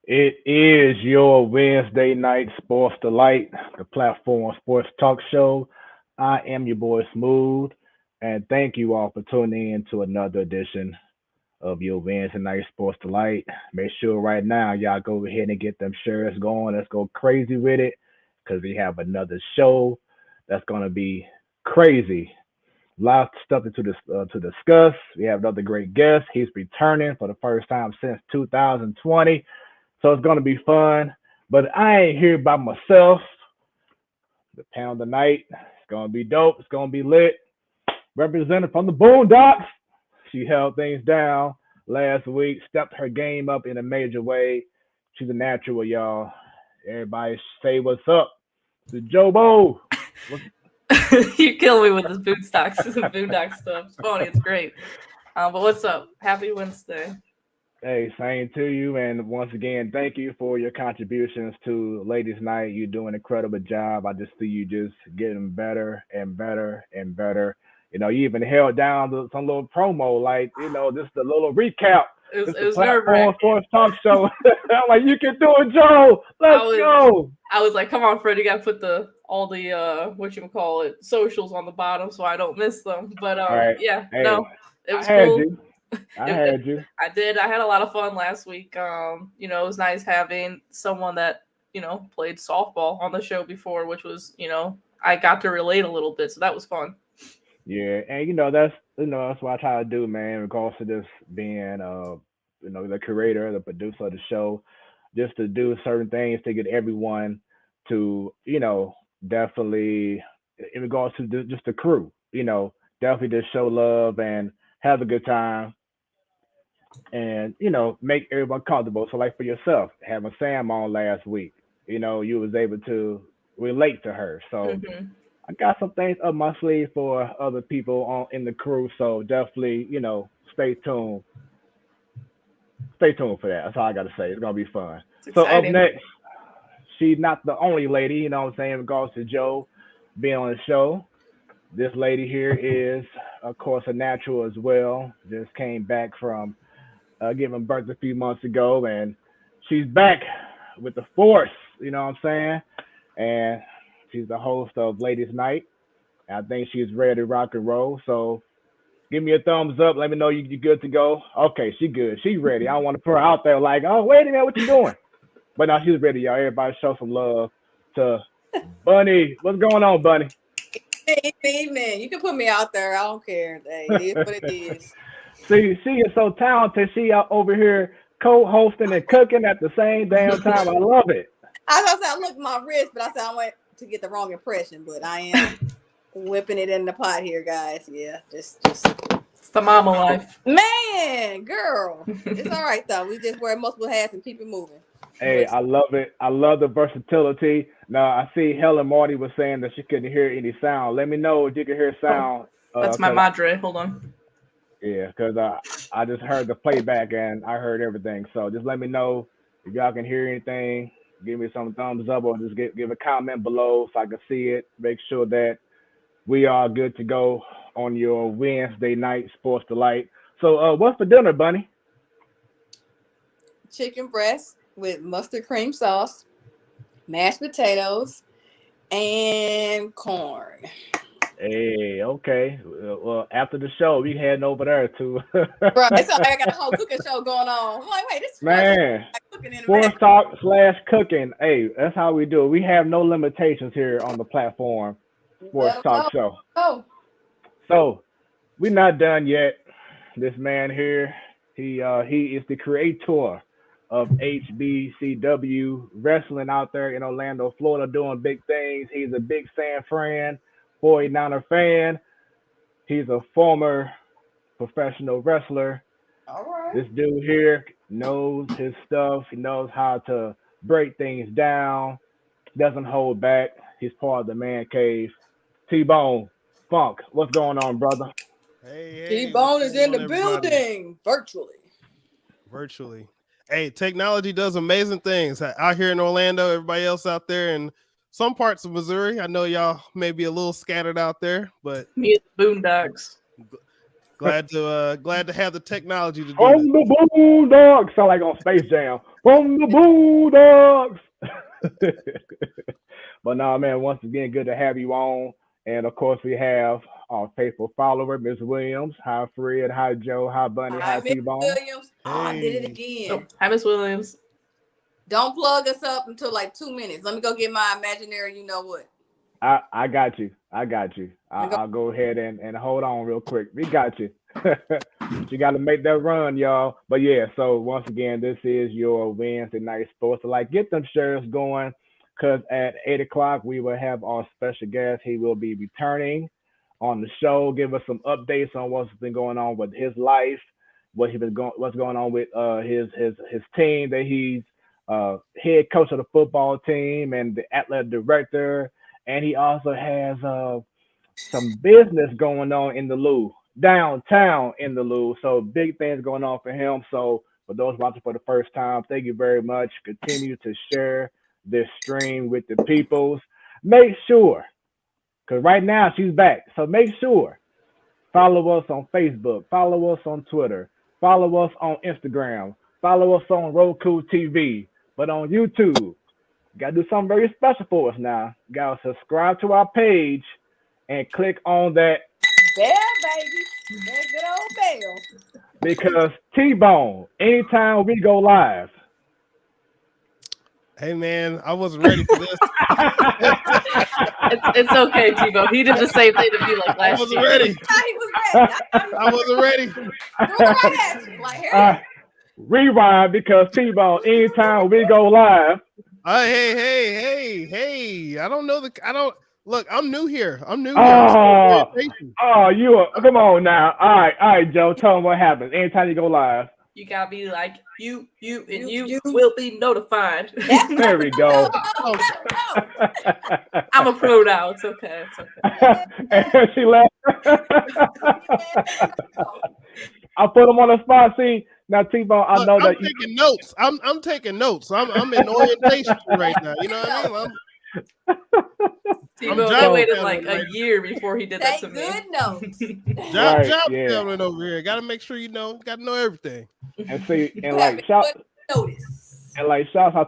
It is your Wednesday night sports delight, the platform sports talk show. I am your boy Smooth, and thank you all for tuning in to another edition of your Wednesday night sports delight. Make sure right now y'all go ahead and get them shares going. Let's go crazy with it because we have another show that's gonna be crazy. Lots of stuff to discuss. We have another great guest. He's returning for the first time since 2020. So it's gonna be fun, but I ain't here by myself. The panel tonight, it's gonna be dope. It's gonna be lit. Represented from the Boondocks, she held things down last week, stepped her game up in a major way. She's a natural, y'all. Everybody say what's up to Jobo. You kill me with this Boondock stuff. It's funny. It's great. But what's up? Happy Wednesday. Hey, same to you. And once again, thank you for your contributions to Ladies Night. You do an incredible job. I just see you just getting better and better and better. You know, you even held down some little promo, like, you know, just a little recap. It was platform sports talk show. I'm like, you can do it, Joe. Let's go. I was like, come on, Fred, you gotta put all the socials on the bottom so I don't miss them. But right. Yeah, hey, no, it was cool. I heard you. I did. I had a lot of fun last week. You know, it was nice having someone that, you know, played softball on the show before, which was, you know, I got to relate a little bit, so that was fun. Yeah, and that's what I try to do, man, in regards to this being the creator, the producer of the show, just to do certain things to get everyone to, you know, definitely in regards to just the crew, you know, definitely just show love and have a good time and, you know, make everyone comfortable. So like for yourself, having Sam on last week, you know, you was able to relate to her. So I got some things up my sleeve for other people in the crew. So definitely, you know, stay tuned. Stay tuned for that. That's all I got to say. It's going to be fun. So up next, she's not the only lady, you know what I'm saying, in regards to Joe being on the show. This lady here is, of course, a natural as well. Just came back from giving birth a few months ago, and she's back with the force, you know what I'm saying? And she's the host of Ladies Night. I think she's ready to rock and roll. So give me a thumbs up. Let me know you're good to go. Okay, she good. She's ready. I don't want to put her out there like, oh, wait a minute, what you doing? But now she's ready, y'all. Everybody show some love to Bunny. What's going on, Bunny? Hey, evening. You can put me out there. I don't care. Hey, it is what it is. See, she is so talented. She out over here co-hosting and cooking at the same damn time. I love it. I was I looked at my wrist, but I said I went to get the wrong impression. But I am whipping it in the pot here, guys. Yeah, just. It's the mama life. Man, girl. It's all right, though. We just wear multiple hats and keep it moving. Hey, I love it. I love the versatility. Now, I see Helen Marty was saying that she couldn't hear any sound. Let me know if you can hear sound. That's my madre. Hold on. Yeah, because I just heard the playback and I heard everything. So just let me know if y'all can hear anything. Give me some thumbs up or just give a comment below so I can see it. Make sure that we are good to go on your Wednesday night sports delight. So what's for dinner, Bunny? Chicken breast with mustard cream sauce, mashed potatoes, and corn. Hey, okay. Well, after the show, we heading over there too. Bro, it's like I got a whole cooking show going on. I'm like, wait, this is Man, cooking in Sports Talk / cooking. Hey, that's how we do it. We have no limitations here on the platform. Sports Talk Show. Oh. So we're not done yet. This man here, he is the creator of HBCU wrestling out there in Orlando, Florida, doing big things. He's a big San Fran 49er fan. He's a former professional wrestler. All right. This dude here knows his stuff. He knows how to break things down. Doesn't hold back. He's part of the man cave. T-Bone Funk, what's going on, brother? Hey, T-Bone is in the building virtually. Hey, technology does amazing things out here in Orlando. Everybody else out there in some parts of Missouri. I know y'all may be a little scattered out there, but me and the Boondocks. Glad to have the technology to do From the Boondocks, sound like on Space Jam. From the Boondocks. But no, man, once again, good to have you on. And of course, we have our faithful follower, Ms. Williams. Hi, Fred. Hi, Joe. Hi, Bunny. Hi, T-Bone. Williams. Oh, I did it again. Oh, hi, Ms. Williams. Don't plug us up until like 2 minutes. Let me go get my imaginary, you know what. I got you. I'll go ahead and hold on real quick. We got you. You got to make that run, y'all. But yeah, so once again, this is your Wednesday night sports. So like, get them shirts going, because at 8 o'clock, we will have our special guest. He will be returning on the show, give us some updates on what's been going on with his life, what's going on with his team that he's head coach of the football team and the athletic director. And he also has some business going on in the Lou, downtown in the Lou. So big things going on for him. So for those watching for the first time, thank you very much. Continue to share this stream with the peoples. Make sure, because right now she's back. So make sure, follow us on Facebook, follow us on Twitter, follow us on Instagram, follow us on Roku TV. But on YouTube, you got to do something very special for us now. You got to subscribe to our page and click on that bell, baby. That good old bell. Because T-Bone, anytime we go live. Hey, man, I wasn't ready for this. It's okay, T-Bone. He did the same thing to me like last year. I wasn't ready. He was ready. I wasn't ready. Right at you. Like, here rewind, because T-Bone, anytime we go live. Hey! I don't know look. I'm new here. You come on now. All right, Joe. Tell him what happens anytime you go live. You gotta be like you will be notified. There we go. I'm a pro now. It's okay. And she left. I put him on the spot. See. Now, T-Bone, I know that I'm taking notes. I'm taking notes. I'm in orientation right now. You know what I mean? T-Bone waited like a year before he did that to me. Good notes. Job traveling over here. Got to make sure you know. Got to know everything. And see, and like shouts out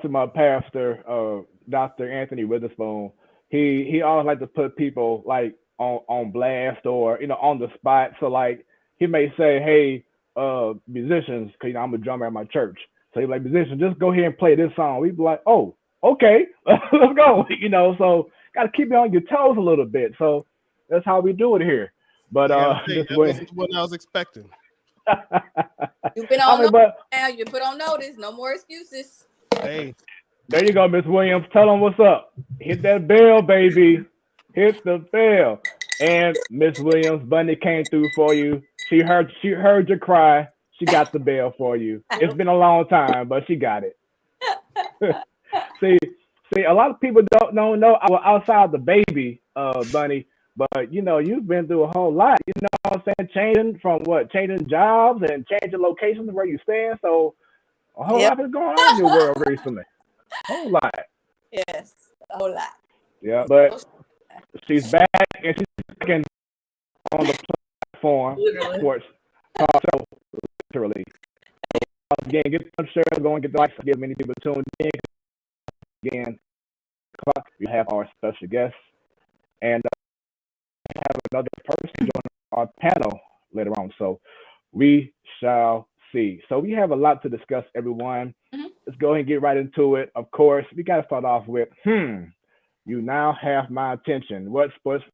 to my pastor, Dr. Anthony Witherspoon. He always like to put people like on blast or on the spot. So like he may say, hey. Musicians, because I'm a drummer at my church. So he's like, musicians, just go ahead and play this song. We'd be like, oh, okay, let's go. So got to keep you on your toes a little bit. So that's how we do it here. But that wasn't what I was expecting. You've been on notice now. You put on notice. No more excuses. Hey, there you go, Miss Williams. Tell them what's up. Hit that bell, baby. Hit the bell. And Miss Williams, Bunny came through for you. She heard your cry. She got the bell for you. It's been a long time, but she got it. see, a lot of people don't know outside the baby, Bunny. But you've been through a whole lot. You know what I'm saying? Changing jobs and changing locations where you stand. So a whole lot is going on in your world recently. A whole lot. Yes, a whole lot. Yeah, but she's back and she's back on the platform. Sports talk show, literally. Again, get the show, go and get the likes, get many people tuned in. Again, we have our special guest and have another person join our panel later on. So we shall see. So we have a lot to discuss, everyone. Mm-hmm. Let's go ahead and get right into it. Of course, we got to start off with, you now have my attention. What sports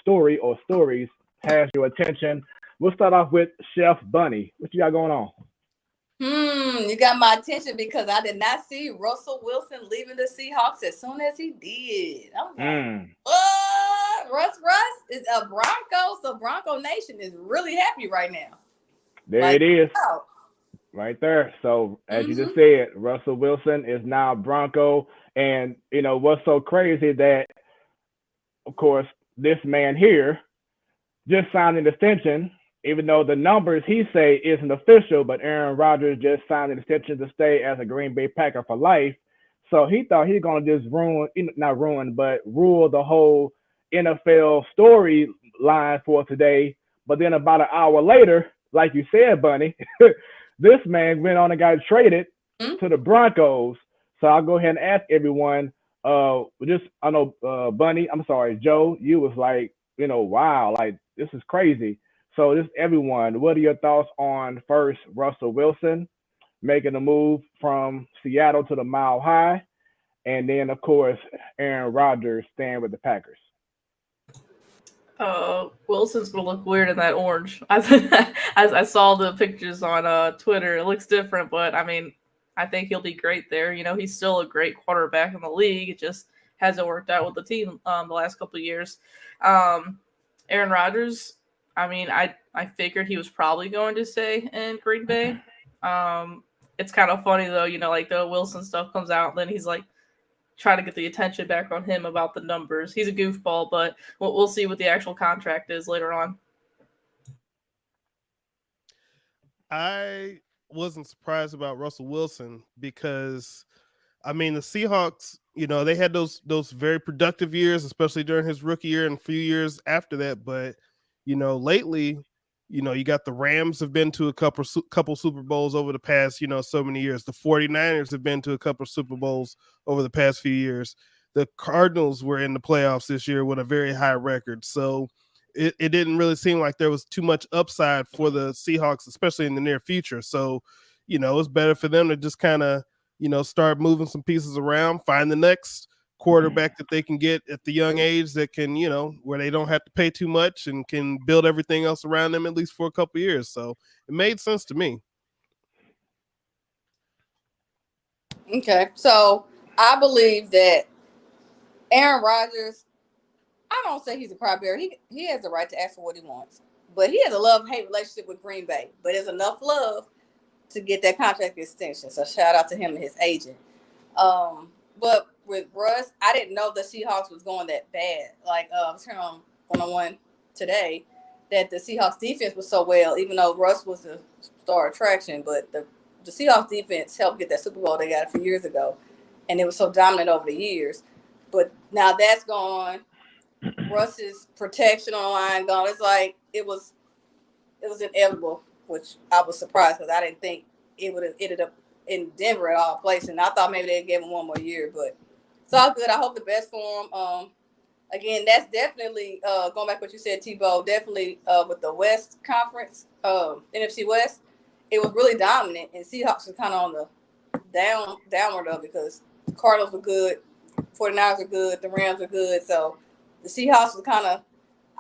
story or stories has your attention? We'll start off with Chef Bunny. What you got going on? You got my attention because I did not see Russell Wilson leaving the Seahawks as soon as he did. I'm like, what? Russ is a Bronco, so Bronco Nation is really happy right now. There it is. Right there. So as you just said, Russell Wilson is now Bronco. And what's so crazy that, of course, this man here just signed an extension, even though the numbers he say isn't official, but Aaron Rodgers just signed an extension to stay as a Green Bay Packer for life. So he thought he was going to just rule the whole NFL storyline for today. But then about an hour later, like you said, Bunny, this man went on and got traded to the Broncos. So I'll go ahead and ask everyone, Bunny, I'm sorry, Joe, you was like, wow, like this is crazy. So just everyone, what are your thoughts on first Russell Wilson making a move from Seattle to the Mile High, and then of course Aaron Rodgers staying with the Packers? Wilson's gonna look weird in that orange. I saw the pictures on Twitter. It looks different, but I mean, I think he'll be great there. He's still a great quarterback in the league. It just hasn't worked out with the team the last couple of years. Aaron Rodgers, I mean, I figured he was probably going to stay in Green Bay. It's kind of funny though, like the Wilson stuff comes out, and then he's like trying to get the attention back on him about the numbers. He's a goofball, but we'll see what the actual contract is later on. I wasn't surprised about Russell Wilson because, I mean, the Seahawks, they had those very productive years, especially during his rookie year and a few years after that. But, lately, you got the Rams have been to a couple Super Bowls over the past, so many years. The 49ers have been to a couple Super Bowls over the past few years. The Cardinals were in the playoffs this year with a very high record. So it didn't really seem like there was too much upside for the Seahawks, especially in the near future. So, it's better for them to just kind of, start moving some pieces around, find the next quarterback that they can get at the young age that can, where they don't have to pay too much and can build everything else around them at least for a couple of years. So it made sense to me. Okay. So I believe that Aaron Rodgers, I don't say he's a crybaby. He has the right to ask for what he wants, but he has a love-hate relationship with Green Bay, but there's enough love to get that contract extension. So shout out to him and his agent. But with Russ, I didn't know the Seahawks was going that bad. Like I was hearing on one-on-one today that the Seahawks defense was so well, even though Russ was the star attraction, but the Seahawks defense helped get that Super Bowl they got a few years ago, and it was so dominant over the years. But now that's gone. Russ's protection on the line gone. It's like it was inevitable, which I was surprised because I didn't think it would have ended up in Denver at all places. And I thought maybe they'd give him one more year, but it's all good. I hope the best for him. Again, that's definitely going back to what you said, Tebow, definitely with the West Conference, NFC West, it was really dominant, and Seahawks were kind of on the downward of it because the Cardinals were good, 49ers were good, the Rams were good, so the Seahawks were kind of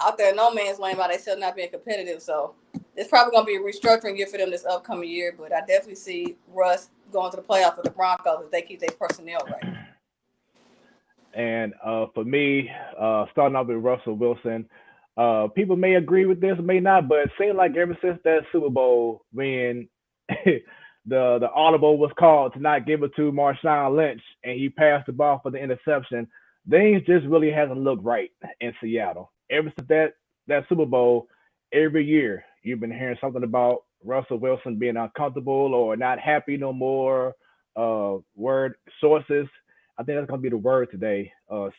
out there in no man's land by themselves not being competitive. So it's probably going to be a restructuring year for them this upcoming year. But I definitely see Russ going to the playoffs with the Broncos if they keep their personnel right. And for me, starting off with Russell Wilson, people may agree with this, may not, but it seemed like ever since that Super Bowl, when the audible was called to not give it to Marshawn Lynch, and he passed the ball for the interception, things just really hasn't looked right in Seattle. Ever since that Super Bowl, every year you've been hearing something about Russell Wilson being uncomfortable or not happy no more. Word sources. I think that's gonna be the word today.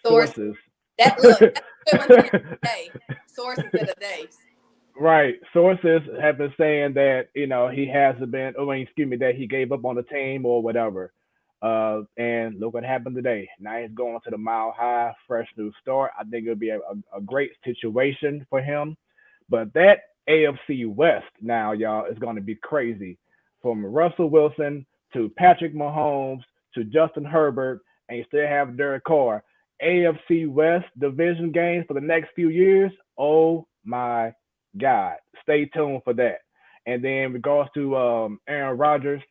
Sources. That's the day. Sources of the day. Right. Sources have been saying that, he hasn't been, that he gave up on the team or whatever. And look what happened today. Now he's going to the Mile High, fresh new start. I think it'll be a great situation for him. But that AFC West now, y'all, is going to be crazy. From Russell Wilson to Patrick Mahomes to Justin Herbert, and you still have Derek Carr. AFC West division games for the next few years. Oh my God. Stay tuned for that. And then in regards to Aaron Rodgers,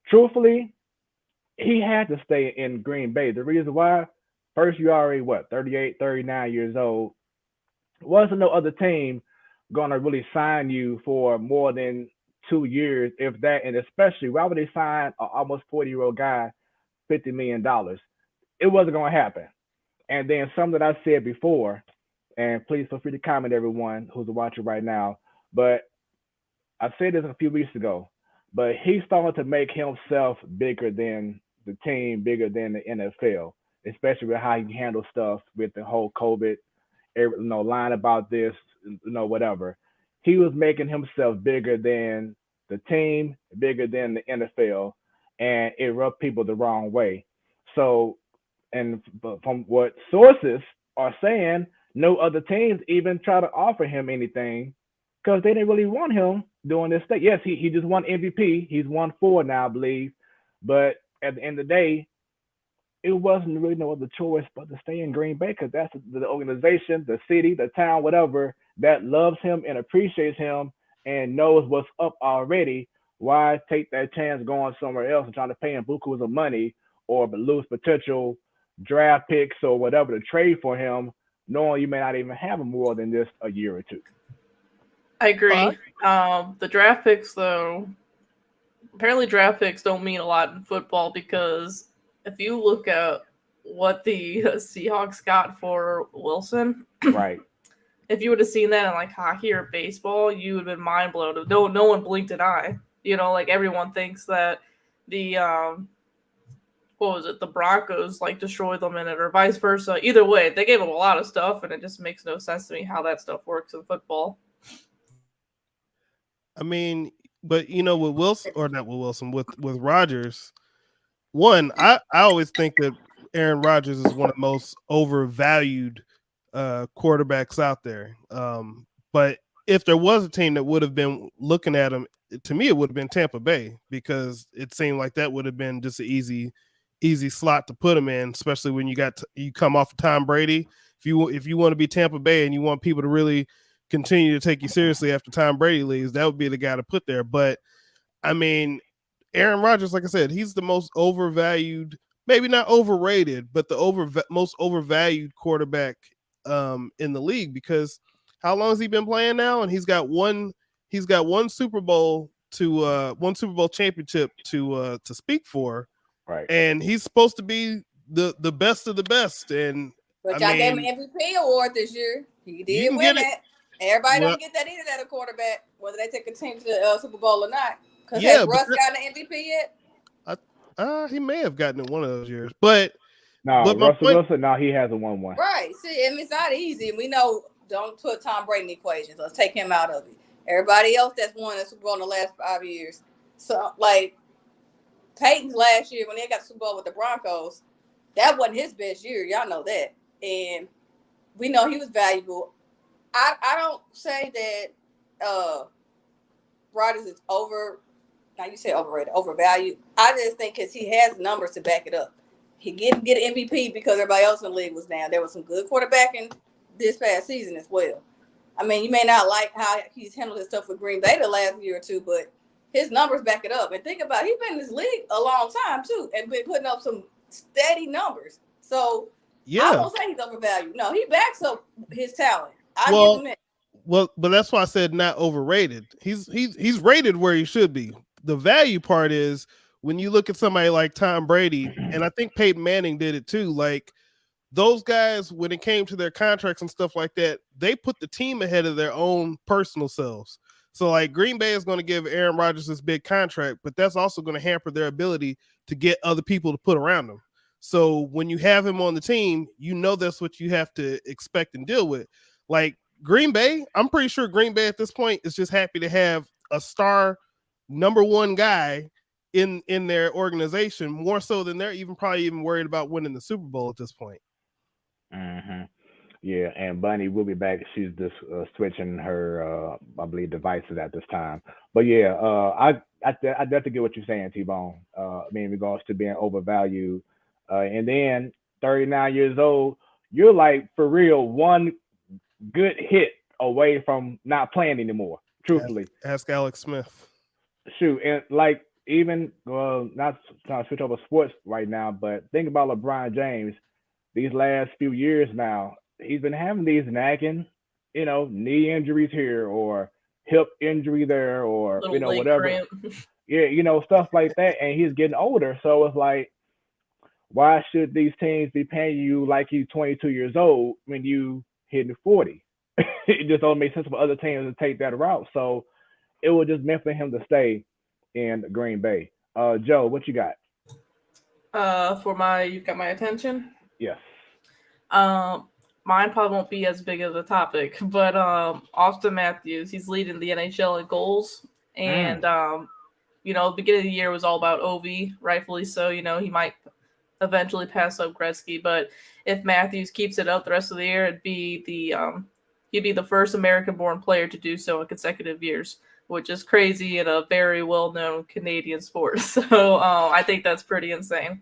truthfully, he had to stay in Green Bay. The reason why, first, you already, 38, 39 years old. Wasn't no other team going to really sign you for more than 2 years, if that, and especially, why would they sign an almost 40-year-old guy $50 million? It wasn't going to happen. And then something that I said before, and please feel free to comment, everyone who's watching right now, but I said this a few weeks ago, but he's starting to make himself bigger than the team, bigger than the NFL, especially with how he handles stuff with the whole COVID, line about this, whatever. He was making himself bigger than the team, bigger than the NFL, and it rubbed people the wrong way. So, and from what sources are saying, no other teams even try to offer him anything because they didn't really want him doing this thing. Yes, he just won MVP. He's won 4 now, I believe. But at the end of the day, it wasn't really no other choice but to stay in Green Bay because that's the organization, the city, the town, whatever, that loves him and appreciates him and knows what's up already. Why take that chance going somewhere else and trying to pay him bukus of money or lose potential draft picks or whatever to trade for him, knowing you may not even have him more than just a year or two? I agree. The draft picks, though, apparently draft picks don't mean a lot in football because if you look at what the Seahawks got for Wilson, right? If you would have seen that in like hockey or baseball, you would have been mind blown. No one blinked an eye. Like everyone thinks that the the Broncos like destroyed them in it or vice versa. Either way, they gave them a lot of stuff, and it just makes no sense to me how that stuff works in football. I mean, but with Wilson, or not with Wilson, with Rodgers, one, I always think that Aaron Rodgers is one of the most overvalued quarterbacks out there. But if there was a team that would have been looking at him, to me, it would have been Tampa Bay because it seemed like that would have been just an easy slot to put him in, especially when you come off of Tom Brady. If you want to be Tampa Bay and you want people to really continue to take you seriously after Tom Brady leaves, that would be the guy to put there. But I mean, Aaron Rodgers, like I said, he's the most overvalued, maybe not overrated, but the most overvalued quarterback in the league because how long has he been playing now? And he's got one Super Bowl one Super Bowl championship to speak for. Right. And he's supposed to be the best of the best. And but y'all gave him an MVP award this year. He did win that. Everybody don't get that either, that a quarterback, whether they take a team to the Super Bowl or not. Because has Russ gotten an MVP yet? He may have gotten it one of those years. But Russell Wilson, he hasn't won one. Right. See, it's not easy. And we know, don't put Tom Brady in the equation. So let's take him out of it. Everybody else that's won a Super Bowl in the last 5 years. So, like, Peyton's last year when they got Super Bowl with the Broncos, that wasn't his best year. Y'all know that. And we know he was valuable. I don't say that Rodgers is overvalued. I just think because he has numbers to back it up. He didn't get an MVP because everybody else in the league was down. There was some good quarterbacking this past season as well. I mean, you may not like how he's handled his stuff with Green Bay the last year or two, but his numbers back it up. And think about it, he's been in this league a long time too, and been putting up some steady numbers. So I won't say he's overvalued. No, he backs up his talent. I give him it. Well, but that's why I said not overrated. He's rated where he should be. The value part is when you look at somebody like Tom Brady, and I think Peyton Manning did it too. Like those guys, when it came to their contracts and stuff like that, they put the team ahead of their own personal selves. So like Green Bay is going to give Aaron Rodgers this big contract, but that's also going to hamper their ability to get other people to put around them. So when you have him on the team, you know that's what you have to expect and deal with. Like Green Bay, I'm pretty sure Green Bay at this point is just happy to have a star number one guy in their organization, more so than they're probably even worried about winning the Super Bowl at this point. Mm-hmm. Yeah, and Bunny will be back. She's just switching her, I believe, devices at this time. But yeah, I definitely get what you're saying, T-Bone. I mean, in regards to being overvalued. And then 39 years old, you're like, for real, one good hit away from not playing anymore, truthfully. Ask Alex Smith. Shoot, and like, even, not trying to switch over sports right now, but think about LeBron James. These last few years now, he's been having these nagging, knee injuries here or hip injury there or, whatever. Cramp. Yeah, stuff like that. And he's getting older. So it's like, why should these teams be paying you like you're 22 years old when you hitting 40? It just don't make sense for other teams to take that route. So it was just meant for him to stay in Green Bay. Joe, what you got? You got my attention? Yes. Mine probably won't be as big of a topic, but Austin Matthews, he's leading the NHL in goals. And, the beginning of the year was all about Ovi, rightfully so. He might eventually pass up Gretzky, but if Matthews keeps it up the rest of the year, he'd be the first American-born player to do so in consecutive years, which is crazy in a very well-known Canadian sport. So I think that's pretty insane.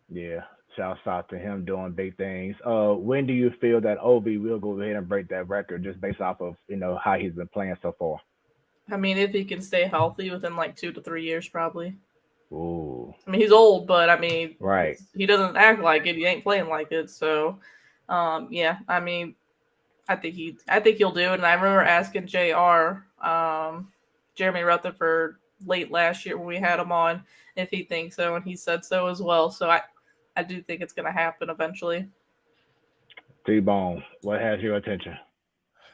Yeah, shouts out to him doing big things. When do you feel that Ovi will go ahead and break that record just based off of, how he's been playing so far? I mean, if he can stay healthy within like 2 to 3 years, probably. Ooh. I mean, he's old, but I mean, right. He doesn't act like it. He ain't playing like it. So, yeah, I mean, I think he'll do it. And I remember asking JR, Jeremy Rutherford, late last year when we had him on, if he thinks so, and he said so as well. So I do think it's going to happen eventually. T-Bone, what has your attention?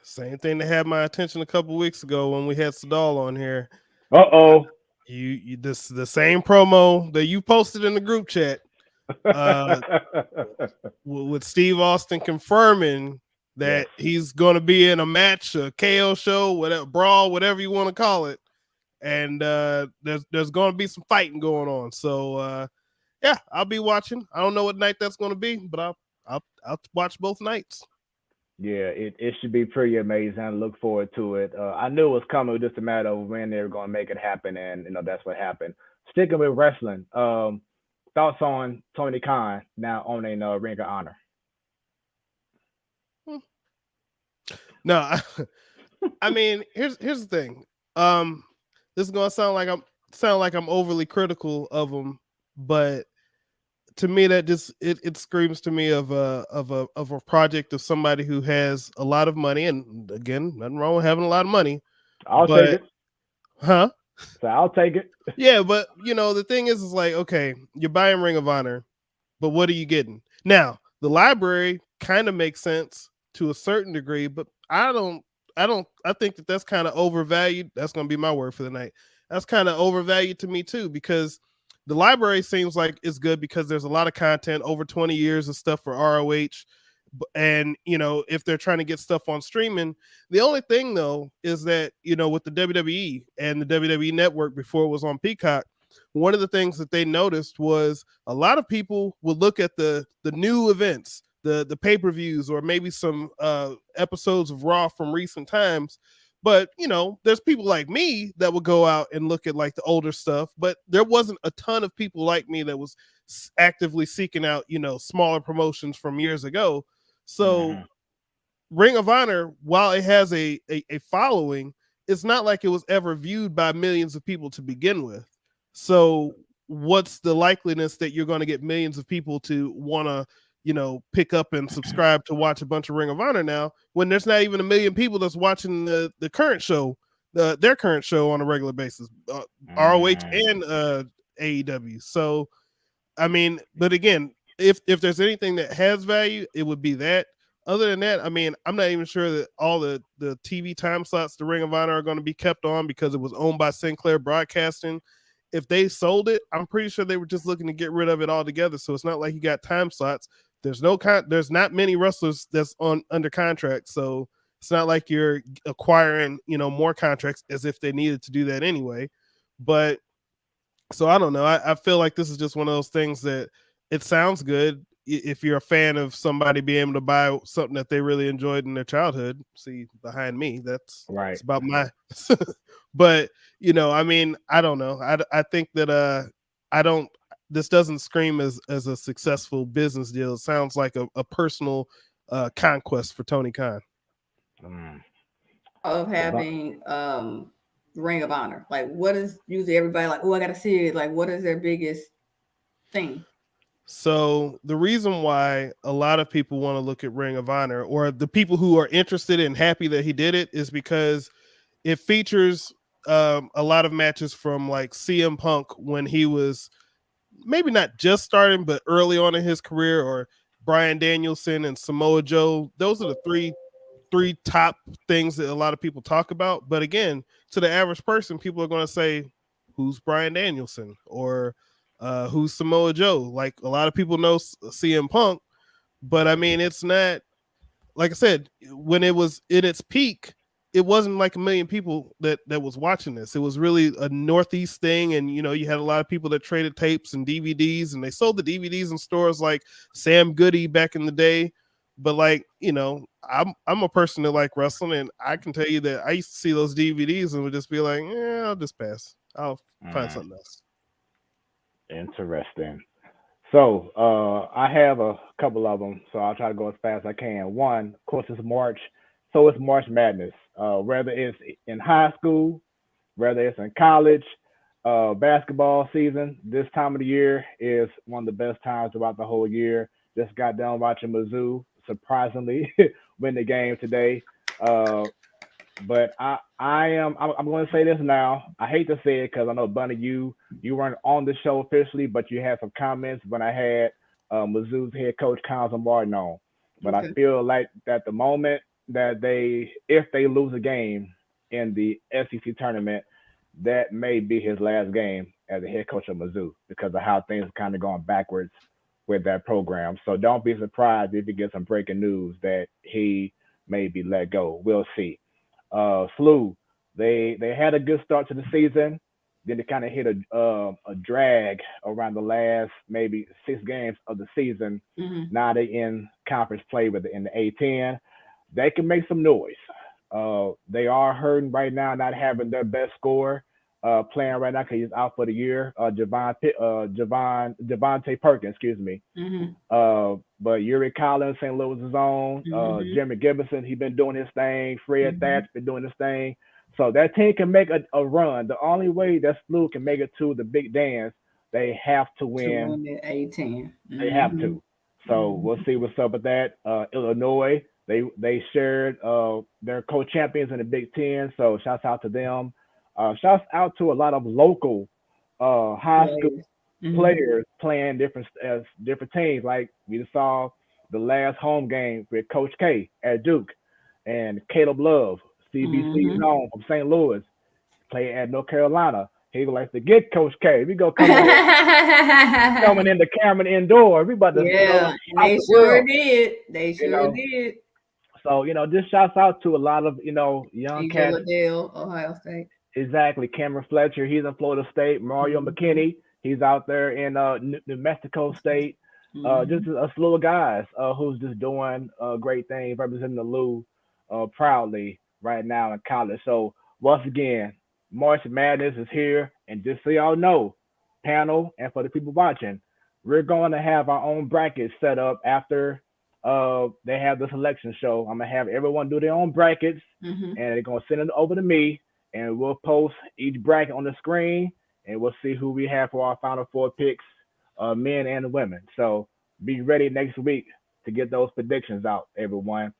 Same thing that had my attention a couple weeks ago when we had Sadal on here. Uh-oh. The same promo that you posted in the group chat with Steve Austin confirming that he's going to be in a match, a KO show, whatever, brawl, whatever you want to call it. And there's going to be some fighting going on. So, yeah, I'll be watching. I don't know what night that's going to be, but I'll watch both nights. Yeah, it should be pretty amazing. I look forward to it. I knew it was coming. It was just a matter of when they were going to make it happen, and that's what happened. Sticking with wrestling, thoughts on Tony Khan now owning Ring of Honor? No, I mean, here's the thing. This is gonna sound like I'm overly critical of him, but to me, that just it screams to me of a project of somebody who has a lot of money, and again, nothing wrong with having a lot of money. I'll take it. Huh? So I'll take it. Yeah, but the thing is like, okay, you're buying Ring of Honor, but what are you getting? Now, the library kind of makes sense to a certain degree, but I think that's kind of overvalued. That's going to be my word for the night. That's kind of overvalued to me too, because the library seems like it's good because there's a lot of content, over 20 years of stuff for ROH. And, if they're trying to get stuff on streaming, the only thing though, is that, with the WWE and the WWE network before it was on Peacock, one of the things that they noticed was a lot of people would look at the new events, the pay-per-views, or maybe some episodes of Raw from recent times. But, there's people like me that would go out and look at like the older stuff, but there wasn't a ton of people like me that was actively seeking out, smaller promotions from years ago. So Ring of Honor, while it has a following, it's not like it was ever viewed by millions of people to begin with. So what's the likeliness that you're going to get millions of people to want to, pick up and subscribe to watch a bunch of Ring of Honor now, when there's not even a million people that's watching the current show, their current show on a regular basis, ROH and AEW. So, I mean, but again, if there's anything that has value, it would be that. Other than that, I mean, I'm not even sure that all the TV time slots the Ring of Honor are going to be kept on because it was owned by Sinclair Broadcasting. If they sold it, I'm pretty sure they were just looking to get rid of it altogether. So it's not like you got time slots. There's there's not many wrestlers that's under contract. So it's not like you're acquiring, more contracts as if they needed to do that anyway. But so I don't know. I feel like this is just one of those things that it sounds good if you're a fan of somebody being able to buy something that they really enjoyed in their childhood. See behind me, that's right. It's about my but I mean, I don't know. I think that this doesn't scream as a successful business deal. It sounds like a personal conquest for Tony Khan. Of having Ring of Honor. Like, what is usually everybody like, oh, I gotta see it. Like, what is their biggest thing? So the reason why a lot of people want to look at Ring of Honor, or the people who are interested and happy that he did it, is because it features a lot of matches from like CM Punk when he was maybe not just starting, but early on in his career, or Bryan Danielson and Samoa Joe. Those are the three top things that a lot of people talk about. But again, to the average person, people are going to say, who's Bryan Danielson, or who's Samoa Joe? Like, a lot of people know CM Punk, but I mean, it's not, like I said, when it was in its peak, it wasn't like a million people that was watching this. It was really a Northeast thing. And, you had a lot of people that traded tapes and DVDs, and they sold the DVDs in stores like Sam Goody back in the day. But like, I'm a person that like wrestling, and I can tell you that I used to see those DVDs and would just be like, I'll just pass. I'll find something else. Interesting. So I have a couple of them, so I'll try to go as fast as I can. One, of course, is March. So it's March Madness. Whether it's in high school, whether it's in college, basketball season, this time of the year is one of the best times throughout the whole year. Just got done watching Mizzou surprisingly win the game today. But I'm going to say this now. I hate to say it because I know, Bunny, you weren't on the show officially, but you had some comments when I had Mizzou's head coach Council Martin on. But okay. I feel like at the moment that if they lose a game in the SEC tournament, that may be his last game as a head coach of Mizzou because of how things are kind of going backwards with that program. So don't be surprised if you get some breaking news that he may be let go. We'll see. SLU, they had a good start to the season. Then they kind of hit a drag around the last maybe 6 games of the season. Mm-hmm. Now they in conference play in the A10. They can make some noise. They are hurting right now, not having their best scorer playing right now because he's out for the year. Javante Perkins, excuse me. Mm-hmm. But Yuri Collins, St. Louis is on. Mm-hmm. Jeremy Gibson, he's been doing his thing. Fred Thatch been doing his thing. So that team can make a run. The only way that SLU can make it to the big dance, they have to win the A10. Mm-hmm. They have to. So we'll see what's up with that. Illinois, they shared their co-champions in the Big Ten. So shouts out to them. Shouts out to a lot of local high school players playing different teams. Like we just saw the last home game with Coach K at Duke, and Caleb Love, CBC's home from St. Louis, playing at North Carolina. He would like to get Coach K. We go coming into Cameron Indoor. We about to they sure did. They sure did. So just shouts out to a lot of young cats. Liddell, Ohio State. Exactly. Cameron Fletcher, he's in Florida State. Mario McKinney, he's out there in New Mexico State. Just a slew of guys who's just doing great things, representing the Lou proudly right now in college. So once again, March Madness is here, and just so y'all know, panel and for the people watching, we're going to have our own bracket set up after they have the selection show. I'm gonna have everyone do their own brackets, and they're gonna send it over to me, and we'll post each bracket on the screen, and we'll see who we have for our Final Four picks, men and women. So be ready next week to get those predictions out, everyone,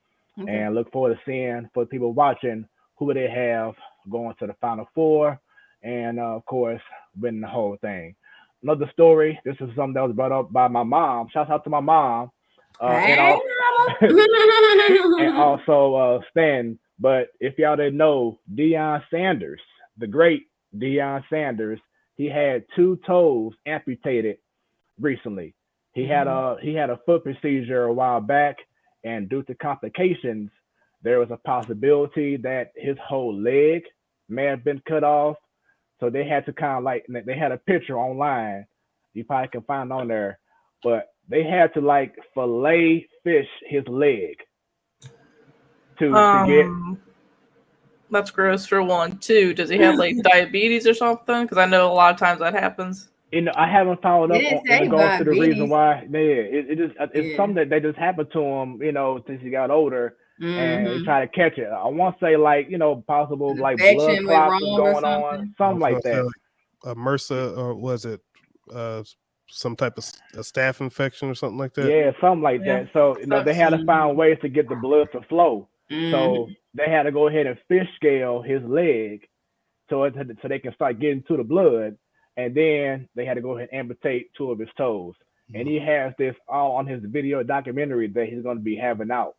and look forward to seeing for people watching who they have going to the Final Four, and of course winning the whole thing. Another story. This is something that was brought up by my mom. Shout out to my mom. And also Stan. But if y'all didn't know, Deion Sanders, the great Deion Sanders, he had 2 toes amputated recently. He had a foot procedure a while back, and due to complications, there was a possibility that his whole leg may have been cut off. So they had to kind of like, they had a picture online, you probably can find on there, but they had to like fillet fish his leg to get. That's gross for one. 2, does he have like diabetes or something? Because I know a lot of times that happens. I haven't followed up on in regards to the reason why. It's something that they just happened to him, since he got older, and he tried to catch it. I want to say like, possible like blood clots going on, something like that. Like a MRSA, or was it some type of a staph infection or something like that? Yeah, something like that. So they had to find ways to get the blood to flow. So they had to go ahead and fish scale his leg so they can start getting to the blood. And then they had to go ahead and amputate 2 of his toes. And he has this all on his video documentary that he's going to be having out.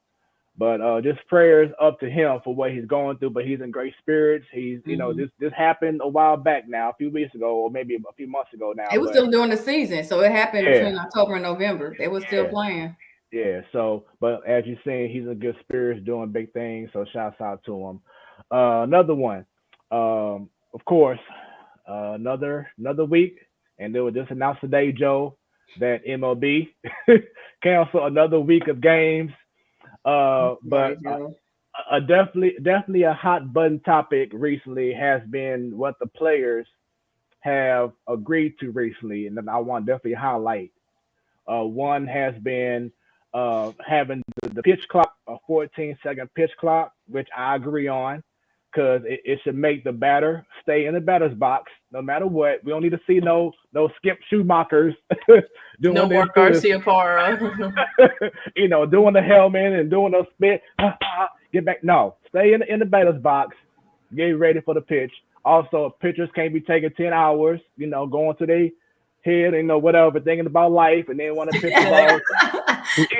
But just prayers up to him for what he's going through. But he's in great spirits. He's, this happened a while back now, a few weeks ago, or maybe a few months ago now. It was still during the season. So it happened between October and November. They were still playing. Yeah, so, but as you're saying, he's in good spirits, doing big things. So shouts out to him. Another one, of course, another week, and they were just announced today, Joe, that MLB canceled another week of games. But definitely a hot button topic recently has been what the players have agreed to recently, and then I want to definitely highlight. One has been having the pitch clock, a 14-second pitch clock, which I agree on, because it should make the batter stay in the batter's box no matter what. We don't need to see no Skip Schumachers doing no more Garcia Parra. Doing the helmet and doing the spit. Get back. No, stay in the batter's box. Get ready for the pitch. Also, pitchers can't be taking 10 hours, going to their head, whatever, thinking about life, and then want to pitch the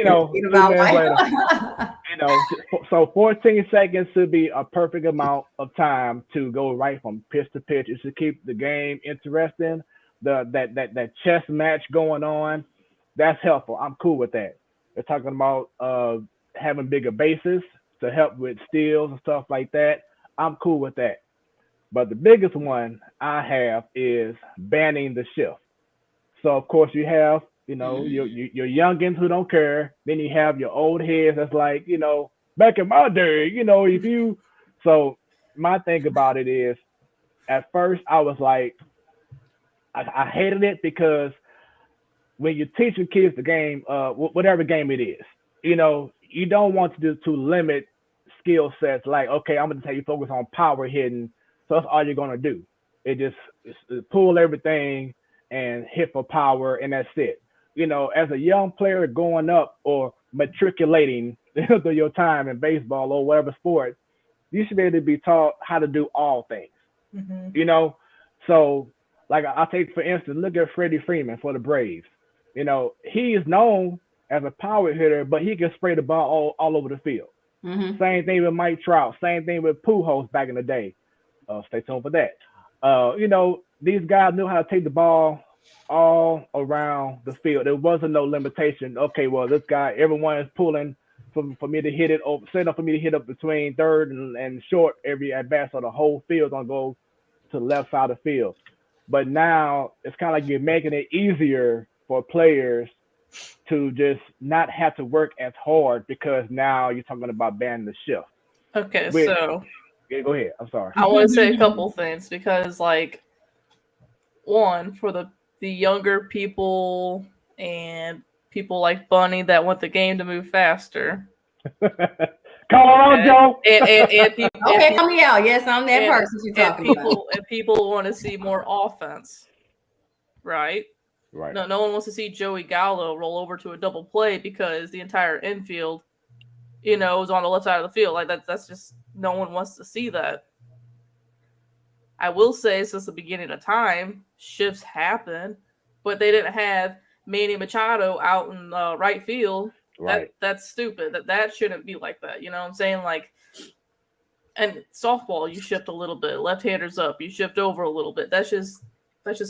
ball, 2 minutes later. So 14 seconds should be a perfect amount of time to go right from pitch to pitch. It should keep the game interesting. That chess match going on, that's helpful. I'm cool with that. They're talking about having bigger bases to help with steals and stuff like that. I'm cool with that. But the biggest one I have is banning the shift. So of course you have, your youngins who don't care. Then you have your old heads that's like, back in my day, So my thing about it is, at first I was like, I hated it because when you're teaching kids the game, whatever game it is, you don't want to limit skill sets. Like, okay, I'm going to tell you focus on power hitting. So that's all you're going to do. It's pull everything and hit for power, and that's it. As a young player going up or matriculating through your time in baseball or whatever sport, you should be able to be taught how to do all things. So like I'll take, for instance, look at Freddie Freeman for the Braves. He is known as a power hitter, but he can spray the ball all over the field. Same thing with Mike Trout. Same thing with Pujols back in the day. Stay tuned for that. These guys knew how to take the ball all around the field. There wasn't no limitation. Okay, well, this guy, everyone is pulling for me to hit it, or set up for me to hit up between third and short every at bat, so the whole field gonna go to the left side of the field. But now it's kind of like you're making it easier for players to just not have to work as hard, because now you're talking about banning the shift. Okay, yeah, go ahead. I'm sorry. I want to say a couple things, because one, for the younger people and people like Bunny that want the game to move faster. Call her out, Joe. And people, Okay, help me out. Yes, I'm that person you're talking about. And people want to see more offense, right? Right. No one wants to see Joey Gallo roll over to a double play because the entire infield, is on the left side of the field. Like that's just, no one wants to see that. I will say, since the beginning of time, shifts happen, but they didn't have Manny Machado out in right field. Right. That's stupid. That shouldn't be like that. You know what I'm saying? Like, and softball, you shift a little bit. Left-handers up, you shift over a little bit. That's just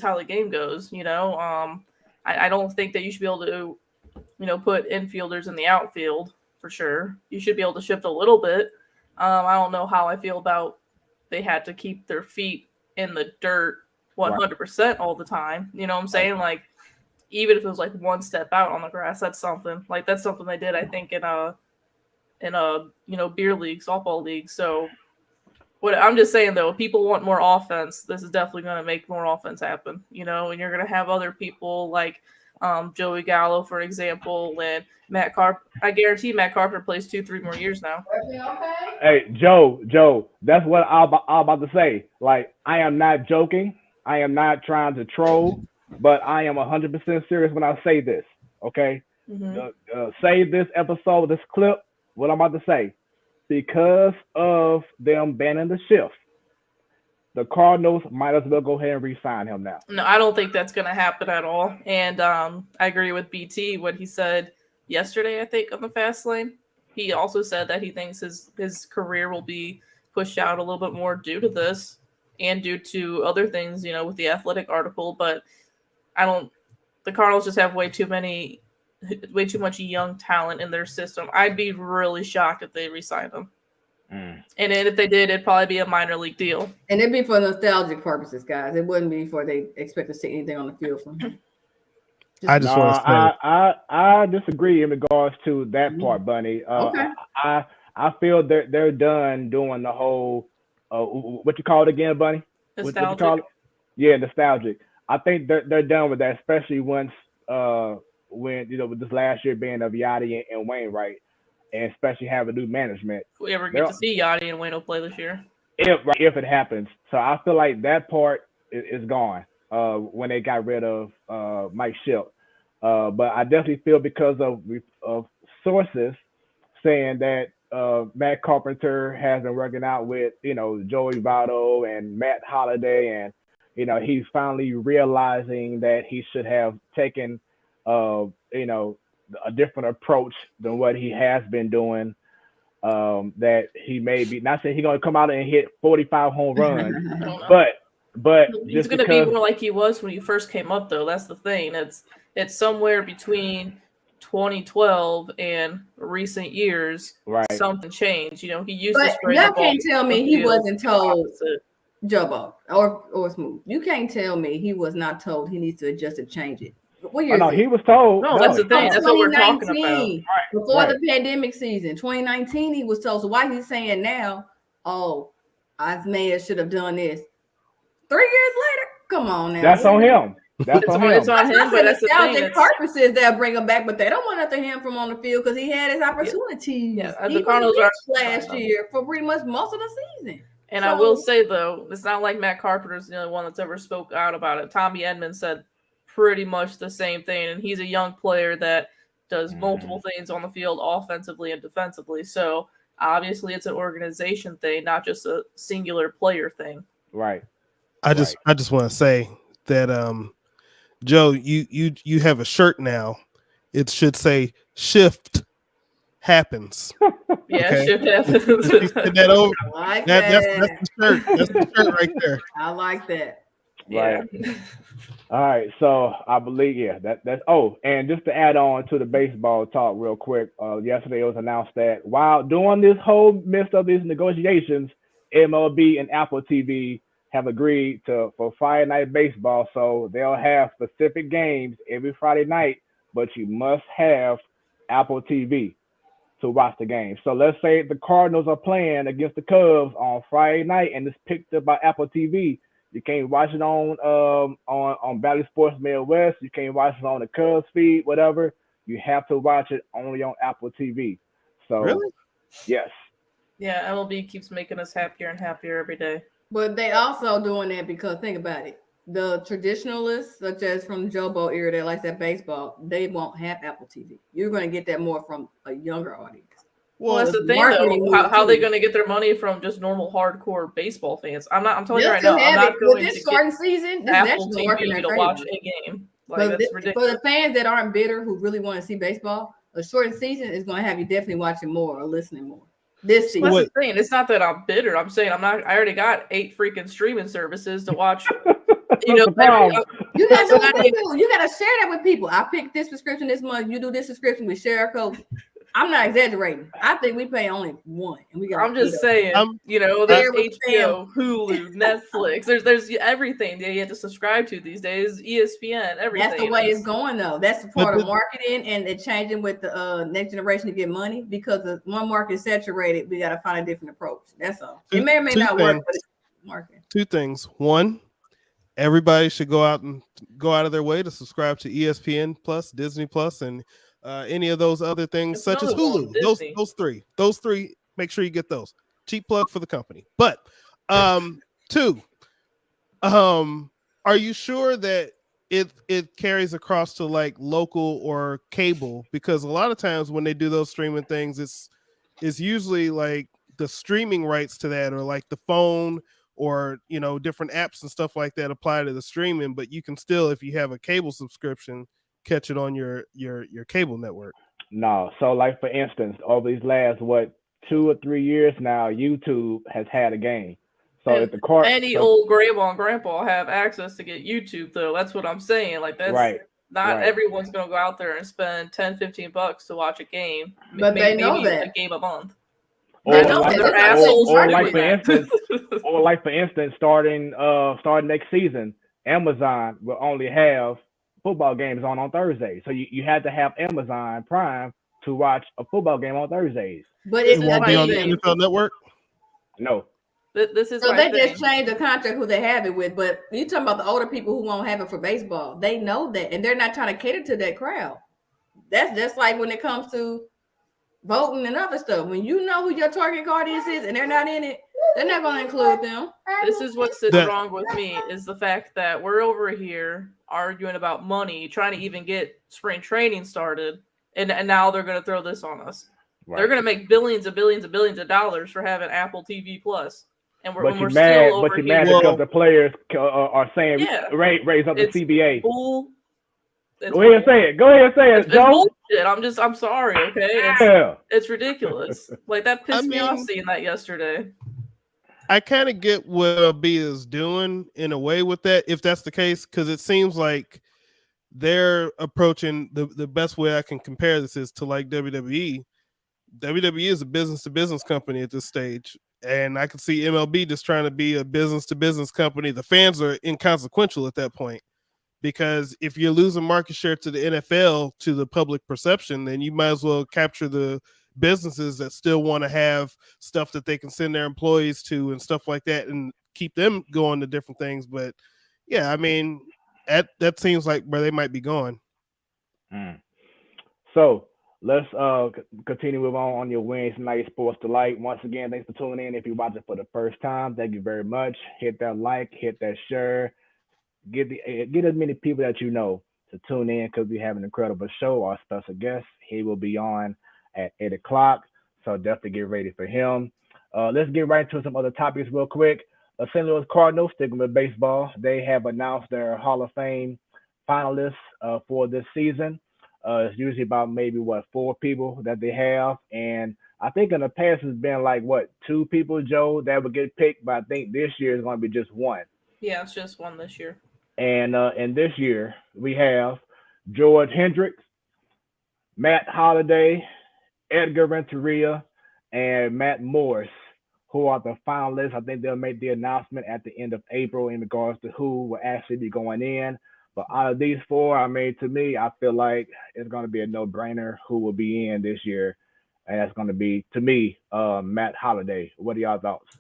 how the game goes. I don't think that you should be able to, put infielders in the outfield for sure. You should be able to shift a little bit. I don't know how I feel about they had to keep their feet in the dirt 100% all the time. You know what I'm saying? Like, even if it was like one step out on the grass, that's something. Like, that's something they did, I think, in a beer league, softball league. So what I'm just saying, though, if people want more offense, this is definitely going to make more offense happen, and you're going to have other people like Joey Gallo, for example, and Matt Carpenter. I guarantee Matt Carpenter plays 2-3 more years now. Hey, Joe, that's what I'm about to say. Like, I am not joking. I am not trying to troll, but I am 100% serious when I say this, okay? Mm-hmm. Save this episode, this clip, what I'm about to say. Because of them banning the shift, the Cardinals might as well go ahead and re-sign him now. No, I don't think that's going to happen at all. And I agree with BT, what he said yesterday, I think, on the Fast Lane. He also said that he thinks his career will be pushed out a little bit more due to this and due to other things, with the Athletic article. But the Cardinals just have way too much young talent in their system. I'd be really shocked if they re-signed him. And then if they did, it'd probably be a minor league deal. And it'd be for nostalgic purposes, guys. It wouldn't be for they expect to see anything on the field from him. I disagree in regards to that part, Bunny. Okay. I feel they're done doing the whole what you call it again, Bunny? Nostalgic. What you call it? Yeah, nostalgic. I think they're done with that, especially once when with this last year being of Yachty and Wainwright, and especially having new management. If we ever get to see Yachty and Waino play this year. If it happens. So I feel like that part is gone when they got rid of Mike Shildt. But I definitely feel because of sources saying that Matt Carpenter has been working out with, Joey Votto and Matt Holliday, and, he's finally realizing that he should have taken, a different approach than what he has been doing. That he may be, not saying he's going to come out and hit 45 home runs, but he's going to be more like he was when he first came up, though. That's the thing. It's somewhere between 2012 and recent years. Right. Something changed. He used to spray y'all the ball. Can't tell me he wasn't told, Jobo or Smoooth. You can't tell me he was not told he needs to adjust and change it. No, he was told. No, that's the thing. That's what we're talking about. Right, before the pandemic season, 2019, he was told. So why he's saying now, Isaiah should have done this 3 years later? Come on now. That's on him. It's on him, but that's the thing. Purposes that bring him back, but they don't want nothing him from on the field because he had his opportunities. Yeah, the Cardinals are last year for pretty much most of the season. And I will say, though, it's not like Matt Carpenter's the only one that's ever spoke out about it. Tommy Edman said pretty much the same thing, and he's a young player that does multiple things on the field offensively and defensively. So obviously it's an organization thing, not just a singular player thing. Right. I just want to say that Joe, you have a shirt now. It should say shift happens. Yeah, okay? Shift happens. That over. I like that's the shirt. That's the shirt right there. I like that. Right. Yeah. All right. So I believe, that's and just to add on to the baseball talk real quick, yesterday it was announced that while during this whole midst of these negotiations, MLB and Apple TV have agreed for Friday Night Baseball. So they'll have specific games every Friday night, but you must have Apple TV to watch the game. So let's say the Cardinals are playing against the Cubs on Friday night and it's picked up by Apple TV. You can't watch it on Valley Sports Midwest. You can't watch it on the Cubs feed, whatever. you have to watch it only on Apple TV. So, Really? yes. Yeah, MLB keeps making us happier and happier every day. But they also doing that because think about it. The traditionalists, such as from the Joe Bowl era that likes that baseball, they won't have Apple TV. You're going to get that more from a younger audience. Well, that's the thing, though. How are they going to get their money from just normal hardcore baseball fans? I'm telling you right now, I'm not going to starting season. This Apple TV to watch a game. Like, that's ridiculous. For the fans that aren't bitter who really want to see baseball, a shortened season is going to have you definitely watching more or listening more. This season. That's the thing. It's not that I'm bitter. I'm saying I already got 8 freaking streaming services to watch. You know, you got to share that with people. I picked this subscription this month. You do this subscription with share code. I'm not exaggerating. I think we pay only one, and we got. I'm just saying, you know, there's HBO, Hulu, Netflix. There's everything that you have to subscribe to these days. ESPN, everything. That's the way it's going, though. That's the part of marketing, and it's changing with the next generation to get money because the one market is saturated. We got to find a different approach. That's all. It may or may not work, but it's marketing. 2 things. One, everybody should go out of their way to subscribe to ESPN Plus, Disney Plus, and any of those other things such as Hulu. Those three, make sure you get those. Cheap plug for the company. But 2, are you sure that it carries across to like local or cable? Because a lot of times when they do those streaming things, it's usually like the streaming rights to that, or like the phone, or you know, different apps and stuff like that apply to the streaming, but you can still, if you have a cable subscription, catch it on your cable network. No. So like for instance, over these last 2 or 3 years now, YouTube has had a game. So if the car, any old grandma and grandpa have access to get YouTube, though. That's what I'm saying. Like that's right. Not everyone's gonna go out there and spend $10-15 to watch a game. But they know that a game a month. Or like for instance, starting next season, Amazon will only have football games on Thursdays. So you had to have Amazon Prime to watch a football game on Thursdays. But it won't be on the NFL Network? No. This is so they just changed the contract who they have it with. But you talking about the older people who won't have it for baseball. They know that, and they're not trying to cater to that crowd. That's just like when it comes to voting and other stuff. When you know who your target audience is and they're not in it, they're not going to include them. This is what's wrong with me, is the fact that we're over here arguing about money, trying to even get spring training started, and now they're going to throw this on us. Right. They're going to make billions and billions and billions of dollars for having Apple TV Plus. And we're still over here. Mad because the players are saying raise up the CBA. Bull. Go ahead and say it, Joe. Bullshit. I'm sorry, okay? It's ridiculous. Like that pissed me off seeing that yesterday. I kind of get what LB is doing in a way with that, if that's the case, because it seems like they're approaching the best way I can compare this is to like WWE. WWE is a business-to-business company at this stage, and I can see MLB just trying to be a business-to-business company. The fans are inconsequential at that point, because if you're losing market share to the NFL, to the public perception, then you might as well capture the businesses that still want to have stuff that they can send their employees to and stuff like that and keep them going to different things. But yeah, I mean, that seems like where they might be going. So let's continue with on your Wednesday night sports delight. Once again, thanks for tuning in. If you watch it for the first time, thank you very much. Hit that like, hit that share, get as many people that you know to tune in, because we have an incredible show. Our special guest, he will be on at 8 o'clock, so definitely get ready for him. Let's get right into some other topics real quick. St. Louis Cardinals, sticking with baseball, they have announced their Hall of Fame finalists for this season. It's usually about maybe 4 people that they have, and I think in the past it's been like 2 people, Joe, that would get picked, but I think this year is going to be just 1. Yeah, it's just 1 this year. And this year we have George Hendricks, Matt Holliday, Edgar Renteria, and Matt Morris, who are the finalists. I think they'll make the announcement at the end of April in regards to who will actually be going in. But out of these 4, I mean, to me, I feel like it's going to be a no-brainer who will be in this year. And that's going to be, to me, Matt Holliday. What are y'all thoughts?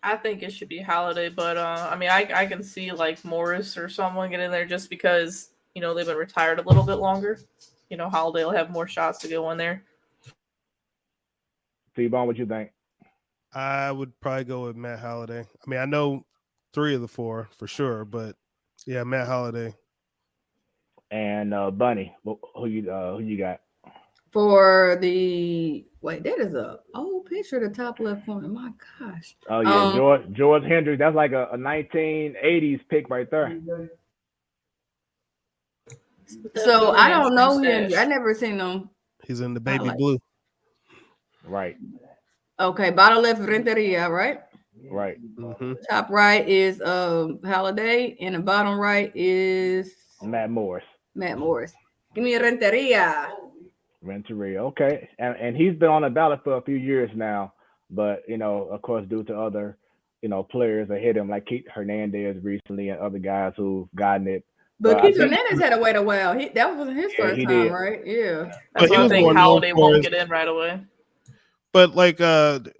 I think it should be Holliday, but I mean, I can see like Morris or someone get in there just because, they've been retired a little bit longer. Holiday will have more shots to go in there. T-Bone, what you think? I would probably go with Matt Holiday. I mean, I know 3 of the 4 for sure, but yeah, Matt Holiday. And Bunny, who you got? For the that is a old picture, the top left corner. My gosh. Oh yeah, George Hendricks. That's like a 1980s pick right there. So I don't know him. I never seen him. He's in the baby blue. Right. Okay, bottom left Renteria, right? Right. Mm-hmm. Top right is Holiday, and the bottom right is Matt Morris. Give me a Renteria. Okay. And he's been on the ballot for a few years now, but of course, due to other, players that hit him, like Keith Hernandez recently and other guys who've gotten it. But Keith Hernandez had to wait a while. That wasn't his first time, did. Right? Yeah. That's why I think Holiday won't get in right away. But like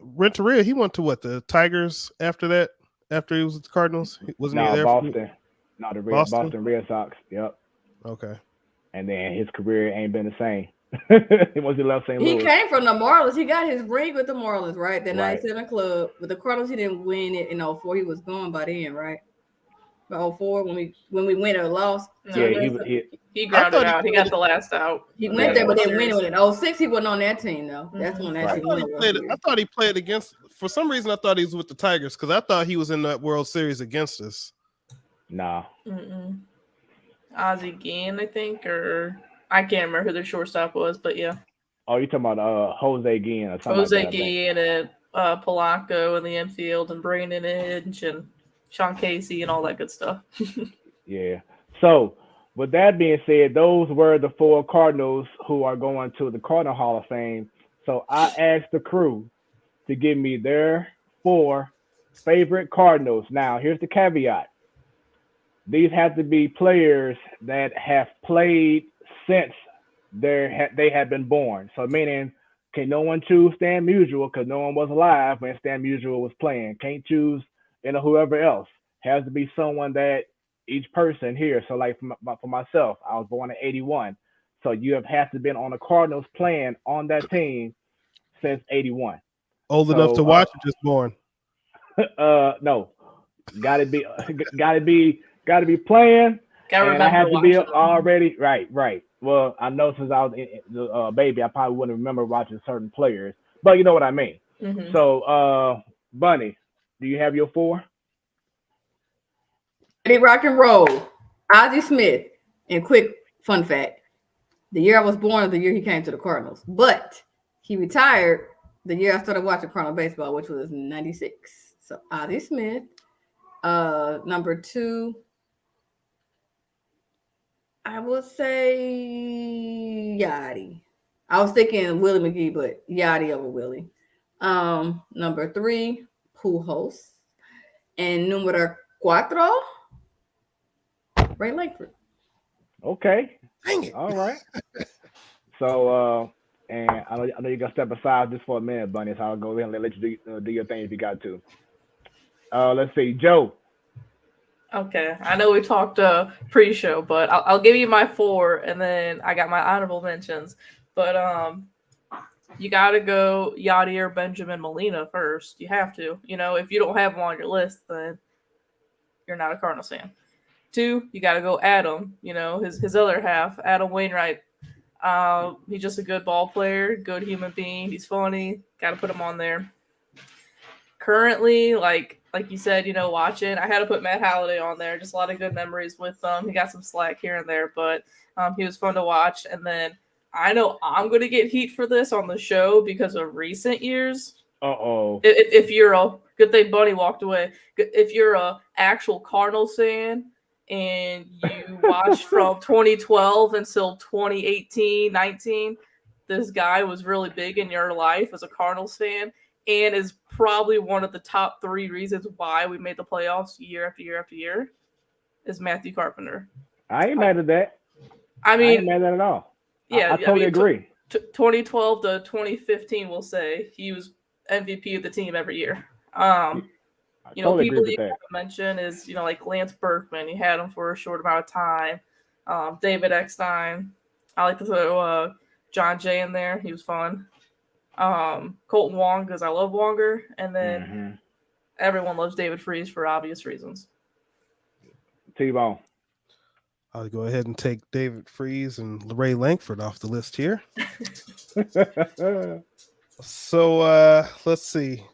Renteria, he went to the Tigers after that? After he was with the Cardinals? Wasn't he there? Boston. No, the Boston Red Sox. Yep. Okay. And then his career ain't been the same. Once he left St. Louis. He came from the Marlins. He got his ring with the Marlins, right? The 97 club. With the Cardinals, he didn't win it in 04. He was gone by then, right? By 04 when we went or lost. Yeah, he grounded out. He got the last out. He went there, but didn't win it. In 06, he wasn't on that team, though. That's when that I thought he played against, for some reason, I thought he was with the Tigers because I thought he was in that World Series against us. Nah. Ozzie Guillen, I think, or I can't remember who their shortstop was, but yeah. Oh, you're talking about Jose Guillen or something. Jose Guillen and Polanco in the infield and Brandon Inge and Sean Casey and all that good stuff. Yeah. So, with that being said, those were the 4 Cardinals who are going to the Cardinal Hall of Fame. So, I asked the crew to give me their 4 favorite Cardinals. Now, here's the caveat. These have to be players that have played since they have been born. So, meaning, can no one choose Stan Musial because no one was alive when Stan Musial was playing? Can't choose whoever else. Has to be someone that each person here. So like for myself, I was born in 81. So you have to been on the Cardinals playing on that team since 81. Old enough to watch or just born? No. Gotta be playing. And I have to be already right. Well, I know since I was a baby, I probably wouldn't remember watching certain players, but you know what I mean. Mm-hmm. So Bunny, do you have your 4? Ready, rock and roll. Ozzie Smith. And quick fun fact: the year I was born is the year he came to the Cardinals, but he retired the year I started watching Cardinal baseball, which was 96. So Ozzie Smith. Number 2, I would say Yachty. I was thinking Willie McGee, but Yachty over Willie. Number 3, Pujols. And numero 4, Ray Langford. Okay. Dang it. All right. So, and I know you got to step aside just for a minute, Bunny, so I'll go ahead and let you do your thing if you got to. Let's see, Joe. Okay. I know we talked pre-show, but I'll give you my 4, and then I got my honorable mentions. But you got to go Yachty or Benjamin Molina first. You have to. If you don't have them on your list, then you're not a Cardinals fan. 2, you got to go Adam. His other half, Adam Wainwright. He's just a good ball player, good human being. He's funny. Got to put him on there. Currently, like you said, watching, I had to put Matt Holiday on there. Just a lot of good memories with him. He got some slack here and there, but he was fun to watch. And then I know I'm going to get heat for this on the show because of recent years. Uh-oh. If you're a good thing Bunny walked away. If you're a actual Cardinals fan and you watch from 2012 until 2018, 19, this guy was really big in your life as a Cardinals fan and is probably one of the top 3 reasons why we made the playoffs year after year after year is Matthew Carpenter. I ain't mad at that. I ain't mad at that at all. Yeah, I totally agree. 2012 to 2015, we'll say he was MVP of the team every year. Totally people you haven't mentioned is like Lance Berkman. You had him for a short amount of time. David Eckstein. I like to throw John Jay in there. He was fun. Colton Wong because I love Wonger, and then everyone loves David Freese for obvious reasons. T-Bone. I'll go ahead and take David Freese and Ray Langford off the list here. So let's see.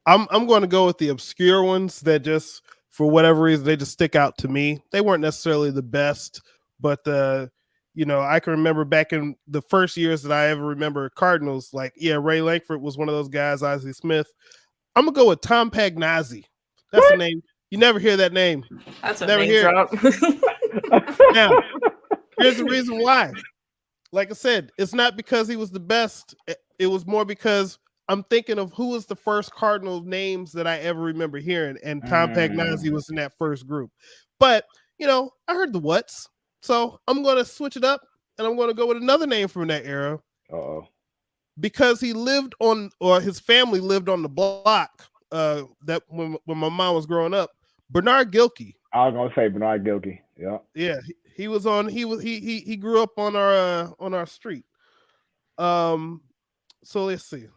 I'm going to go with the obscure ones that just, for whatever reason, they just stick out to me. They weren't necessarily the best, but I can remember back in the first years that I ever remember Cardinals, like, Ray Langford was one of those guys, Ozzie Smith. I'm going to go with Tom Pagnazzi. That's the name. You never hear that name. That's a never name drop. Now, here's the reason why. Like I said, it's not because he was the best. It was more because I'm thinking of who was the first Cardinal names that I ever remember hearing, and Tom Pagnazzi was in that first group. But, I heard the what's. So I'm going to switch it up, and I'm going to go with another name from that era. Uh-oh. Because he lived on, or his family lived on the block that when my mom was growing up. Bernard Gilkey. I was gonna say Bernard Gilkey. Yeah. Yeah, he grew up on our street. So let's see.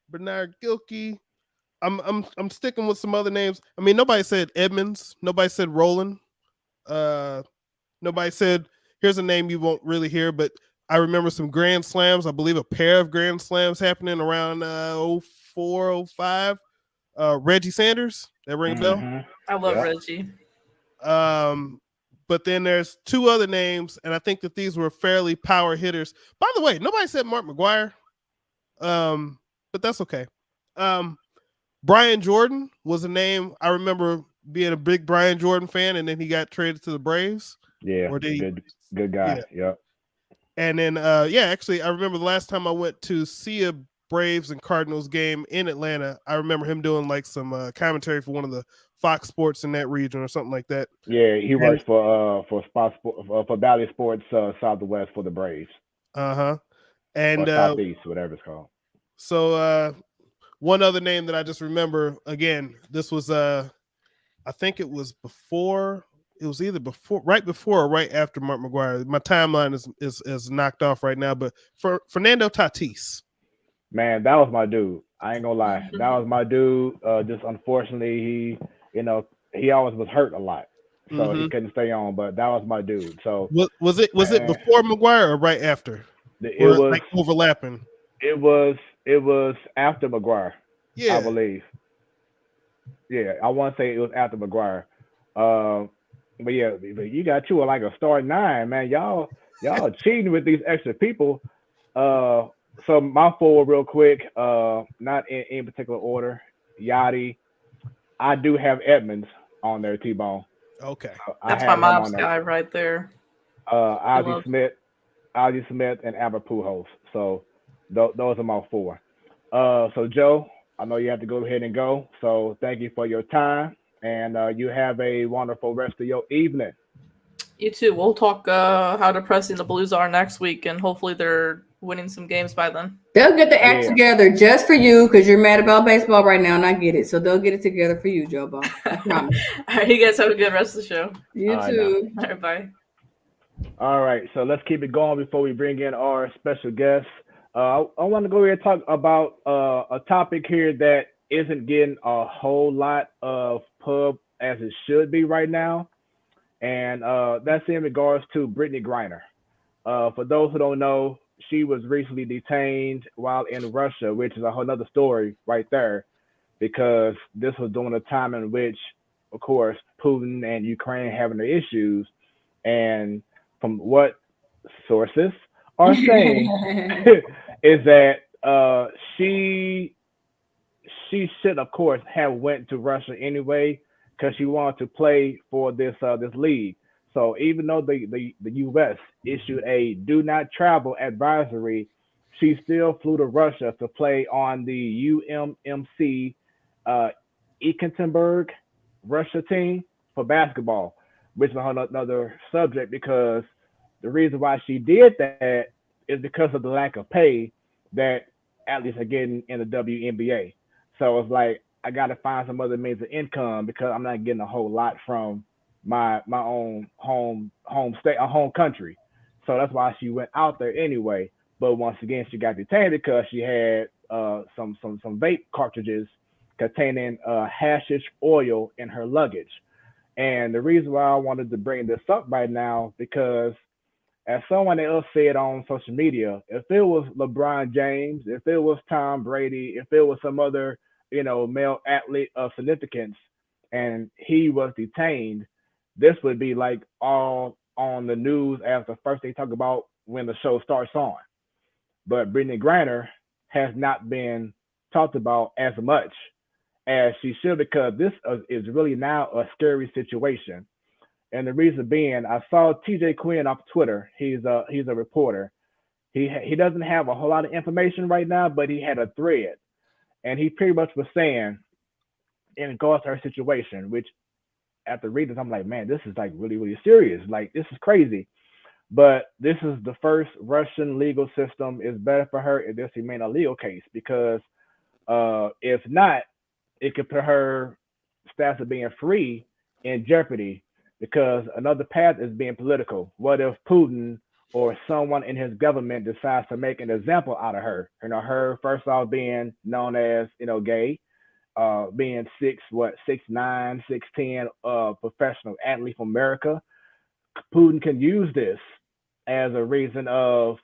Bernard Gilkey. I'm sticking with some other names. I mean, nobody said Edmonds. Nobody said Roland. Nobody said, here's a name you won't really hear, but I remember some Grand Slams. I believe a pair of Grand Slams happening around 04, 05. Reggie Sanders. That ring a bell? I love Reggie. But then there's two other names, and I think that these were fairly power hitters. By the way, nobody said Mark McGwire. But that's okay. Brian Jordan was a name. I remember being a big Brian Jordan fan, and then he got traded to the Braves. Yeah, good guy. Yeah. And then, actually, I remember the last time I went to see a Braves and Cardinals game in Atlanta, I remember him doing like some commentary for one of the Fox Sports in that region or something like that. Yeah, he works for Valley Sports Southwest for the Braves. And or Southeast, whatever it's called. So one other name that I just remember, again, this was I think it was before. It was either right before or right after Mark McGwire. My timeline is knocked off right now, but for Fernando Tatis. Man, that was my dude. I ain't gonna lie. That was my dude. Just unfortunately, he always was hurt a lot, so he couldn't stay on. But that was my dude. So was it before McGwire or right after? It was like overlapping. It was after McGwire. Yeah, I believe. Yeah, I want to say it was after McGwire. But you got you like a start 9, man. Y'all cheating with these extra people. So my forward real quick, not in particular order. Yachty. I do have Edmonds on there, T-Bone. Okay. That's my mom's guy right there. Ozzie Smith, and Albert Pujols. So those are my 4. So Joe, I know you have to go ahead and go. So thank you for your time, and you have a wonderful rest of your evening. You too. We'll talk how depressing the Blues are next week, and hopefully they're winning some games by then. They'll get the act together just for you because you're mad about baseball right now, and I get it. So they'll get it together for you, Joe Ball. I promise. All right, you guys have a good rest of the show. You too. All right, bye. All right, so let's keep it going before we bring in our special guest. I want to go here and talk about a topic here that isn't getting a whole lot of pub as it should be right now. And that's in regards to Brittany Greiner. For those who don't know, she was recently detained while in Russia, which is a whole other story right there, because this was during a time in which, of course, Putin and Ukraine having their issues. And from what sources are saying is that she should, of course, have went to Russia anyway, because she wanted to play for this league. So even though the U.S. issued a do not travel advisory, she still flew to Russia to play on the UMMC Ekaterinburg Russia team for basketball, which is another subject, because the reason why she did that is because of the lack of pay that athletes are getting in the WNBA. So it's like, I got to find some other means of income because I'm not getting a whole lot from my own home home state, a home country. So that's why she went out there anyway. But once again, she got detained because she had some vape cartridges containing hashish oil in her luggage. And the reason why I wanted to bring this up right now, because as someone else said on social media, if it was LeBron James, if it was Tom Brady, if it was some other, male athlete of significance and he was detained, this would be like all on the news as the first they talk about when the show starts on. But Brittany Greiner has not been talked about as much as she should, because this is really now a scary situation. And the reason being, I saw TJ Quinn off Twitter. He's a reporter. He doesn't have a whole lot of information right now, but he had a thread, and he pretty much was saying in regards to her situation, which after reading this, I'm like, man, this is like really, really serious. Like, this is crazy. But this is the first Russian legal system is better for her if this remain a legal case, because if not, it could put her status of being free in jeopardy, because another path is being political. What if Putin or someone in his government decides to make an example out of her? Her first off being known as, gay, being 6'9", 6'10", professional athlete from America. Putin can use this as a reason of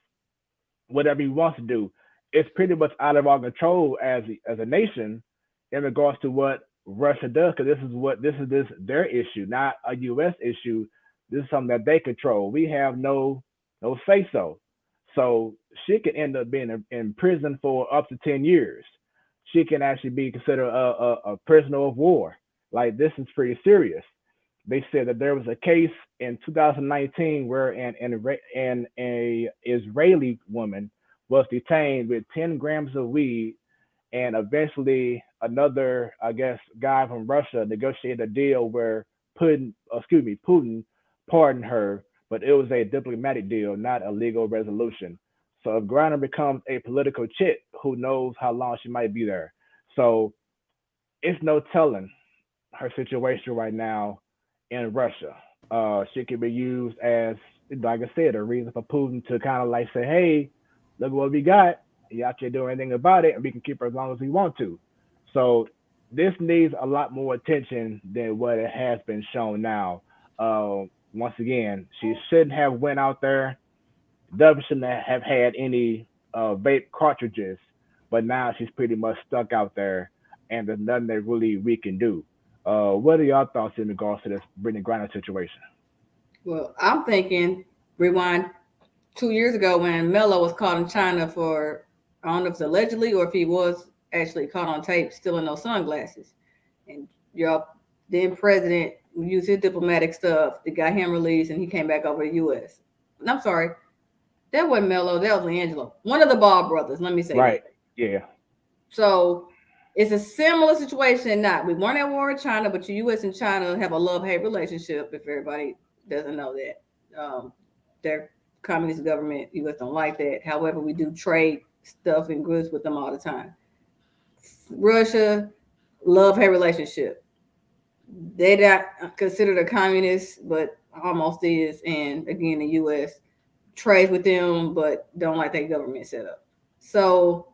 whatever he wants to do. It's pretty much out of our control as a nation in regards to what Russia does, because this is their issue, not a U.S. issue. This is something that they control. We have no say so. So she could end up being in prison for up to 10 years. She can actually be considered a prisoner of war. Like, this is pretty serious. They said that there was a case in 2019 where an Israeli woman was detained with 10 grams of weed, and eventually another, I guess, guy from Russia negotiated a deal where Putin pardoned her, but it was a diplomatic deal, not a legal resolution. So if Greiner becomes a political chit, who knows how long she might be there. So it's no telling her situation right now in Russia. She could be used as, like I said, a reason for Putin to kind of like say, hey, look what we got. You out there doing anything about it, and we can keep her as long as we want to. So this needs a lot more attention than what it has been shown now. Once again, she shouldn't have went out there. Definitely shouldn't have had any vape cartridges, but now she's pretty much stuck out there, and there's nothing that really we can do. What are y'all thoughts in regards to this Brittany Griner situation? Well, I'm thinking rewind 2 years ago when Melo was caught in China for, I don't know if it's allegedly or if he was actually caught on tape stealing those sunglasses. And your then president used his diplomatic stuff that got him released, and he came back over to the U.S. And I'm sorry, that wasn't Melo, that was LiAngelo. One of the Ball brothers, let me say. Right, that. yeah. So it's a similar situation. Not we weren't at war with China, but the U.S. and China have a love-hate relationship. If everybody doesn't know that, their communist government, U.S. don't like that. However, we do trade stuff and goods with them all the time. Russia, love-hate relationship. They're not considered a communist, but almost is. And again, the U.S. trades with them, but don't like their government set up. So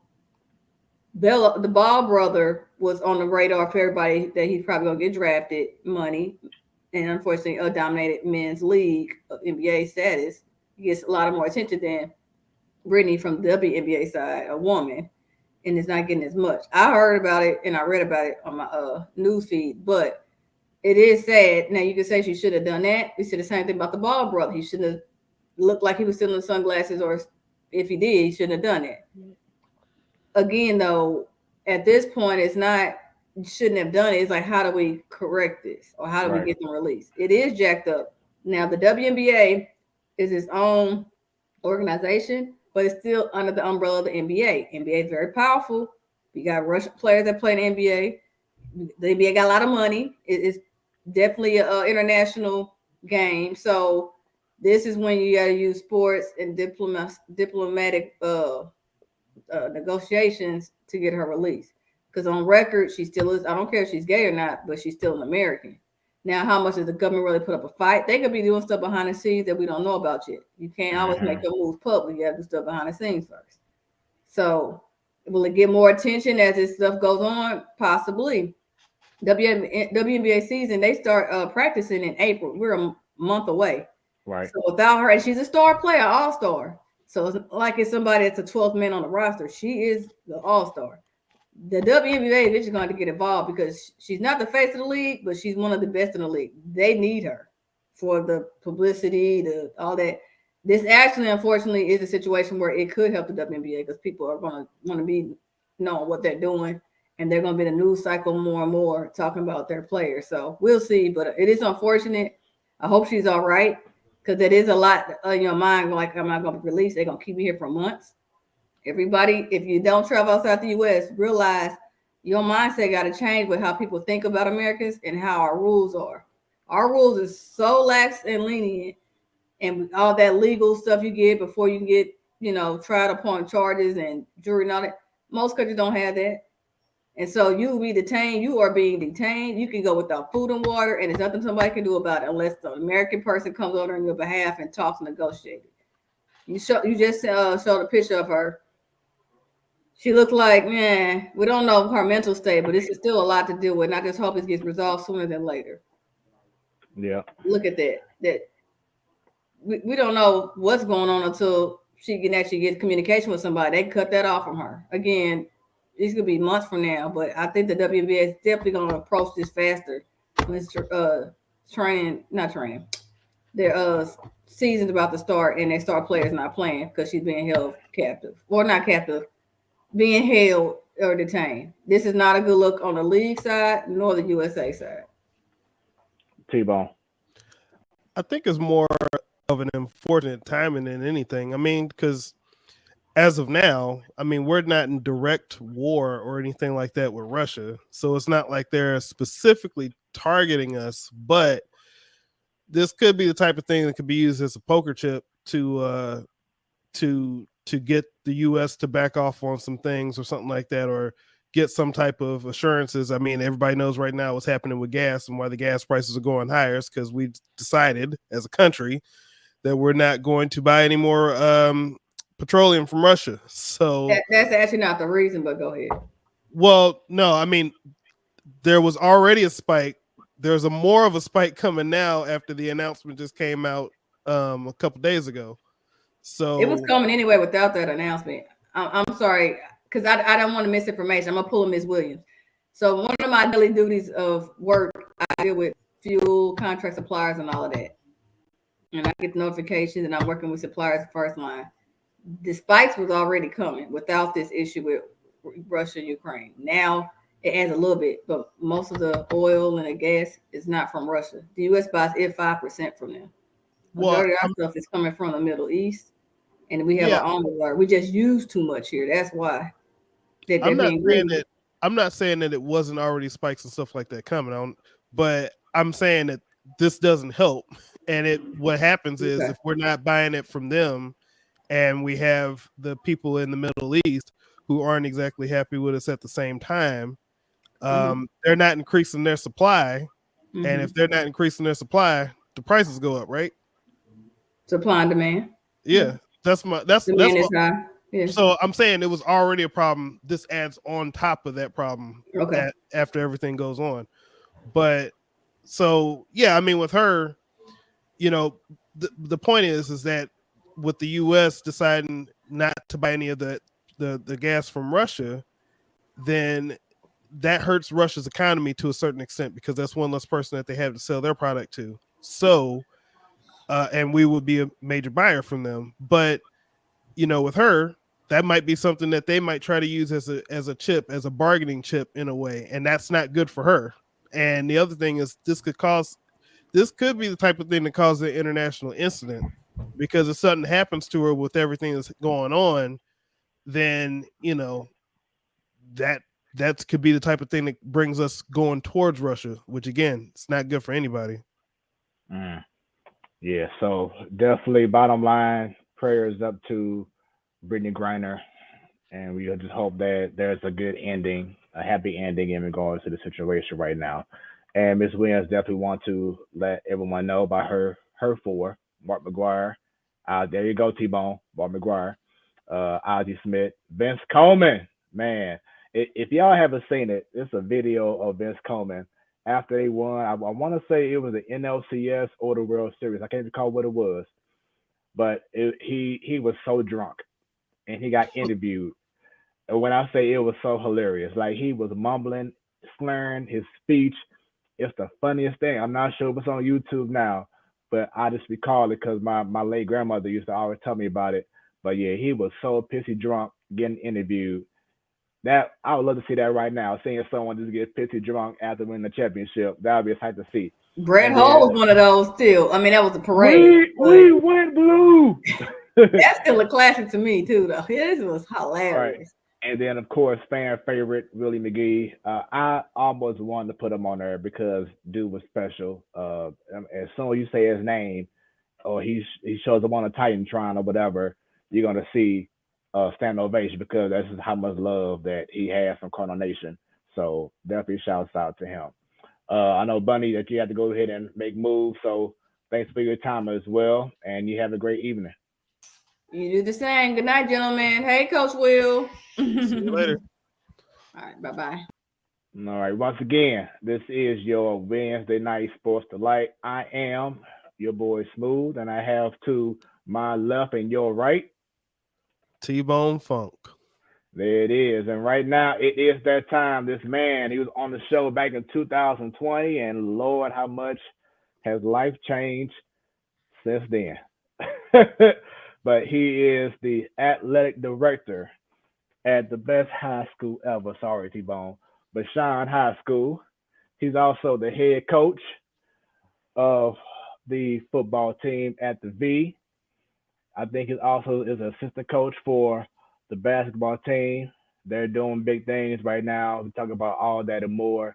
Bella, the Ball brother, was on the radar for everybody that he's probably gonna get drafted money, and unfortunately, a dominated men's league of NBA status gets a lot of more attention than Brittany from the WNBA side, a woman, and it's not getting as much. I heard about it and I read about it on my news feed, but it is sad. Now you can say she should have done that. We said the same thing about the Ball brother. He shouldn't have looked like he was stealing sunglasses, or if he did, he shouldn't have done it. Again, though, at this point, it's not shouldn't have done it. It's like, how do we correct this, or how do we get them released? It is jacked up. Now, the WNBA is its own organization, but it's still under the umbrella of the NBA. NBA is very powerful. We got Russian players that play in the NBA. The NBA got a lot of money. It's definitely an international game. So this is when you got to use sports and diplomatic negotiations to get her released. Because on record, she still is. I don't care if she's gay or not, but she's still an American. Now, how much does the government really put up a fight? They could be doing stuff behind the scenes that we don't know about yet. You can't always make your moves public. You have to do stuff behind the scenes first. So, will it get more attention as this stuff goes on? Possibly. WNBA season, they start practicing in April. We're a month away. Right. So without her, and she's a star player, all-star. So it's like it's somebody that's a 12th man on the roster. She is the all-star. The WNBA is going to get involved because she's not the face of the league, but she's one of the best in the league. They need her for the publicity, all that. This actually, unfortunately, is a situation where it could help the WNBA because people are going to want to be knowing what they're doing, and they're going to be in the news cycle more and more talking about their players. So we'll see, but it is unfortunate. I hope she's all right because it is a lot in your mind. Like, I'm not going to be released. They're going to keep me here for months. Everybody, if you don't travel outside the U.S., realize your mindset got to change with how people think about Americans and how our rules are. Our rules is so lax and lenient, and all that legal stuff you get before you get, tried upon charges and jury and all that. Most countries don't have that. And so you be detained. You are being detained. You can go without food and water, and there's nothing somebody can do about it unless the American person comes over on your behalf and talks and negotiates. You just showed a picture of her. She looked like, man, we don't know her mental state, but this is still a lot to deal with. And I just hope this gets resolved sooner than later. Yeah. Look at that. We don't know what's going on until she can actually get communication with somebody. They cut that off from her. Again, it's going to be months from now, but I think the WNBA is definitely going to approach this faster when it's their season's about to start and their star players not playing because she's being held captive. Or not captive. Being held or detained. This is not a good look on the league side nor the USA side. T-Bone. I think it's more of an unfortunate timing than anything. I mean, because as of now, I mean, we're not in direct war or anything like that with Russia. So it's not like they're specifically targeting us, but this could be the type of thing that could be used as a poker chip to get the U.S. to back off on some things or something like that, or get some type of assurances. I mean, everybody knows right now what's happening with gas and why the gas prices are going higher is because we decided as a country that we're not going to buy any more petroleum from Russia. So that's actually not the reason, but go ahead. Well, no, I mean, there was already a spike. There's more of a spike coming now after the announcement just came out a couple days ago. So it was coming anyway without that announcement. I'm sorry, because I don't want to misinformation. I'm gonna pull a Ms. Williams. So one of my daily duties of work, I deal with fuel, contract suppliers, and all of that. And I get notifications, and I'm working with suppliers first line. The spikes was already coming without this issue with Russia and Ukraine. Now it adds a little bit, but most of the oil and the gas is not from Russia. The U.S. buys 5% from them. Majority of our stuff is coming from the Middle East. And we have our own water. We just use too much here. That's why. I'm not saying that it wasn't already spikes and stuff like that coming on, but I'm saying that this doesn't help. And what happens is if we're not buying it from them, and we have the people in the Middle East who aren't exactly happy with us at the same time, they're not increasing their supply. And if they're not increasing their supply, the prices go up, right? Supply and demand. Yeah. That's demand is high. Yeah. So I'm saying it was already a problem. This adds on top of that problem after everything goes on. But so, yeah, I mean, with her, the point is that with the U.S. deciding not to buy any of the gas from Russia, then that hurts Russia's economy to a certain extent because that's one less person that they have to sell their product to. So, and we would be a major buyer from them. But, with her, that might be something that they might try to use as a chip, as a bargaining chip in a way. And that's not good for her. And the other thing is this could be the type of thing that causes an international incident, because if something happens to her with everything that's going on, then, that could be the type of thing that brings us going towards Russia, which again, it's not good for anybody. Yeah, so definitely bottom line, prayers up to Brittany Greiner, and we just hope that there's a good ending, a happy ending in regards to the situation right now. And Miss Williams definitely want to let everyone know about her four: Mark McGuire. There you go, T-Bone, Mark McGuire, Ozzie Smith, Vince Coleman. Man, if y'all haven't seen it, it's a video of Vince Coleman after they won. I want to say it was the NLCS or the World Series. I can't recall what it was, but he was so drunk and he got interviewed. And when I say it was so hilarious, like he was mumbling, slurring his speech. It's the funniest thing. I'm not sure what's on YouTube now, but I just recall it because my late grandmother used to always tell me about it. But yeah, he was so pissy drunk getting interviewed. That I would love to see that right now. Seeing someone just get pissy drunk after winning the championship, that would be a sight to see. Brett Hall was one of those too. I mean, that was a parade. We went blue. That's still a classic to me too, though. This was hilarious. Right. And then, of course, fan favorite Willie McGee. I almost wanted to put him on there because dude was special. As soon as you say his name, or he shows up on a Titantron or whatever, you're gonna see stand ovation because that's just how much love that he has from Cardinal Nation. So definitely shouts out to him. I know, Bunny, that you have to go ahead and make moves. So thanks for your time as well, and you have a great evening. You do the same. Good night, gentlemen. Hey, Coach Will. See you later. All right, bye-bye. All right, once again, this is your Wednesday Night Sports Delight. I am your boy Smooth, and I have to my left and your right, T-Bone Funk. There it is. And right now, it is that time. This man, he was on the show back in 2020, and Lord, how much has life changed since then. But he is the athletic director at the best high school ever. Sorry, T-Bone. Vashon High School. He's also the head coach of the football team at the V. I think he also is an assistant coach for the basketball team. They're doing big things right now. We talk about all that and more.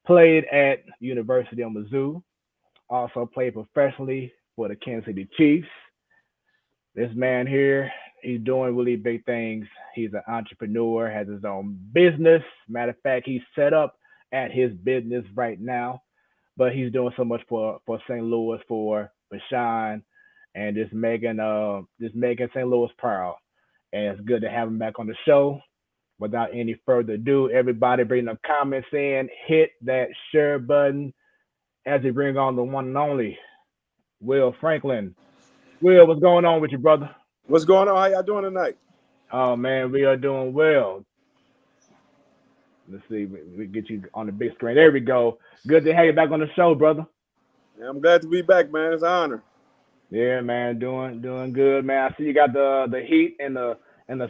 Played at University of Mizzou. Also played professionally for the Kansas City Chiefs. This man here, he's doing really big things. He's an entrepreneur, has his own business. Matter of fact, he's set up at his business right now, but he's doing so much for St. Louis, for Vashon, and just making St. Louis proud. And it's good to have him back on the show. Without any further ado, everybody bring them comments in, hit that share button as we bring on the one and only Will Franklin. Will, what's going on with you, brother? What's going on? How y'all doing tonight? Oh, man, we are doing well. Let's see, we get you on the big screen. There we go. Good to have you back on the show, brother. Yeah, I'm glad to be back, man. It's an honor. Yeah, man, doing good, man. I see you got the Heat and the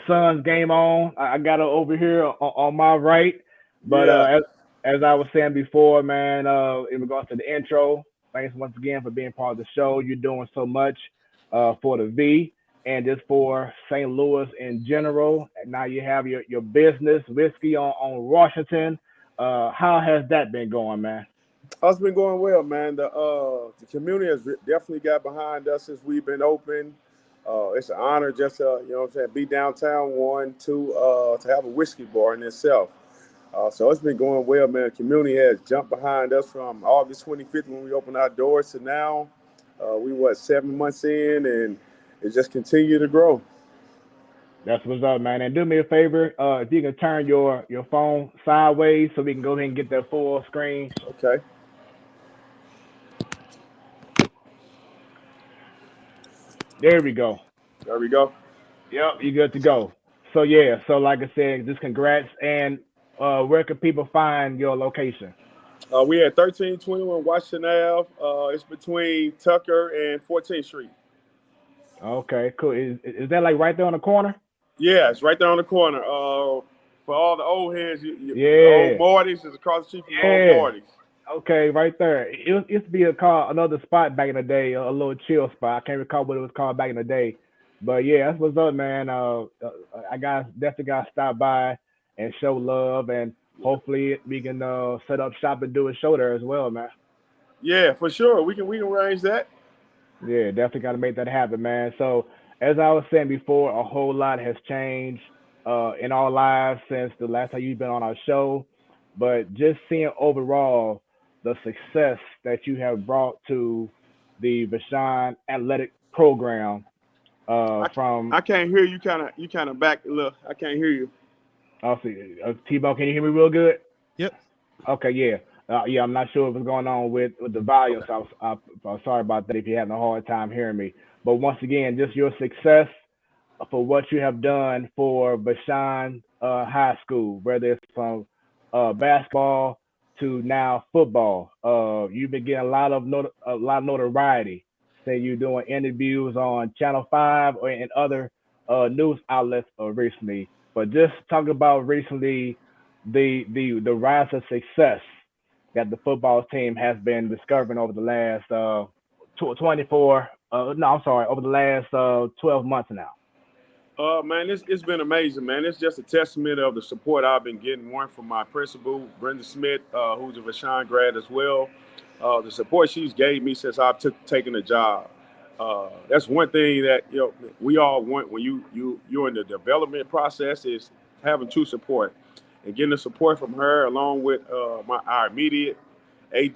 Suns game on. I got it over here on my right. But yeah. As I was saying before, man, in regards to the intro, thanks once again for being part of the show. You're doing so much for the V and just for St. Louis in general. And now you have your business, Whiskey on Washington. How has that been going, man? It's been going well, man. The community has definitely got behind us since we've been open. It's an honor just to, be downtown, to have a whiskey bar in itself. So it's been going well, man. The community has jumped behind us from August 25th when we opened our doors to now. We 7 months in, and it just continued to grow. That's what's up, man. And do me a favor, if you can turn your phone sideways so we can go ahead and get that full screen. Okay. There we go. There we go. Yep, you good to go. So yeah, so like I said, just congrats. And where can people find your location? We at 1321 Washington Ave. It's between Tucker and 14th Street. Okay, cool. Is that like right there on the corner? Yeah, it's right there on the corner. For all the old heads, the old Marty's is across the street from old Marty's. Okay, right there. It used to be another spot back in the day, a little chill spot. I can't recall what it was called back in the day. But yeah, that's what's up, man. I definitely got to stop by and show love, and hopefully we can set up shop and do a show there as well, man. Yeah, for sure. We can arrange that. Yeah, definitely got to make that happen, man. So as I was saying before, a whole lot has changed in our lives since the last time you've been on our show. But just seeing overall the success that you have brought to the Vashon athletic program from. I can't hear you. You kind of back. Look, I can't hear you. I'll see. T-Bone, can you hear me real good? Yep. Okay, yeah. Yeah, I'm not sure what's going on with the volume, so I'm sorry about that if you're having a hard time hearing me. But once again, just your success for what you have done for Vashon High School, whether it's from basketball to now football. You've been getting a lot of notoriety. Say you're doing interviews on Channel 5 or in other news outlets recently. But just talk about recently the rise of success that the football team has been discovering over the last 12 months now. Man, it's been amazing, man. It's just a testament of the support I've been getting. One from my principal, Brenda Smith, who's a Vashon grad as well. The support she's gave me since I've taken the job. That's one thing that we all want when you're in the development process is having true support. And getting the support from her along with our immediate AD,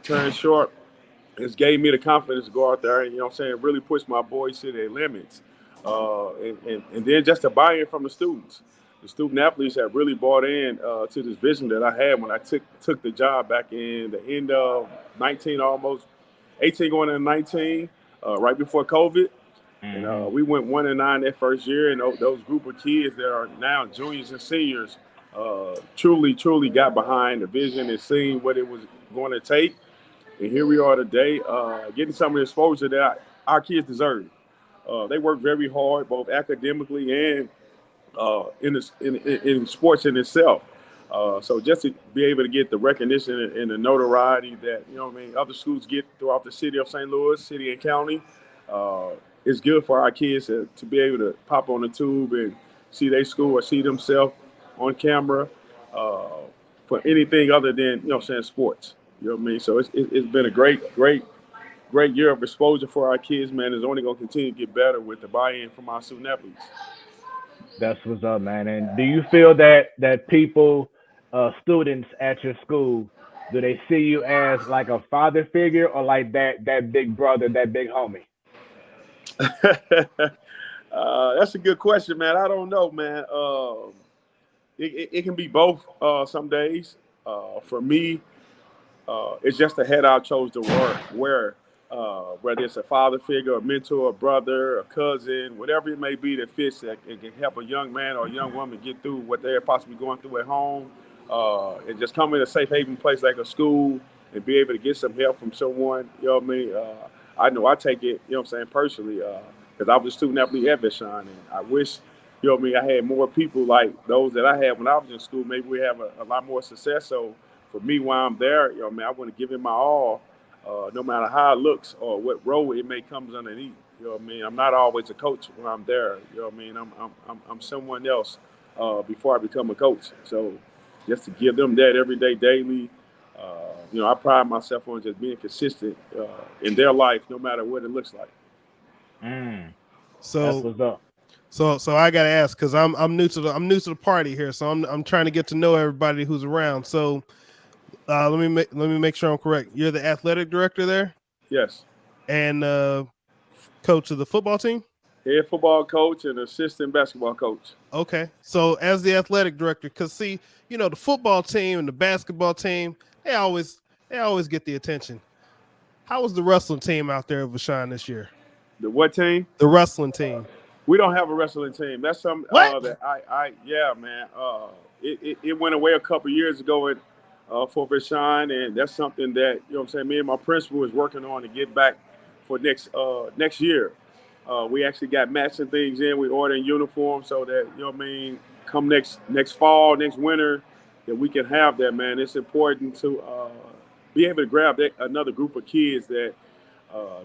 Terrence Short, has gave me the confidence to go out there and, really push my boys to their limits. And then just the buy-in from the students. The student athletes have really bought in to this vision that I had when I took the job back in the end of 19, almost 18 going into 19, right before COVID. Mm-hmm. And we went 1-9 that first year, and those group of kids that are now juniors and seniors truly got behind the vision and seeing what it was going to take. And here we are today, getting some of the exposure that our kids deserve. They work very hard, both academically and in sports in itself. So just to be able to get the recognition and the notoriety that, other schools get throughout the city of St. Louis, city and county, it's good for our kids to be able to pop on the tube and see their school or see themselves on camera for anything other than, sports. You know what I mean? So it's been a great year of exposure for our kids, man. It's only going to continue to get better with the buy-in from our student athletes. That's what's up, man. And do you feel that people, students at your school, do they see you as like a father figure or like that big brother, that big homie? That's a good question, man. I don't know, man. It can be both some days. For me, it's just the head I chose to wear, whether it's a father figure, a mentor, a brother, a cousin, whatever it may be that fits that it can help a young man or a young woman get through what they're possibly going through at home, and just come in a safe haven place like a school and be able to get some help from someone. You know what I mean? I know I take it, personally, because I was a student athlete at Vashon, and I wish, I had more people like those that I had when I was in school. Maybe we have a lot more success. So for me, while I'm there, I want to give it my all, no matter how it looks or what role it may come underneath. I'm not always a coach when I'm there. I'm someone else before I become a coach. So just to give them that every day, daily, I pride myself on just being consistent in their life, no matter what it looks like. So that's what's up. So I gotta ask, because I'm new to the party here, so I'm trying to get to know everybody who's around. So let me make sure I'm correct. You're the athletic director there? Yes. And coach of the football team? Head football coach and assistant basketball coach. Okay. So as the athletic director, because see, the football team and the basketball team, they always get the attention. How was the wrestling team out there at Vashon this year? The what team? The wrestling team. We don't have a wrestling team. That's something that yeah, man. It went away a couple years ago for Vashon, and that's something that, me and my principal is working on to get back for next year. We actually got matching things in. We ordering uniforms so that, come next fall, next winter, that we can have that, man. It's important to be able to grab another group of kids that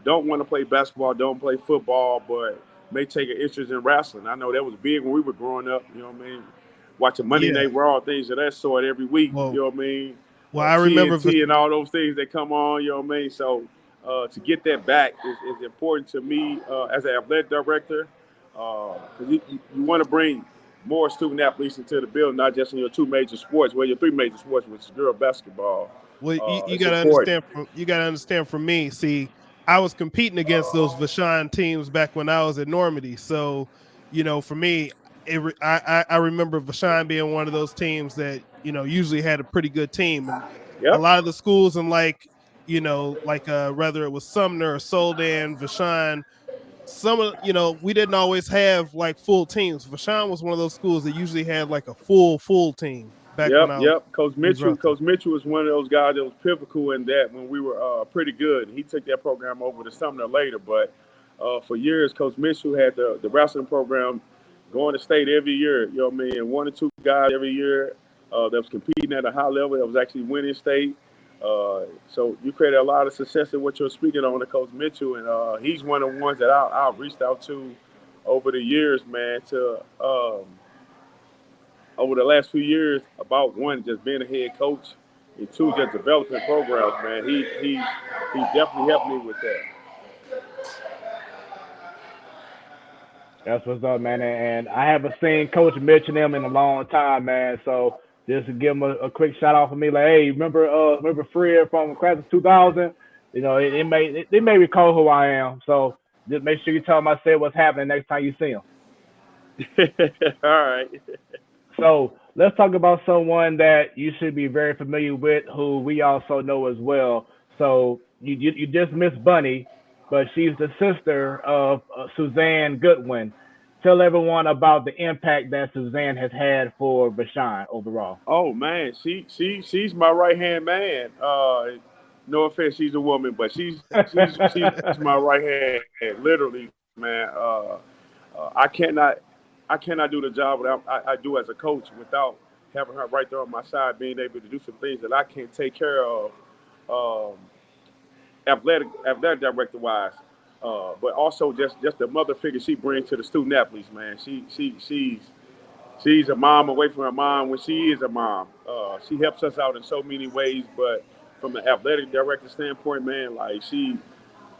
don't want to play basketball, don't play football, but may take an interest in wrestling. I know that was big when we were growing up, watching Monday Night Raw, things of that sort every week, Well, I remember TNT and all those things that come on, So to get that back is important to me as an athletic director, because you want to bring more student athletes into the building, not just in your two major sports, your three major sports, which is girl basketball, Well, you it's got to important. understand from me. See, I was competing against those Vashon teams back when I was at Normandy. So, for me, I remember Vashon being one of those teams that usually had a pretty good team, and a Yep. lot of the schools in whether it was Sumner or Soldan, Vashon. Some of we didn't always have like full teams. Vashon was one of those schools that usually had like a full team back when Yep, I was yep. Coach we was Mitchell, out there. Coach Mitchell was one of those guys that was pivotal in that when we were pretty good. He took that program over to Sumner later, but for years, Coach Mitchell had the wrestling program going to state every year. You know what I mean? And one or two guys every year that was competing at a high level that was actually winning state. So you created a lot of success in what you're speaking on to Coach Mitchell, and he's one of the ones that I've reached out to over the years, man, to over the last few years about one, just being a head coach, and two, just developing programs, man. He definitely helped me with that. That's what's up, man. And I haven't seen Coach mention him in a long time, man. So just to give him a quick shout out for me, like, hey, remember Fred from class of 2000? They may recall who I am. So just make sure you tell him I said what's happening next time you see him. All right. So let's talk about someone that you should be very familiar with, who we also know as well. So you just missed Bunny, but she's the sister of Suzanne Goodwin. Tell everyone about the impact that Suzanne has had for Vashon overall. Oh man, she's my right hand man. No offense, she's a woman, but she's my right hand, literally, man. I cannot do the job that I do as a coach without having her right there on my side, being able to do some things that I can't take care of, um, athletic director wise. But also just the mother figure she brings to the student athletes, man. She's a mom away from her mom when she is a mom. She helps us out in so many ways, but from the athletic director standpoint, man, like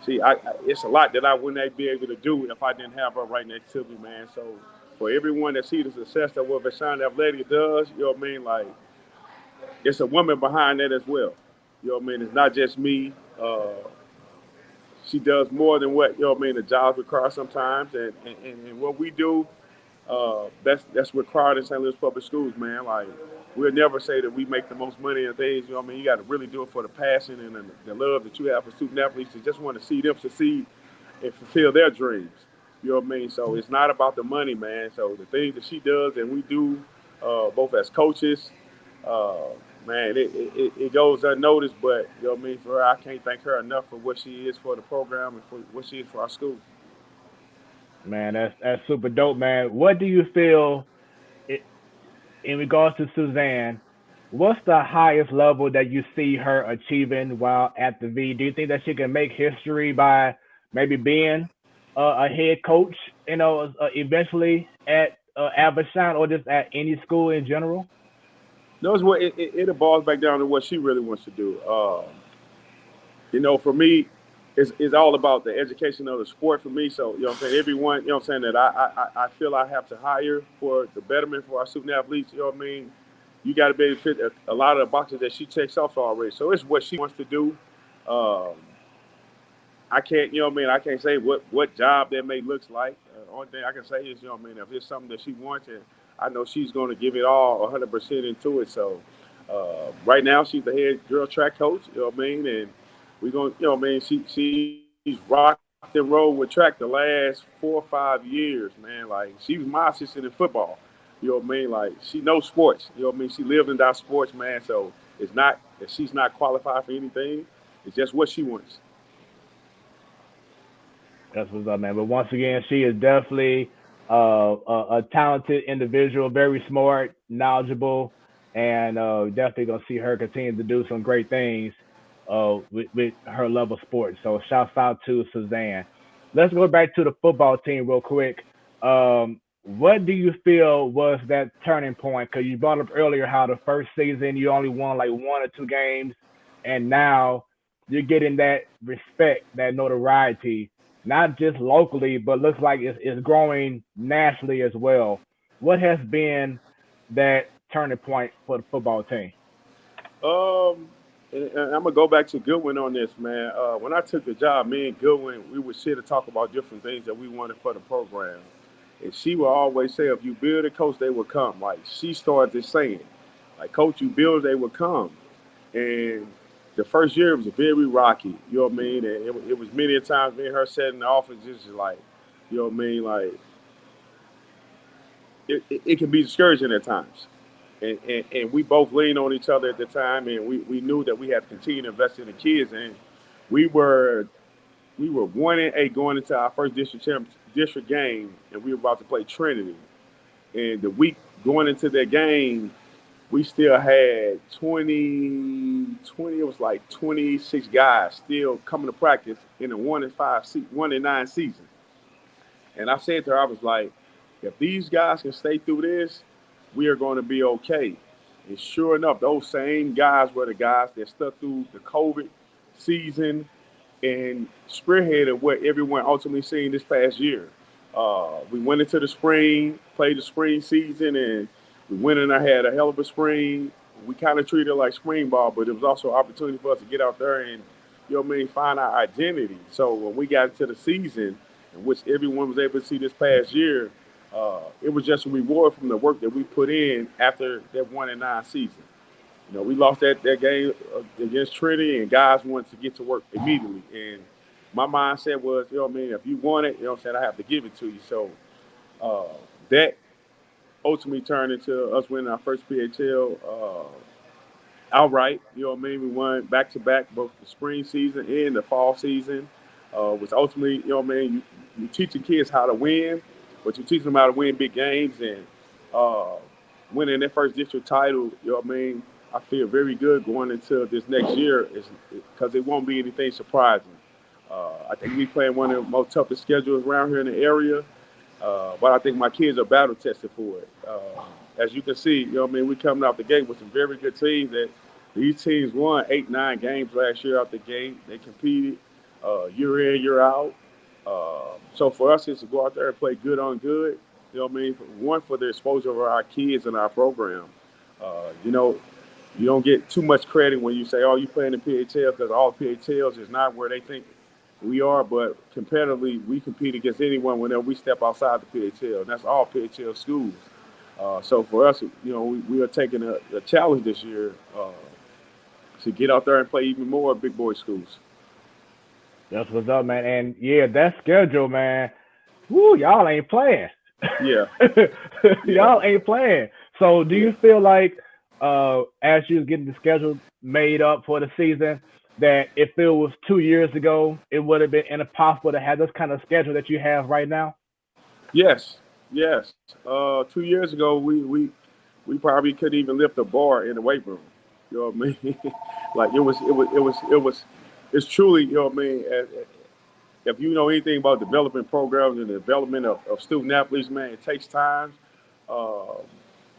it's a lot that I wouldn't be able to do if I didn't have her right next to me, man. So for everyone that sees the success that what Vashon Athletic does, you know what I mean? Like, it's a woman behind that as well. You know what I mean? It's not just me. She does more than what, you know what I mean, the jobs require sometimes. And what we do, that's required in St. Louis Public Schools, man. Like, we'll never say that we make the most money and things. You know what I mean? You got to really do it for the passion and the love that you have for student athletes. You just want to see them succeed and fulfill their dreams. You know what I mean? So it's not about the money, man. So the things that she does and we do, both as coaches, uh, man, it goes unnoticed. But you know what I mean? For her, I can't thank her enough for what she is for the program and for what she is for our school. Man, that's super dope, man. What do you feel in regards to Suzanne? What's the highest level that you see her achieving while at the V? Do you think that she can make history by maybe being a head coach, eventually at Vashon or just at any school in general? Knows what it boils back down to what she really wants to do. For me, it's all about the education of the sport for me. So, you know what I'm saying? Everyone, you know what I'm saying, that I feel I have to hire for the betterment for our student athletes, you know what I mean? You got to be able to fit a lot of the boxes that she checks off already. So it's what she wants to do. Um, I can't, you know what I mean? I can't say what job that may looks like. Only thing I can say is, you know what I mean, if it's something that she wants, and I know she's going to give it all 100% into it. So right now she's the head girl track coach, you know what I mean? And we're going to, you know what I mean, she's rocked and rolled with track the last 4 or 5 years, man. Like, she was my assistant in football, you know what I mean? Like, she knows sports, you know what I mean? She lived and died sports, man. So it's not that she's not qualified for anything. It's just what she wants. That's what's up, man. But once again, she is definitely a talented individual, very smart, knowledgeable, and definitely gonna see her continue to do some great things with her love of sports. So shouts out to Suzanne. Let's go back to the football team real quick. What do you feel was that turning point? Because you brought up earlier how the first season you only won like 1 or 2 games, and now you're getting that respect, that notoriety, not just locally, but looks like it's growing nationally as well. What has been that turning point for the football team? Um, and I'm gonna go back to Goodwin on this, man. When I took the job, me and Goodwin, we would sit and talk about different things that we wanted for the program. And she would always say, if you build a coach, they will come. Like she started this saying, like, coach, you build, they will come. And the first year it was very rocky, you know what I mean? And it was many a times me and her sat in the office just like, you know what I mean? Like, it can be discouraging at times. And we both leaned on each other at the time, and we knew that we had to continue to invest in the kids. And we were 1-8 going into our first district game, and we were about to play Trinity. And the week going into that game, we still had 20, it was like 26 guys still coming to practice in a 1-9 season. And I said to her, I was like, if these guys can stay through this, we are going to be okay. And sure enough, those same guys were the guys that stuck through the COVID season and spearheaded what everyone ultimately seen this past year. We went into the spring, played the spring season, and we went in and had a hell of a spring. We kind of treated it like spring ball, but it was also an opportunity for us to get out there and, you know what I mean, find our identity. So when we got into the season, in which everyone was able to see this past year, it was just a reward from the work that we put in after that 1-9 season. You know, we lost that game against Trinity, and guys wanted to get to work immediately. And my mindset was, you know what I mean, if you want it, you know what I'm saying, I have to give it to you. So that ultimately turned into us winning our first PHL outright. You know what I mean? We won back-to-back, both the spring season and the fall season, which ultimately, you know what I mean, you teaching kids how to win, but you teach them how to win big games. And winning that first district title, you know what I mean, I feel very good going into this next year because it won't be anything surprising. I think we playing one of the most toughest schedules around here in the area, but I think my kids are battle tested for it. As you can see, you know what I mean, we coming out the gate with some very good teams. That these teams won 8-9 games last year out the gate. They competed year in, year out. So for us, it's to go out there and play good on good. You know what I mean? One, for the exposure of our kids and our program. You know, you don't get too much credit when you say, oh, you playing in PHL, because all PHLs is not where they think we are. But competitively, we compete against anyone whenever we step outside the PHL. And that's all PHL schools. So for us, you know, we are taking a challenge this year to get out there and play even more big boy schools. That's what's up, man. And yeah, that schedule, man. Woo, y'all ain't playing. Yeah. Y'all ain't playing. So do you feel like as you was getting the schedule made up for the season, that if it was 2 years ago, it would have been impossible to have this kind of schedule that you have right now? Yes. 2 years ago, we probably couldn't even lift a bar in the weight room. You know what I mean? Like it's truly, you know what I mean? If you know anything about development programs and the development of student athletes, man, it takes time.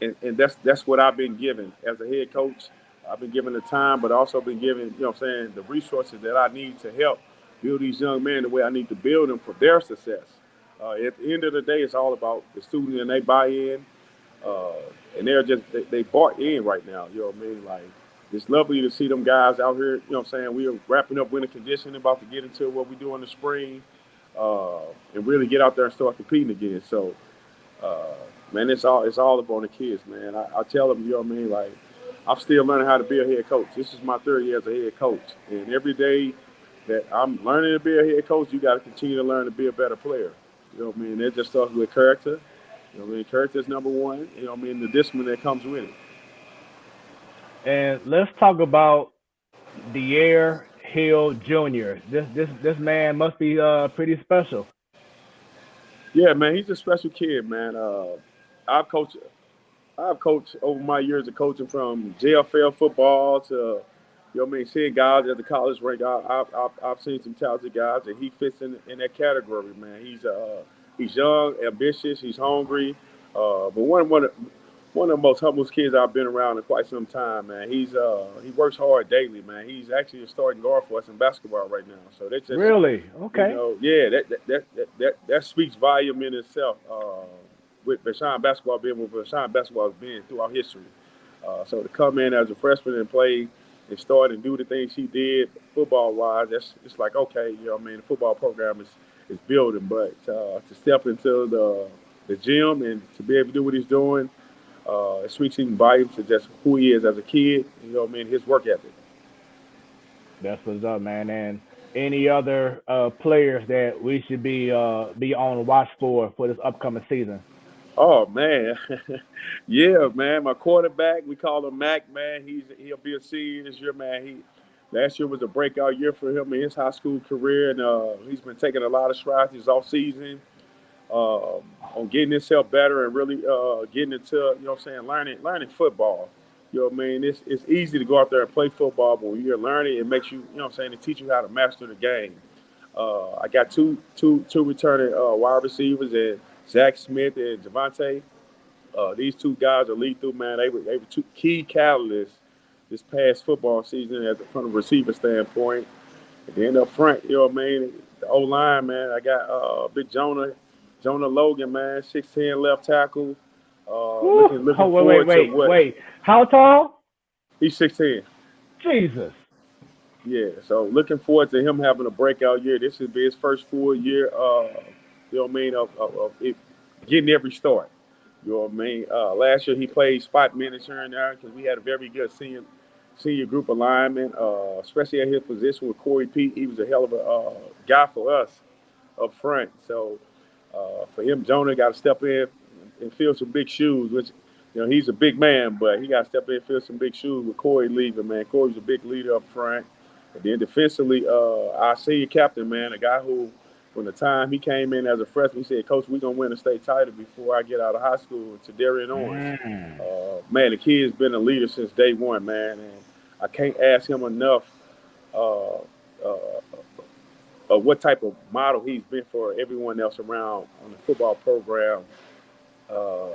And that's what I've been given as a head coach. I've been given the time, but also been given, you know what I'm saying, the resources that I need to help build these young men the way I need to build them for their success. At the end of the day, it's all about the student and they buy in. And they're just, they bought in right now, you know what I mean? Like, it's lovely to see them guys out here, you know what I'm saying? We are wrapping up winter conditioning, about to get into what we do in the spring, and really get out there and start competing again. So, man, it's all about the kids, man. I tell them, you know what I mean? Like, I'm still learning how to be a head coach. This is my third year as a head coach. And every day that I'm learning to be a head coach, you got to continue to learn to be a better player. You know what I mean? That just starts with character. You know what I mean? Character is number one. You know what I mean? The discipline that comes with it. And let's talk about Deion Hill Jr. This man must be pretty special. Yeah, man, he's a special kid, man. I've coached over my years of coaching from JFL football to, you know what I mean, seeing guys at the college rank. I've seen some talented guys, and he fits in that category, man. He's young, ambitious, he's hungry, but one of the most humblest kids I've been around in quite some time, man. He works hard daily, man. He's actually a starting guard for us in basketball right now. So that's just really okay. You know, yeah, that speaks volume in itself. With Vashon basketball being what Vashon basketball has been throughout history. So to come in as a freshman and play and start and do the things she did football wise, it's like, okay, you know what I mean, the football program is building, but to step into the gym and to be able to do what he's doing, it speaks even volumes to just who he is as a kid, you know what I mean, his work ethic. That's what's up, man. And any other players that we should be on watch for this upcoming season? Oh man, yeah, man. My quarterback, we call him Mac. Man, he'll be a senior this year, man. He last year was a breakout year for him in his high school career, and he's been taking a lot of strides this off season on getting himself better and really getting into, you know what I'm saying, learning football. You know what I mean? It's easy to go out there and play football, but when you're learning, it makes you, you know what I'm saying, it teach you how to master the game. I got two returning wide receivers, and Zach Smith and Javante. These two guys are lethal, man. They were two key catalysts this past football season from a receiver standpoint. And then up front, you know what I mean, the O line, man. I got big Jonah Logan, man, 6'10" left tackle. Looking Oh, forward to what wait. How tall? he's 6'10". Jesus. Yeah, so looking forward to him having a breakout year. This would be his first full year, you know what I mean, of it, getting every start. You know what I mean? Last year he played spot minutes here and there because we had a very good senior group of linemen, especially at his position with Corey Pete. He was a hell of a guy for us up front. So for him, Jonah got to step in and fill some big shoes, which, you know, he's a big man, but he got to step in and fill some big shoes with Corey leaving, man. Corey's a big leader up front. And then defensively, our senior captain, man, a guy who, from the time he came in as a freshman, he said, Coach, we're going to win a state title before I get out of high school, to Darian Owens. Man, the kid's been a leader since day one, man. And I can't ask him enough uh, uh, of what type of model he's been for everyone else around on the football program. Uh,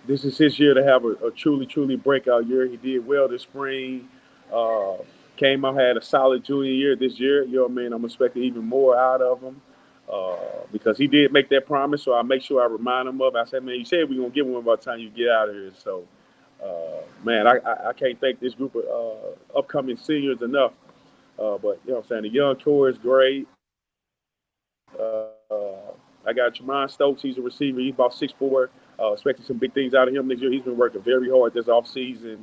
this is his year to have a truly breakout year. He did well this spring. Uh, Came out, had a solid junior year this year. You know what I mean? I'm expecting even more out of him because he did make that promise. So I make sure I remind him of it. I said, man, you said we're going to get one by the time you get out of here. So, man, I can't thank this group of upcoming seniors enough. But, you know what I'm saying, the young core is great. I got Jermon Stokes. He's a receiver. He's about 6'4". Expecting some big things out of him next year. He's been working very hard this offseason.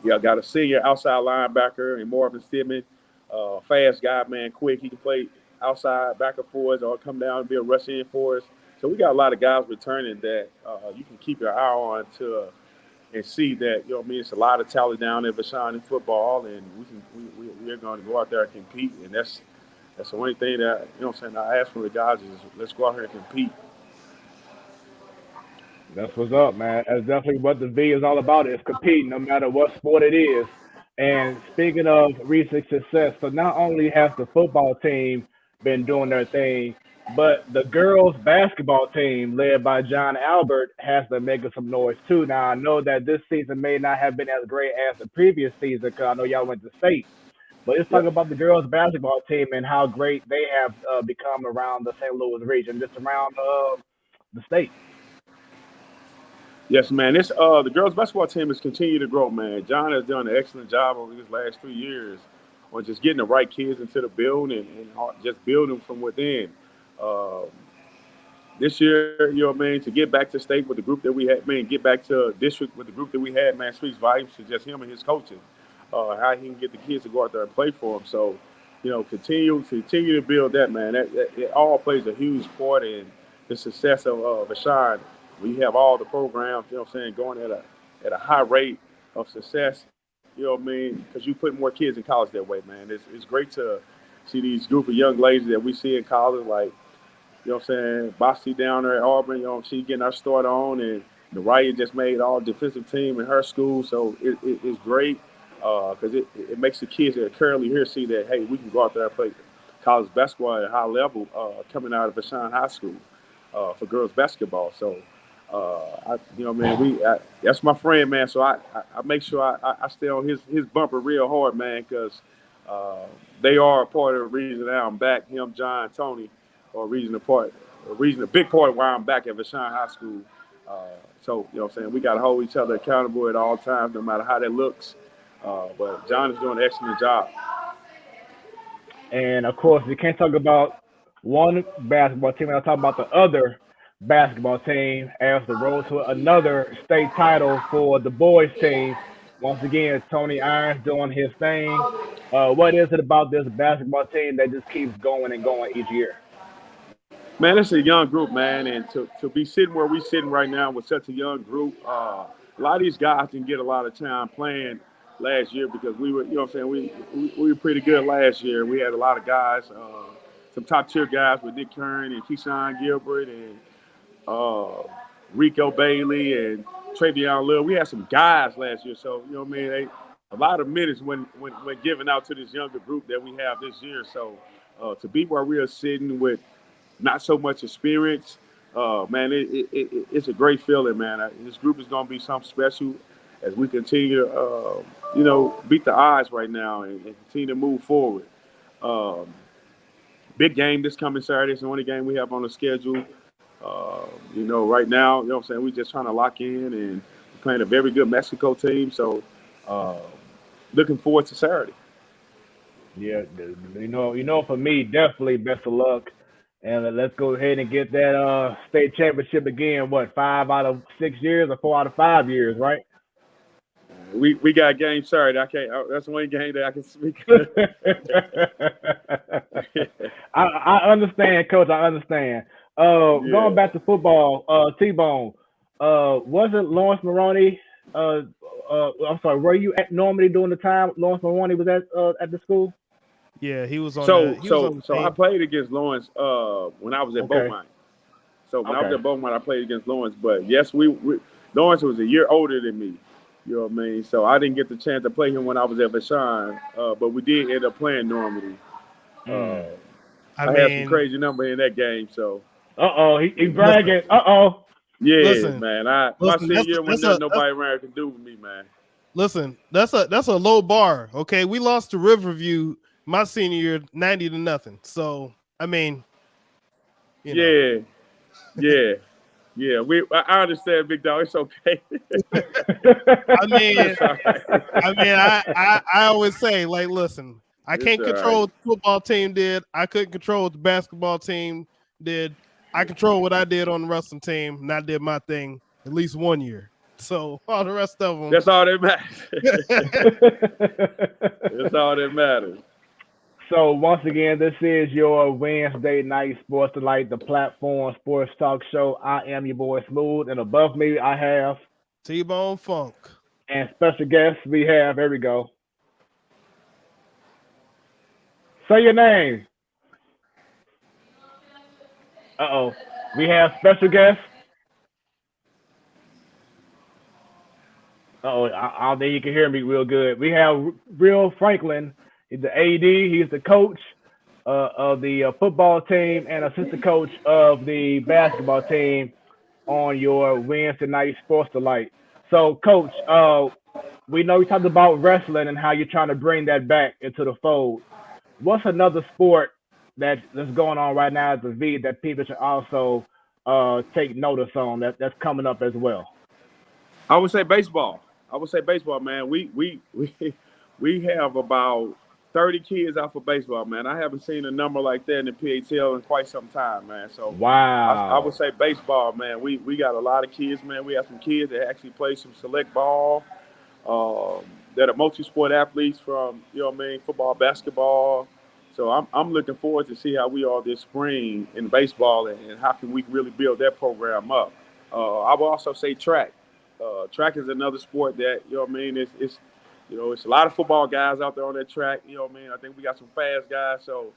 Yeah, I got a senior outside linebacker and Marvin Stidman. Fast guy, man, quick. He can play outside backer for us or come down and be a rush in for us. So we got a lot of guys returning that you can keep your eye on and see that, you know what I mean, it's a lot of talent down at Vashon in football, and we're going to go out there and compete. And that's the only thing that, you know what I'm saying, I ask from the guys is let's go out here and compete. That's what's up, man. That's definitely what the V is all about. Is competing, no matter what sport it is. And speaking of recent success, so not only has the football team been doing their thing, but the girls basketball team, led by John Albert, has been making some noise too. Now I know that this season may not have been as great as the previous season because I know y'all went to state. But let's talk Yep. about the girls basketball team and how great they have become around the St. Louis region, just around the state. Yes, man. This the girls basketball team has continued to grow, man. John has done an excellent job over these last 3 years on just getting the right kids into the building and just building from within. Uh, this year, you know what I mean, to get back to state with the group that we had, man, get back to district with the group that we had, man, speaks volumes to just him and his coaching. How he can get the kids to go out there and play for him. So, you know, continue to build that, man. That it all plays a huge part in the success of Vashon. We have all the programs, you know what I'm saying, going at a high rate of success, you know what I mean, because you put more kids in college that way, man. It's great to see these group of young ladies that we see in college, like, you know what I'm saying, Bossy down there at Auburn, you know, she getting her start on, and Naraya just made all defensive team in her school, so it's great because it makes the kids that are currently here see that, hey, we can go out there and play college basketball at a high level coming out of Vashon High School for girls basketball. So, you know, man, that's my friend, man. So I make sure I stay on his bumper real hard, man, because they are a part of the reason that I'm back. Him, John, Tony, or a big part of why I'm back at Vashon High School. So, you know what I'm saying, we got to hold each other accountable at all times, no matter how that looks. But John is doing an excellent job. And of course, we can't talk about one basketball team without talking about the other basketball team as the road to another state title for the boys team. Once again, Tony Irons doing his thing. What is it about this basketball team that just keeps going and going each year? Man, it's a young group, man, and to be sitting where we're sitting right now with such a young group, a lot of these guys didn't get a lot of time playing last year because we were, you know what I'm saying, we were pretty good last year. We had a lot of guys, some top-tier guys with Nick Kern and Keyshawn Gilbert and Rico Bailey and Travion Little. We had some guys last year, so, you know what I mean, a lot of minutes when giving out to this younger group that we have this year. So to be where we are sitting with not so much experience, man, it's a great feeling, man. This group is going to be something special as we continue to, beat the odds right now and continue to move forward. Big game this coming Saturday. It's the only game we have on the schedule. Right now, you know what I'm saying, we're just trying to lock in and playing a very good Mexico team. So looking forward to Saturday. Yeah, for me, definitely best of luck. And let's go ahead and get that state championship again. What, 5 out of 6 years or 4 out of 5 years, right? We got a game Saturday. I can't. That's the only game that I can speak. I understand, Coach. I understand. Going back to football, T-Bone, wasn't Lawrence Maroney? I'm sorry. Were you at Normandy during the time Lawrence Maroney was at the school? Yeah, he was on. So I played against Lawrence when I was at Beaumont. So when I was at Beaumont, I played against Lawrence. But yes, Lawrence was a year older than me. You know what I mean? So I didn't get the chance to play him when I was at Vashon, but we did end up playing Normandy. I had some crazy number in that game. So. He bragging. Yeah, listen, man. My senior year when nobody around can do with me, man. Listen, that's a low bar. Okay, we lost to Riverview my senior year, 90-0. So I mean, Yeah. I understand, big dog. It's okay. I always say, like, listen, I can't control what the football team did. I couldn't control what the basketball team did. I control what I did on the wrestling team, and I did my thing at least 1 year. So all the rest of them. That's all that matters. That's all that matters. So once again, this is your Wednesday night Sports Delight, the platform sports talk show. I am your boy Smoooth, and above me I have T-Bone Funk. And special guests we have, here we go. Say your name. We have special guests. I don't think you can hear me real good. We have Real Franklin. He's the AD. He's the coach of the football team and assistant coach of the basketball team on your Wednesday night Sports Delight. So, Coach, we know we talked about wrestling and how you're trying to bring that back into the fold. What's another sport that's going on right now at the V that people should also take notice on that's coming up as well? I would say baseball. Man. We have about 30 kids out for baseball, man. I haven't seen a number like that in the PATL in quite some time, man. So wow, I would say baseball, man. We got a lot of kids, man. We have some kids that actually play some select ball, that are multi-sport athletes from, football, basketball. So I'm looking forward to see how we are this spring in baseball and how can we really build that program up. I would also say track. Track is another sport that, it's a lot of football guys out there on that track. I think we got some fast guys, so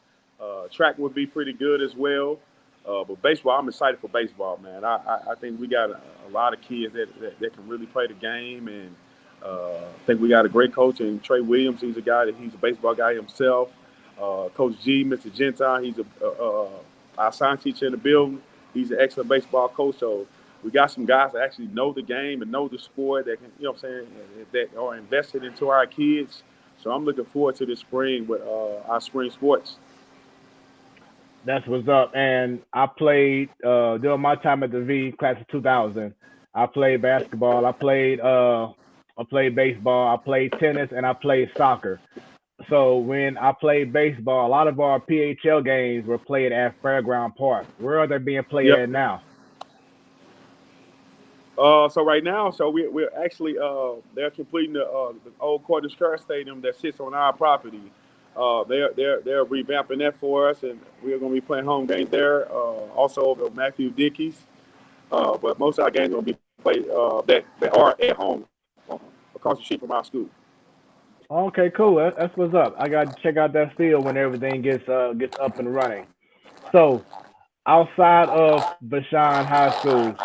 track would be pretty good as well. But baseball, I'm excited for baseball, man. I think we got a lot of kids that can really play the game, and I think we got a great coach in Trey Williams. He's a baseball guy himself. Coach G, Mr. Gentile, he's our science teacher in the building. He's an excellent baseball coach, so we got some guys that actually know the game and know the sport that can, that are invested into our kids. So I'm looking forward to this spring with our spring sports. That's what's up. And I played during my time at the V, class of 2000. I played basketball. I played baseball. I played tennis, and I played soccer. So when I played baseball, a lot of our PHL games were played at Fairground Park. Where are they being played Yep. at now? So right now, we're actually they're completing the old Cornish Care Stadium that sits on our property. They're revamping that for us, and we're going to be playing home games there. Also over at Matthew Dickey's, but most of our games are going to be played that are at home across the street from our school. Okay, cool. That's what's up. I got to check out that field when everything gets up and running. So outside of Vashon High School,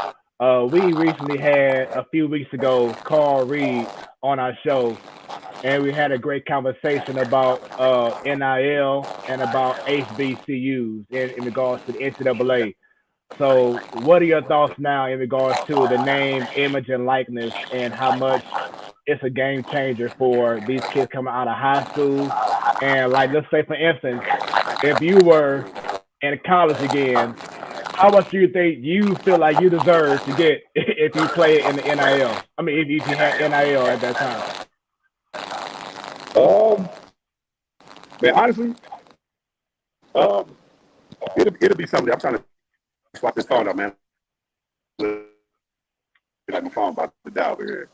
we recently had a few weeks ago Carl Reed on our show, and we had a great conversation about NIL and about HBCUs in regards to the NCAA. So, what are your thoughts now in regards to the name, image, and likeness, and how much it's a game changer for these kids coming out of high school? And like, let's say, for instance, if you were in college again, how much do you think you feel like you deserve to get if you play in the NIL? I mean, if you had NIL at that time. Um, man, honestly, um, it'll be something. I'm trying to swap this phone up, man. Like my phone about to die over here.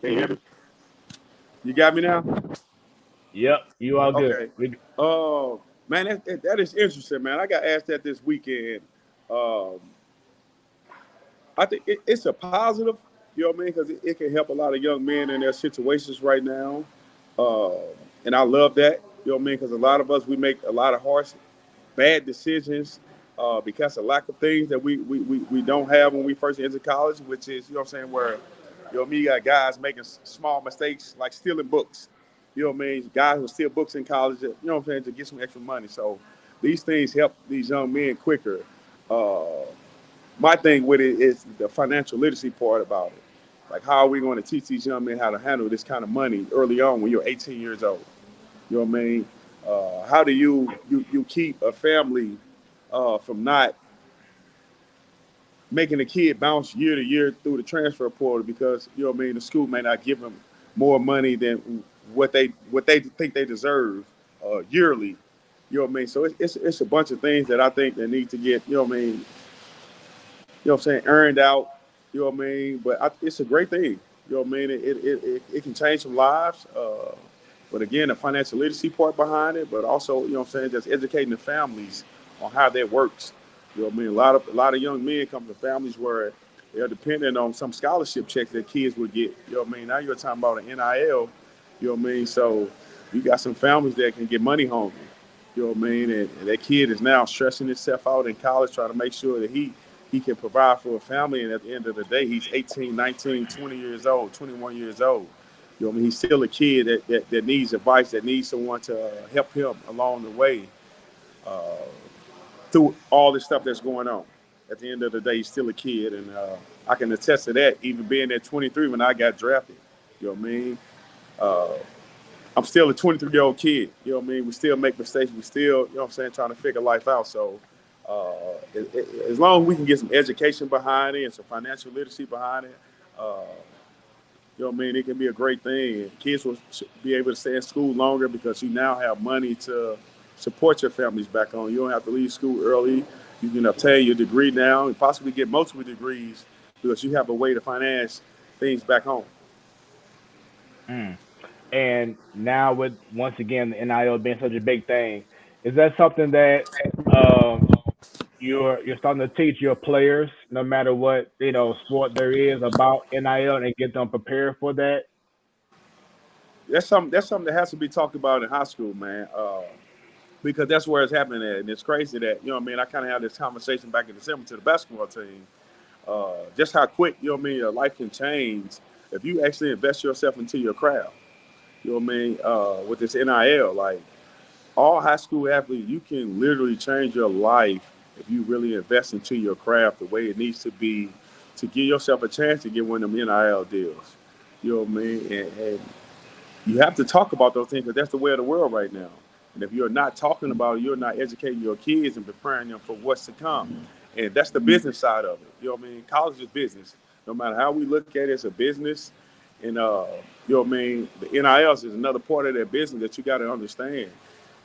Can you hear me? You got me now? Yep, you all good. Okay. Man, that is interesting, man. I got asked that this weekend. Um, I think it's a positive, you know what I mean? Because it can help a lot of young men in their situations right now. Uh, and I love that, you know what I mean? Because a lot of us, we make a lot of harsh, bad decisions because of lack of things that we don't have when we first enter college, which is, you know what I'm saying, where, you know, me, you got guys making small mistakes like stealing books. You know what I mean? Guys will steal books in college, you know what I'm saying, to get some extra money. So these things help these young men quicker. Uh, my thing with it is the financial literacy part about it. Like, how are we going to teach these young men how to handle this kind of money early on when you're 18 years old? You know what I mean? How do you keep a family from not making a kid bounce year to year through the transfer portal because, you know what I mean, the school may not give them more money than what they think they deserve yearly. You know what I mean? So it's a bunch of things that I think that need to get, you know what I mean, you know what I'm saying, earned out, you know what I mean? But it's a great thing. You know what I mean? It can change some lives. But again, the financial literacy part behind it, but also, you know what I'm saying, just educating the families on how that works. You know what I mean? A lot of young men come from families where they're dependent on some scholarship checks that kids would get. You know what I mean? Now you're talking about an NIL, you know what I mean? So you got some families that can get money hungry. You know what I mean? And that kid is now stressing himself out in college trying to make sure that he can provide for a family. And at the end of the day, he's 18, 19, 20 years old, 21 years old. You know what I mean? He's still a kid that needs advice, that needs someone to help him along the way uh, through all this stuff that's going on. At the end of the day, he's still a kid. And I can attest to that, even being at 23 when I got drafted. You know what I mean? Uh, I'm still a 23-year-old kid. You know what I mean? We still make mistakes. We still, you know what I'm saying, trying to figure life out. So as long as we can get some education behind it and some financial literacy behind it, you know what I mean, it can be a great thing. And kids will be able to stay in school longer because you now have money to support your families back on. You don't have to leave school early. You can obtain your degree now and possibly get multiple degrees because you have a way to finance things back home. Mm. And now with once again the NIL being such a big thing, is that something that um, you're starting to teach your players, no matter what sport there is, about NIL and get them prepared for that? That's something that has to be talked about in high school, man. Because that's where it's happening at. And it's crazy that, you know what I mean, I kind of had this conversation back in December to the basketball team. Just how quick, you know what I mean, your life can change if you actually invest yourself into your craft. You know what I mean? With this NIL, like all high school athletes, you can literally change your life if you really invest into your craft the way it needs to be to give yourself a chance to get one of them NIL deals. You know what I mean? And you have to talk about those things because that's the way of the world right now. And if you're not talking about it, you're not educating your kids and preparing them for what's to come. And that's the business side of it. You know what I mean? College is business. No matter how we look at it, it's a business. And, you know what I mean? The NILs is another part of that business that you got to understand.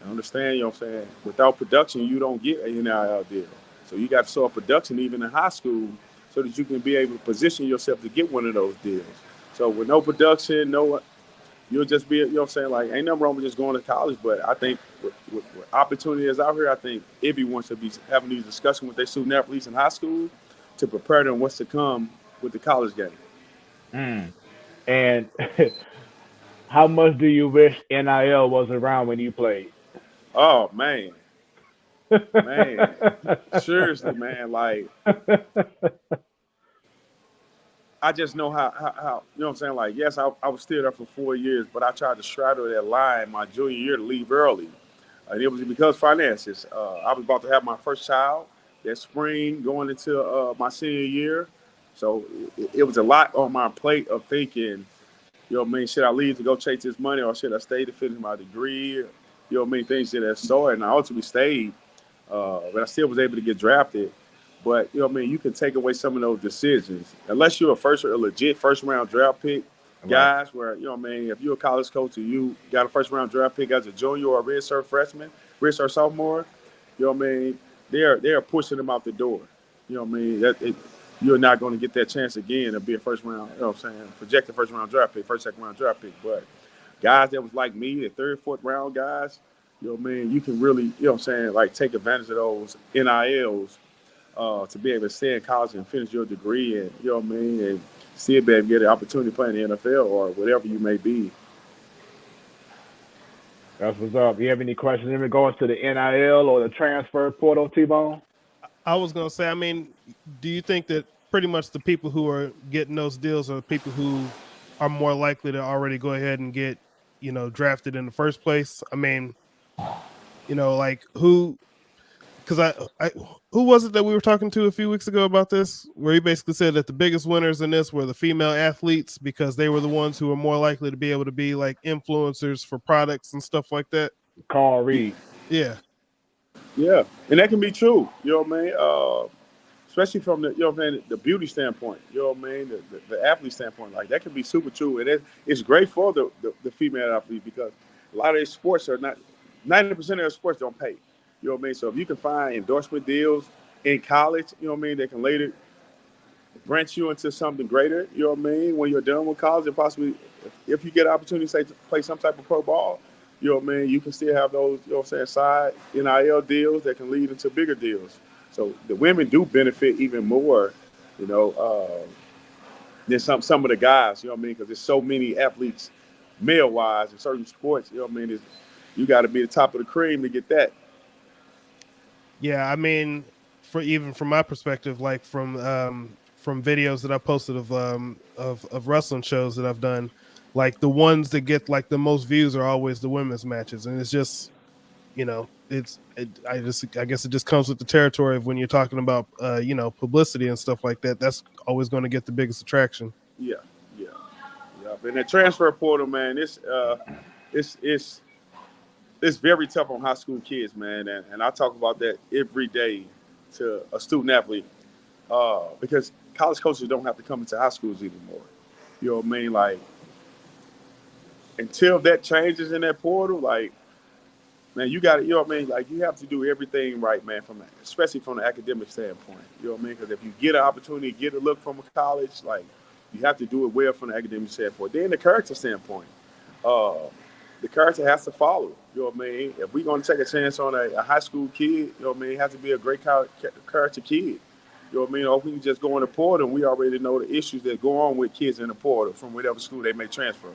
And understand, you know what I'm saying? Without production, you don't get an NIL deal. So you got to start production even in high school so that you can be able to position yourself to get one of those deals. So with no production, you'll just be, you know what I'm saying? Like, ain't nothing wrong with just going to college, but I think with opportunity is out here, I think everyone should be having these discussions with their student athletes in high school to prepare them what's to come with the college game. And how much do you wish NIL was around when you played? Oh, man. Man. Seriously, man. Like, I just know how you know what I'm saying? Like, yes, I was still there for 4 years, but I tried to straddle that line my junior year to leave early. And it was because finances. I was about to have my first child that spring going into my senior year. So it was a lot on my plate of thinking, you know what I mean, should I leave to go chase this money or should I stay to finish my degree? You know what I mean, things to that sort. And I ultimately stayed, but I still was able to get drafted. But, you know what I mean, you can take away some of those decisions. Unless you're a legit first-round draft pick, guys, right, where, you know what I mean, if you're a college coach and you got a first-round draft pick as a junior or a redshirt freshman, redshirt sophomore, you know what I mean, they're pushing them out the door. You know what I mean? You're not going to get that chance again to be a first-round, you know what I'm saying, projected first-round draft pick, second-round draft pick. But guys that was like me, the third, fourth-round guys, you know what I mean, you can really, you know what I'm saying, like take advantage of those NILs to be able to stay in college and finish your degree and, you know what I mean, and see if they get an opportunity to play in the NFL or whatever you may be. That's what's up. You have any questions in regards to the NIL or the transfer portal, T-Bone? I was going to say, I mean, do you think that pretty much the people who are getting those deals are the people who are more likely to already go ahead and get, you know, drafted in the first place? I mean, you know, like who was it that we were talking to a few weeks ago about this, where he basically said that the biggest winners in this were the female athletes because they were the ones who were more likely to be able to be like influencers for products and stuff like that? Carl Reed. Yeah. Yeah, and that can be true. You know what I mean? Especially from the, you know what I mean, the beauty standpoint. You know what I mean? The athlete standpoint. Like, that can be super true. And it's great for the female athlete because a lot of these sports are not, 90% of their sports don't pay. You know what I mean? So if you can find endorsement deals in college, you know what I mean, they can later branch you into something greater, you know what I mean, when you're done with college and possibly if you get an opportunity, say, to play some type of pro ball, you know what I mean, you can still have those, you know what I'm saying, side NIL deals that can lead into bigger deals. So the women do benefit even more, you know, than some of the guys, you know what I mean, because there's so many athletes male-wise in certain sports, you know what I mean, you got to be the top of the cream to get that. Yeah, I mean, from my perspective, like from videos that I posted of wrestling shows that I've done, like the ones that get like the most views are always the women's matches, and it's just, you know, I guess it just comes with the territory of when you're talking about you know, publicity and stuff like that. That's always going to get the biggest attraction. Yeah. And the transfer portal, man, it's very tough on high school kids, man, and I talk about that every day to a student athlete because college coaches don't have to come into high schools anymore. You know what I mean? Like, until that changes in that portal, like, man, you got to, you know what I mean? Like, you have to do everything right, man, especially from the academic standpoint. You know what I mean? Because if you get an opportunity, get a look from a college, like, you have to do it well from the academic standpoint. Then the character standpoint. The character has to follow. You know what I mean? If we're going to take a chance on a high school kid, you know what I mean, it has to be a great character kid. You know what I mean? Or if we can just go in the portal and we already know the issues that go on with kids in the portal from whatever school they may transfer.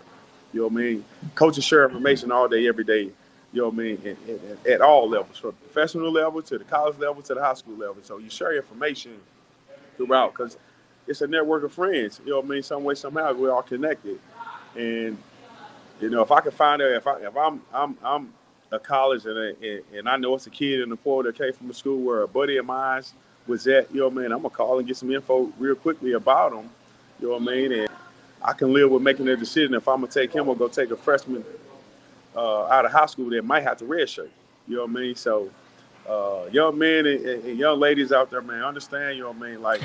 You know what I mean? Coaches share information all day, every day. You know what I mean? At all levels, from the professional level to the college level to the high school level. So you share information throughout because it's a network of friends. You know what I mean? Some way, somehow, we're all connected. And you know, if I can find out, if I'm a college and I know it's a kid in the portal that came from a school where a buddy of mine was at, you know what I mean, I'm gonna call and get some info real quickly about him. You know what I mean, and I can live with making a decision if I'm gonna take him or go take a freshman out of high school that might have to redshirt. You know what I mean? So young men and young ladies out there, man, understand, you know what I mean? Like,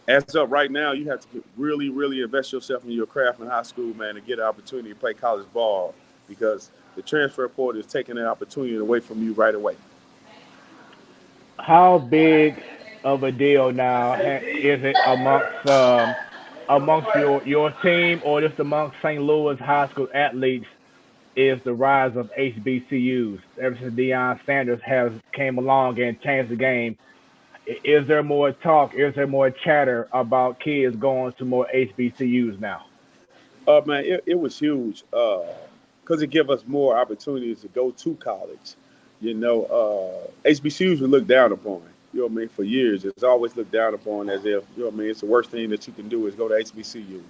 as of right now, you have to really, really invest yourself in your craft in high school, man, to get an opportunity to play college ball because the transfer portal is taking that opportunity away from you right away. How big of a deal now is it amongst your team or just amongst St. Louis high school athletes is the rise of HBCUs ever since Deion Sanders has came along and changed the game? Is there more talk? Is there more chatter about kids going to more HBCUs now? Man, it was huge because it give us more opportunities to go to college. HBCUs were looked down upon. You know what I mean? For years, it's always looked down upon as if, you know what I mean, it's the worst thing that you can do is go to HBCU.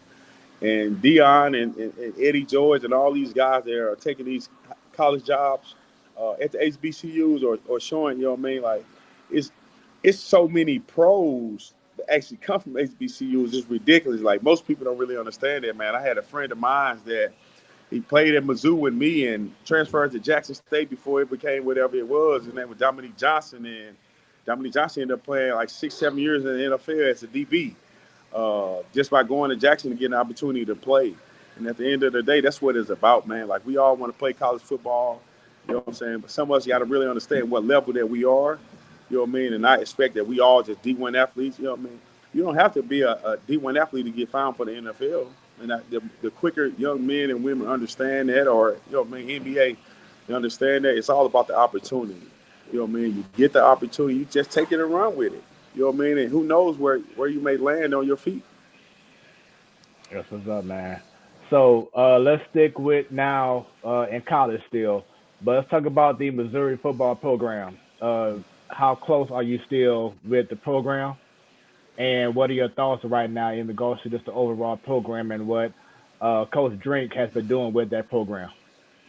And Dion and Eddie George and all these guys there are taking these college jobs at the HBCUs or showing, you know what I mean? Like, it's it's so many pros that actually come from HBCUs. It's ridiculous. Like, most people don't really understand that, man. I had a friend of mine that he played at Mizzou with me and transferred to Jackson State before it became whatever it was. His name was Dominique Johnson, and Dominique Johnson ended up playing like 6-7 years in the NFL as a DB. Just by going to Jackson and getting an opportunity to play. And at the end of the day, that's what it's about, man. Like, we all want to play college football, you know what I'm saying? But some of us got to really understand what level that we are, you know what I mean? And not expect that we all just D1 athletes, you know what I mean? You don't have to be a D1 athlete to get found for the NFL. And the quicker young men and women understand that, or, you know what I mean, NBA, you understand that, it's all about the opportunity. You know what I mean? You get the opportunity, you just take it and run with it. You know what I mean? And who knows where you may land on your feet. That's what's up, man. So let's stick with now in college still, but let's talk about the Missouri football program. How close are you still with the program, and what are your thoughts right now in regards to just the overall program and what Coach Drink has been doing with that program?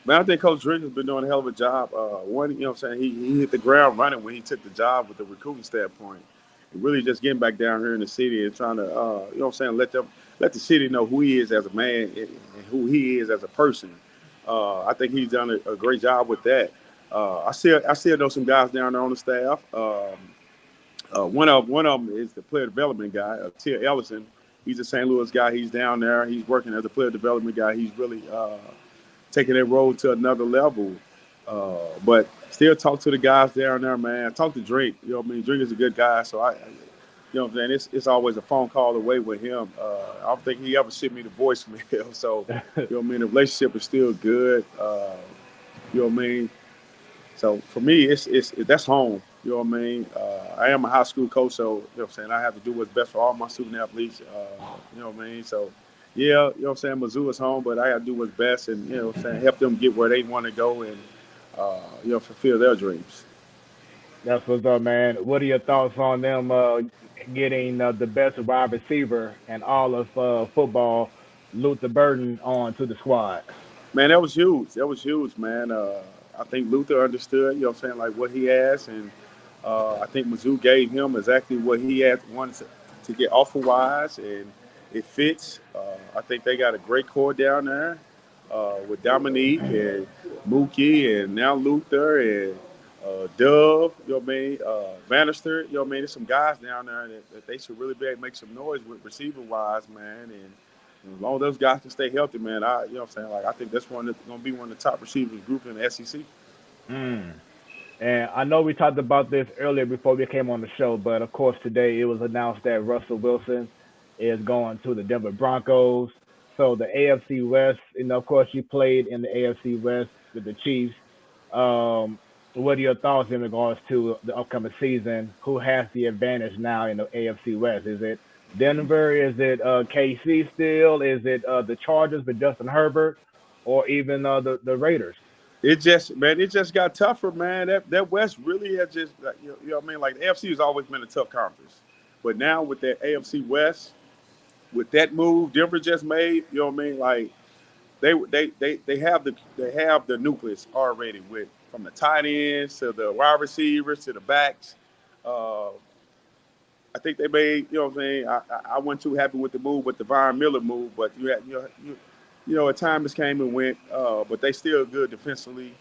Man, I think Coach Drink has been doing a hell of a job. One, you know what I'm saying, he hit the ground running when he took the job with the recruiting standpoint. And really just getting back down here in the city and trying to, you know what I'm saying, let the city know who he is as a man and who he is as a person. I think he's done a great job with that. I still know some guys down there on the staff. One of them is the player development guy, Tia Ellison. He's a St. Louis guy. He's down there. He's working as a player development guy. He's really taking that role to another level. But still talk to the guys down there, man. Talk to Drake. You know what I mean? Drake is a good guy. So you know what I'm saying? It's always a phone call away with him. I don't think he ever sent me the voicemail. So, you know what I mean? The relationship is still good. You know what I mean? So for me, it's that's home. You know what I mean? I am a high school coach, so you know what I'm saying, I have to do what's best for all my student athletes. You know what I mean? So yeah, you know what I'm saying, Mizzou is home, but I got to do what's best and, you know what I'm saying, help them get where they want to go and you know, fulfill their dreams. That's what's up, man. What are your thoughts on them getting the best wide receiver and all of football, Luther Burden, on to the squad? Man, that was huge. That was huge, man. I think Luther understood, you know what I'm saying, like what he asked, and I think Mizzou gave him exactly what he had wanted to get offer-wise, and it fits. I think they got a great core down there with Dominique and Mookie and now Luther and Dove, you know what I mean, Bannister, you know what I mean. There's some guys down there that they should really be able to make some noise with receiver-wise, man, and as long as those guys can stay healthy, man, you know what I'm saying? Like, I think that's going to be one of the top receivers group in the SEC. Mm. And I know we talked about this earlier before we came on the show, but of course today it was announced that Russell Wilson is going to the Denver Broncos. So the AFC West, you know, of course you played in the AFC West with the Chiefs. What are your thoughts in regards to the upcoming season? Who has the advantage now in the AFC West? Is it Denver? Is it KC still? Is it the Chargers with Justin Herbert, or even the Raiders? It just got tougher, man. That West really has just, like, you know what I mean? Like, the AFC has always been a tough conference. But now with that AFC West, with that move Denver just made, you know what I mean? Like, they have the nucleus already, with from the tight ends to the wide receivers to the backs. Uh, I think they made, you know what I'm saying. I wasn't too happy with the move, with the Von Miller move, but you know, at times came and went, but they still good defensively.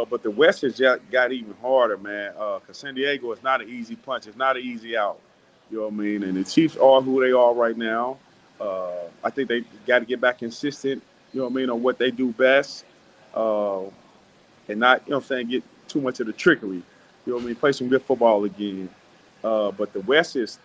But the West has got even harder, man. Because San Diego is not an easy punch. It's not an easy out. You know what I mean? And the Chiefs are who they are right now. I think they got to get back consistent, you know what I mean, on what they do best. And not, you know what I'm saying, get too much of the trickery. You know what I mean? Play some good football again. But the West is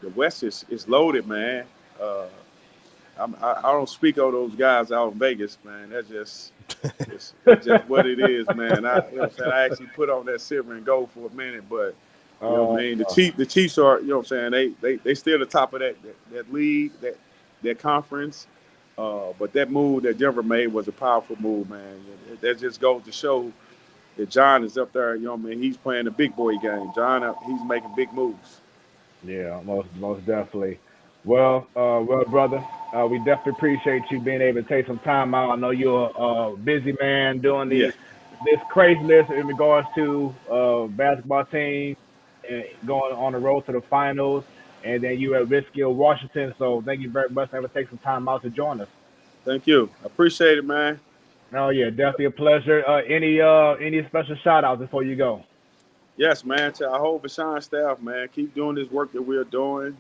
loaded, man. I don't speak of those guys out in Vegas, man. That's just it's just what it is, man. You know what I'm saying? I actually put on that silver and gold for a minute, but you know what I mean. The Chiefs are, you know what I'm saying. They still the top of that league, that conference. But that move that Denver made was a powerful move, man. That just goes to show that John is up there. You know what I mean. He's playing the big boy game. John, he's making big moves. Yeah, most definitely. Well, brother, we definitely appreciate you being able to take some time out. I know you're a busy man doing this craziness in regards to basketball team and going on the road to the finals, and then you at Risky of Washington. So thank you very much for taking some time out to join us. Thank you. I appreciate it, man. Oh yeah, definitely a pleasure. Any special shout outs before you go? Yes, man. To our whole Vashon staff, man, keep doing this work that we're doing.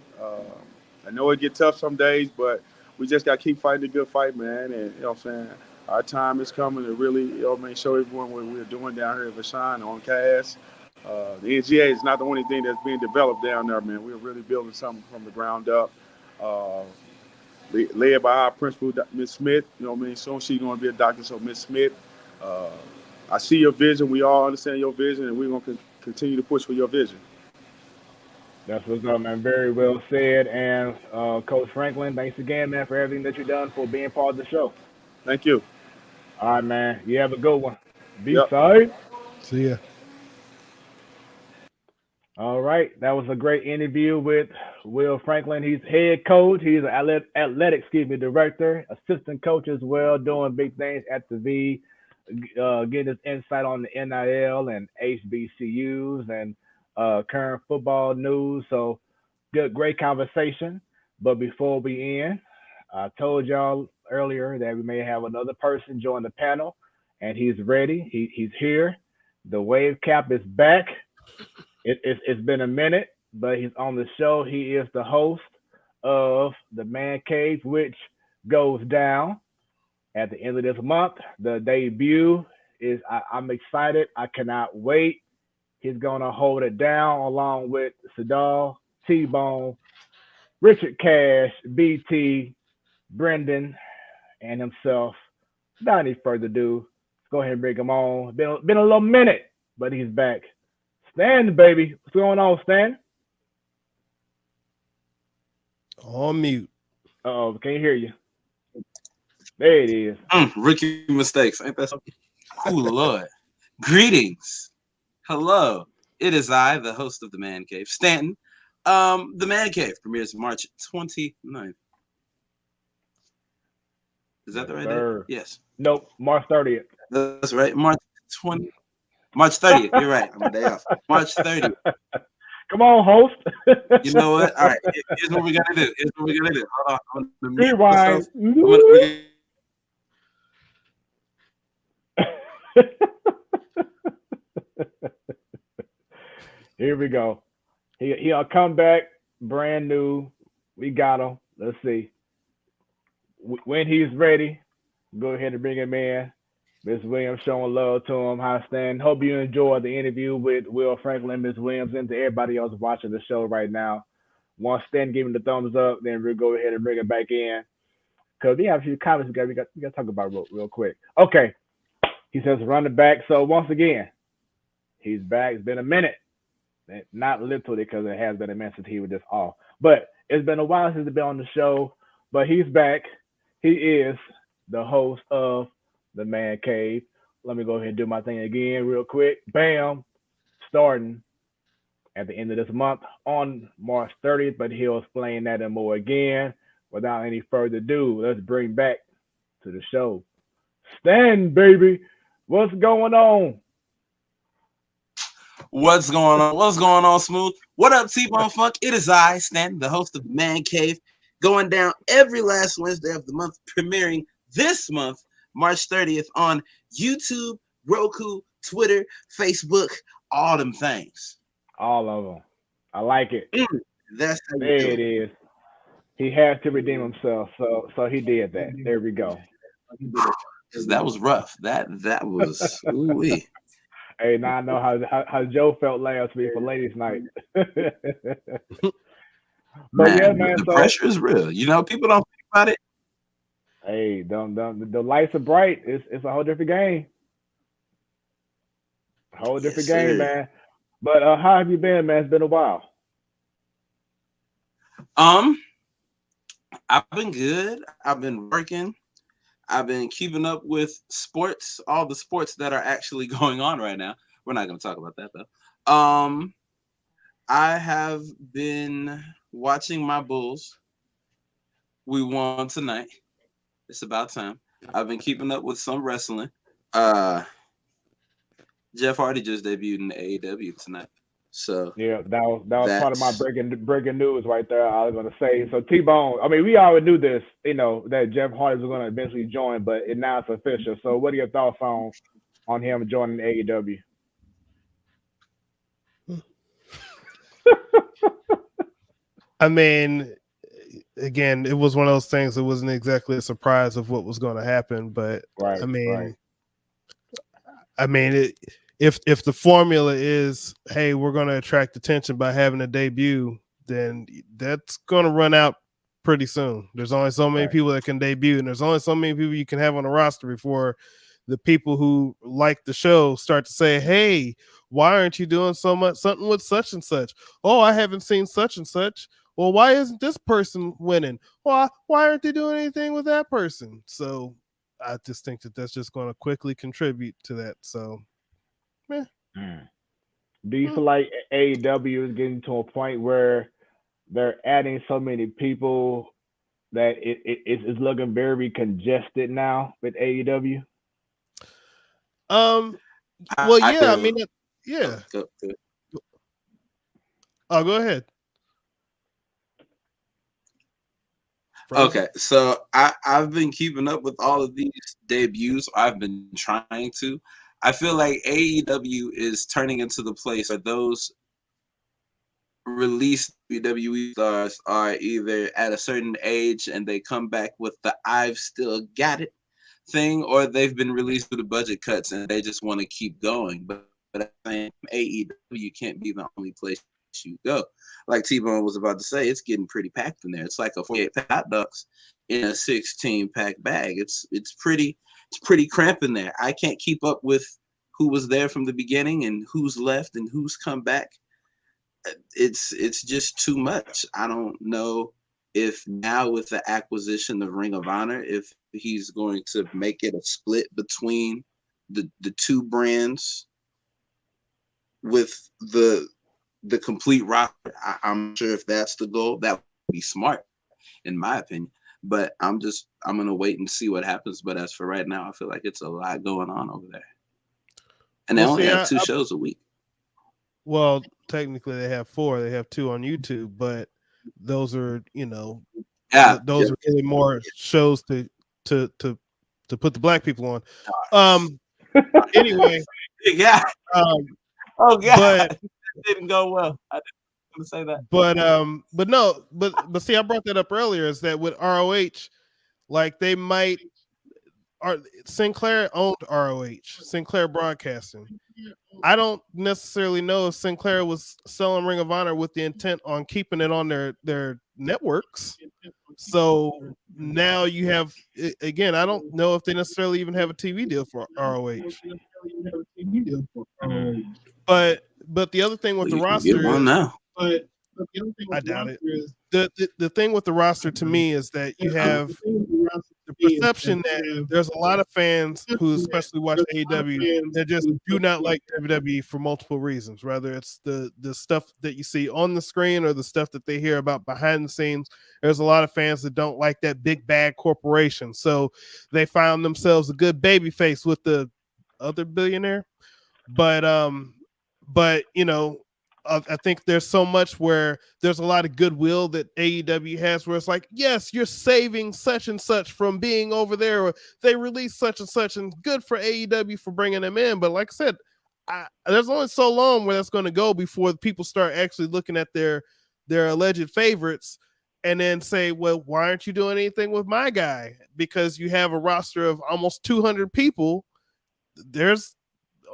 I know it gets tough some days, but we just got to keep fighting the good fight, man. And, you know what I'm saying, our time is coming to really, you know what I mean, show everyone what we're doing down here at Vashon on Cass. The NGA is not the only thing that's being developed down there, man. We're really building something from the ground up. Led by our principal, Ms. Smith. You know what I mean? Soon she's going to be a doctor, so Ms. Smith. I see your vision. We all understand your vision, and we're going to continue to push for your vision. That's what's up, man. Very well said. And Coach Franklin, thanks again, man, for everything that you've done for being part of the show. Thank you. All right, man. You have a good one. Be Yep. safe. See ya. All right. That was a great interview with Will Franklin. He's head coach. He's an athletic director, assistant coach as well, doing big things at the V, getting his insight on the NIL and HBCUs and current football news. So great conversation. But before we end, I told y'all earlier that we may have another person join the panel, and he's ready. He's here. The wave cap is back. It's been a minute, but he's on the show. He is the host of the Man Cave, which goes down at the end of this month. The debut is, I'm excited. I cannot wait. He's going to hold it down along with Sadal, T-Bone, Richard Cash, BT, Brendan, and himself. Without any further ado, let's go ahead and bring him on. Been a little minute, but he's back. Stan, baby. What's going on, Stan? On mute. Uh-oh, can't hear you. There it is. Rookie mistakes. Ain't that something? Oh, Lord. Greetings. Hello. It is I, the host of The Man Cave, Stanton. The Man Cave premieres March 29th. Is that the right date? Yes. Nope, March 30th. That's right. March 30th. You're right. I'm a day off. March 30th. Come on, host. You know what? All right. Here's what we got to do. Hold on. Rewind. Here we go. He'll come back brand new. We got him. Let's see. When he's ready, go ahead and bring him in. Ms. Williams showing love to him. Hi, Stan. Hope you enjoyed the interview with Will Franklin, Ms. Williams, and to everybody else watching the show right now. Once Stan give him the thumbs up, then we'll go ahead and bring him back in. Because we have a few comments we got to talk about real quick. Okay. He says running back. So once again, he's back. It's been a minute. Not literally, because it has been a minute since he was just off. But it's been a while since he's been on the show. But he's back. He is the host of The Man Cave. Let me go ahead and do my thing again real quick. Bam. Starting at the end of this month on March 30th, but he'll explain that and more again. Without any further ado, let's bring back to the show Stan, baby. What's going on? What's going on? What's going on, Smooth? What up, T-Bone Funk? It is I, Stan, the host of The Man Cave, going down every last Wednesday of the month, premiering this month, March 30th, on YouTube, Roku, Twitter, Facebook, all them things. All of them. I like it. That's how you There do it it. is. He has to redeem himself, so he did that. There we go. Because that was rough. That was ooh-wee. Hey, now I know how Joe felt last week for ladies' night. But yeah, man. The So pressure is real. You know, people don't think about it. hey, the lights are bright. It's a whole different game. Whole different game, sir. man. But how have you been, man? It's been a while. I've been good. I've been working. I've been keeping up with sports, all the sports that are actually going on right now. We're not going to talk about that though. I have been watching my Bulls. We won tonight. It's about time. I've been keeping up with some wrestling. Jeff Hardy just debuted in the AEW tonight. So yeah, that was part of my breaking news right there. I was gonna say. So T-Bone, I mean, we already knew this, that Jeff Hardy was gonna eventually join, but now it's official. So what are your thoughts on him joining AEW? I mean, again, it was one of those things. It wasn't exactly a surprise of what was going to happen, but right, I mean, right. If the formula is, hey, we're going to attract attention by having a debut, then that's going to run out pretty soon. There's only so many people that can debut, and there's only so many people you can have on the roster before the people who like the show start to say, hey, why aren't you doing something with such and such? Oh, I haven't seen such and such. Well, why isn't this person winning? Why aren't they doing anything with that person? So I just think that's just going to quickly contribute to that. So, Do you feel like AEW is getting to a point where they're adding so many people that it's looking very congested now with AEW? Well, yeah, I mean, yeah. Oh, go ahead. Okay, so I've been keeping up with all of these debuts. I've been trying to. I feel like AEW is turning into the place where those released WWE stars are either at a certain age and they come back with the "I've still got it" thing, or they've been released with the budget cuts and they just want to keep going. But I think AEW can't be the only place you go. Like T-Bone was about to say, it's getting pretty packed in there. It's like a 48 hot dogs in a 16-pack bag. It's pretty cramped in there. I can't keep up with who was there from the beginning and who's left and who's come back. It's just too much. I don't know if now with the acquisition of Ring of Honor, if he's going to make it a split between the two brands with the complete roster. I'm sure if that's the goal, that would be smart, in my opinion. But I'm gonna wait and see what happens. But as for right now, I feel like it's a lot going on over there, and they only have two shows a week. Well, technically they have 4. They have 2 on YouTube, but those are those are really more shows to put the black people on. Anyway, yeah. Oh yeah. But didn't go well. I didn't want to say that. But see, I brought that up earlier, is that with ROH, like they might Sinclair owned ROH, Sinclair Broadcasting. I don't necessarily know if Sinclair was selling Ring of Honor with the intent on keeping it on their networks. So now you have, again, I don't know if they necessarily even have a TV deal for ROH. But the other thing with the roster is, I doubt it. The thing with the roster to me is that you have the perception that there's a lot of fans who especially watch AEW that just do not like WWE for multiple reasons. Whether it's the stuff that you see on the screen or the stuff that they hear about behind the scenes. There's a lot of fans that don't like that big bad corporation. So they found themselves a good baby face with the other billionaire. But I think there's so much where there's a lot of goodwill that AEW has, where it's like, yes, you're saving such and such from being over there, or they release such and such, and good for AEW for bringing them in. But like I said, there's only so long where that's going to go before people start actually looking at their alleged favorites and then say, well, why aren't you doing anything with my guy? Because you have a roster of almost 200 people. There's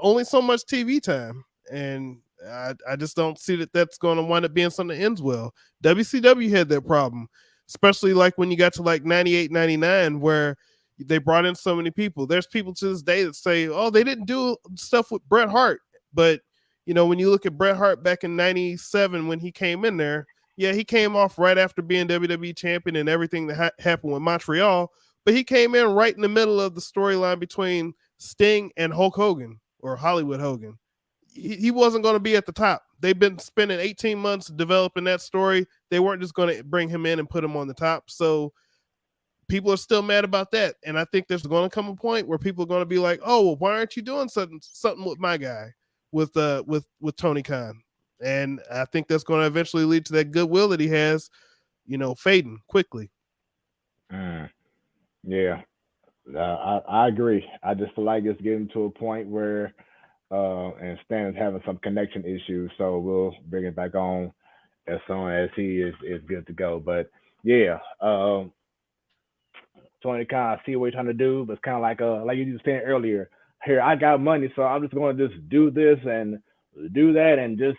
only so much TV time. And I just don't see that that's going to wind up being something that ends well. WCW had that problem, especially like when you got to like 98, 99, where they brought in so many people. There's people to this day that say, oh, they didn't do stuff with Bret Hart. But, when you look at Bret Hart back in 97 when he came in there, yeah, he came off right after being WWE champion and everything that happened with Montreal. But he came in right in the middle of the storyline between Sting and Hulk Hogan or Hollywood Hogan. He wasn't going to be at the top. They've been spending 18 months developing that story. They weren't just going to bring him in and put him on the top. So people are still mad about that. And I think there's going to come a point where people are going to be like, oh, well, why aren't you doing something with my guy, with Tony Khan? And I think that's going to eventually lead to that goodwill that he has, fading quickly. Yeah, I agree. I just feel like it's getting to a point where and Stan is having some connection issues, so we'll bring it back on as soon as he is good to go. But yeah, Tony Khan, I see what you're trying to do, but it's kind of like you were saying earlier. Here, I got money, so I'm just going to just do this and do that and just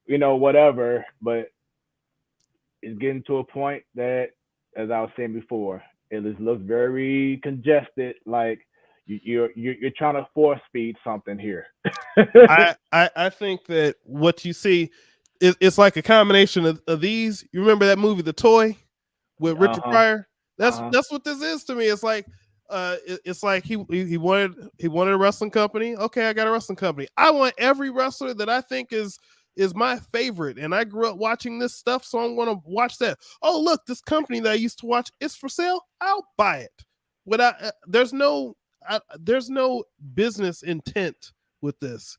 whatever. But it's getting to a point that, as I was saying before, it just looks very congested. Like you're trying to force feed something here. I think that what you see it's like a combination of these. You remember that movie The Toy with Richard Pryor? That's what this is to me. It's like it's like he wanted a wrestling company. Okay, I got a wrestling company. I want every wrestler that I think is my favorite, and I grew up watching this stuff, so I'm going to watch that. Oh, look, this company that I used to watch is for sale. I'll buy it. There's no business intent with this.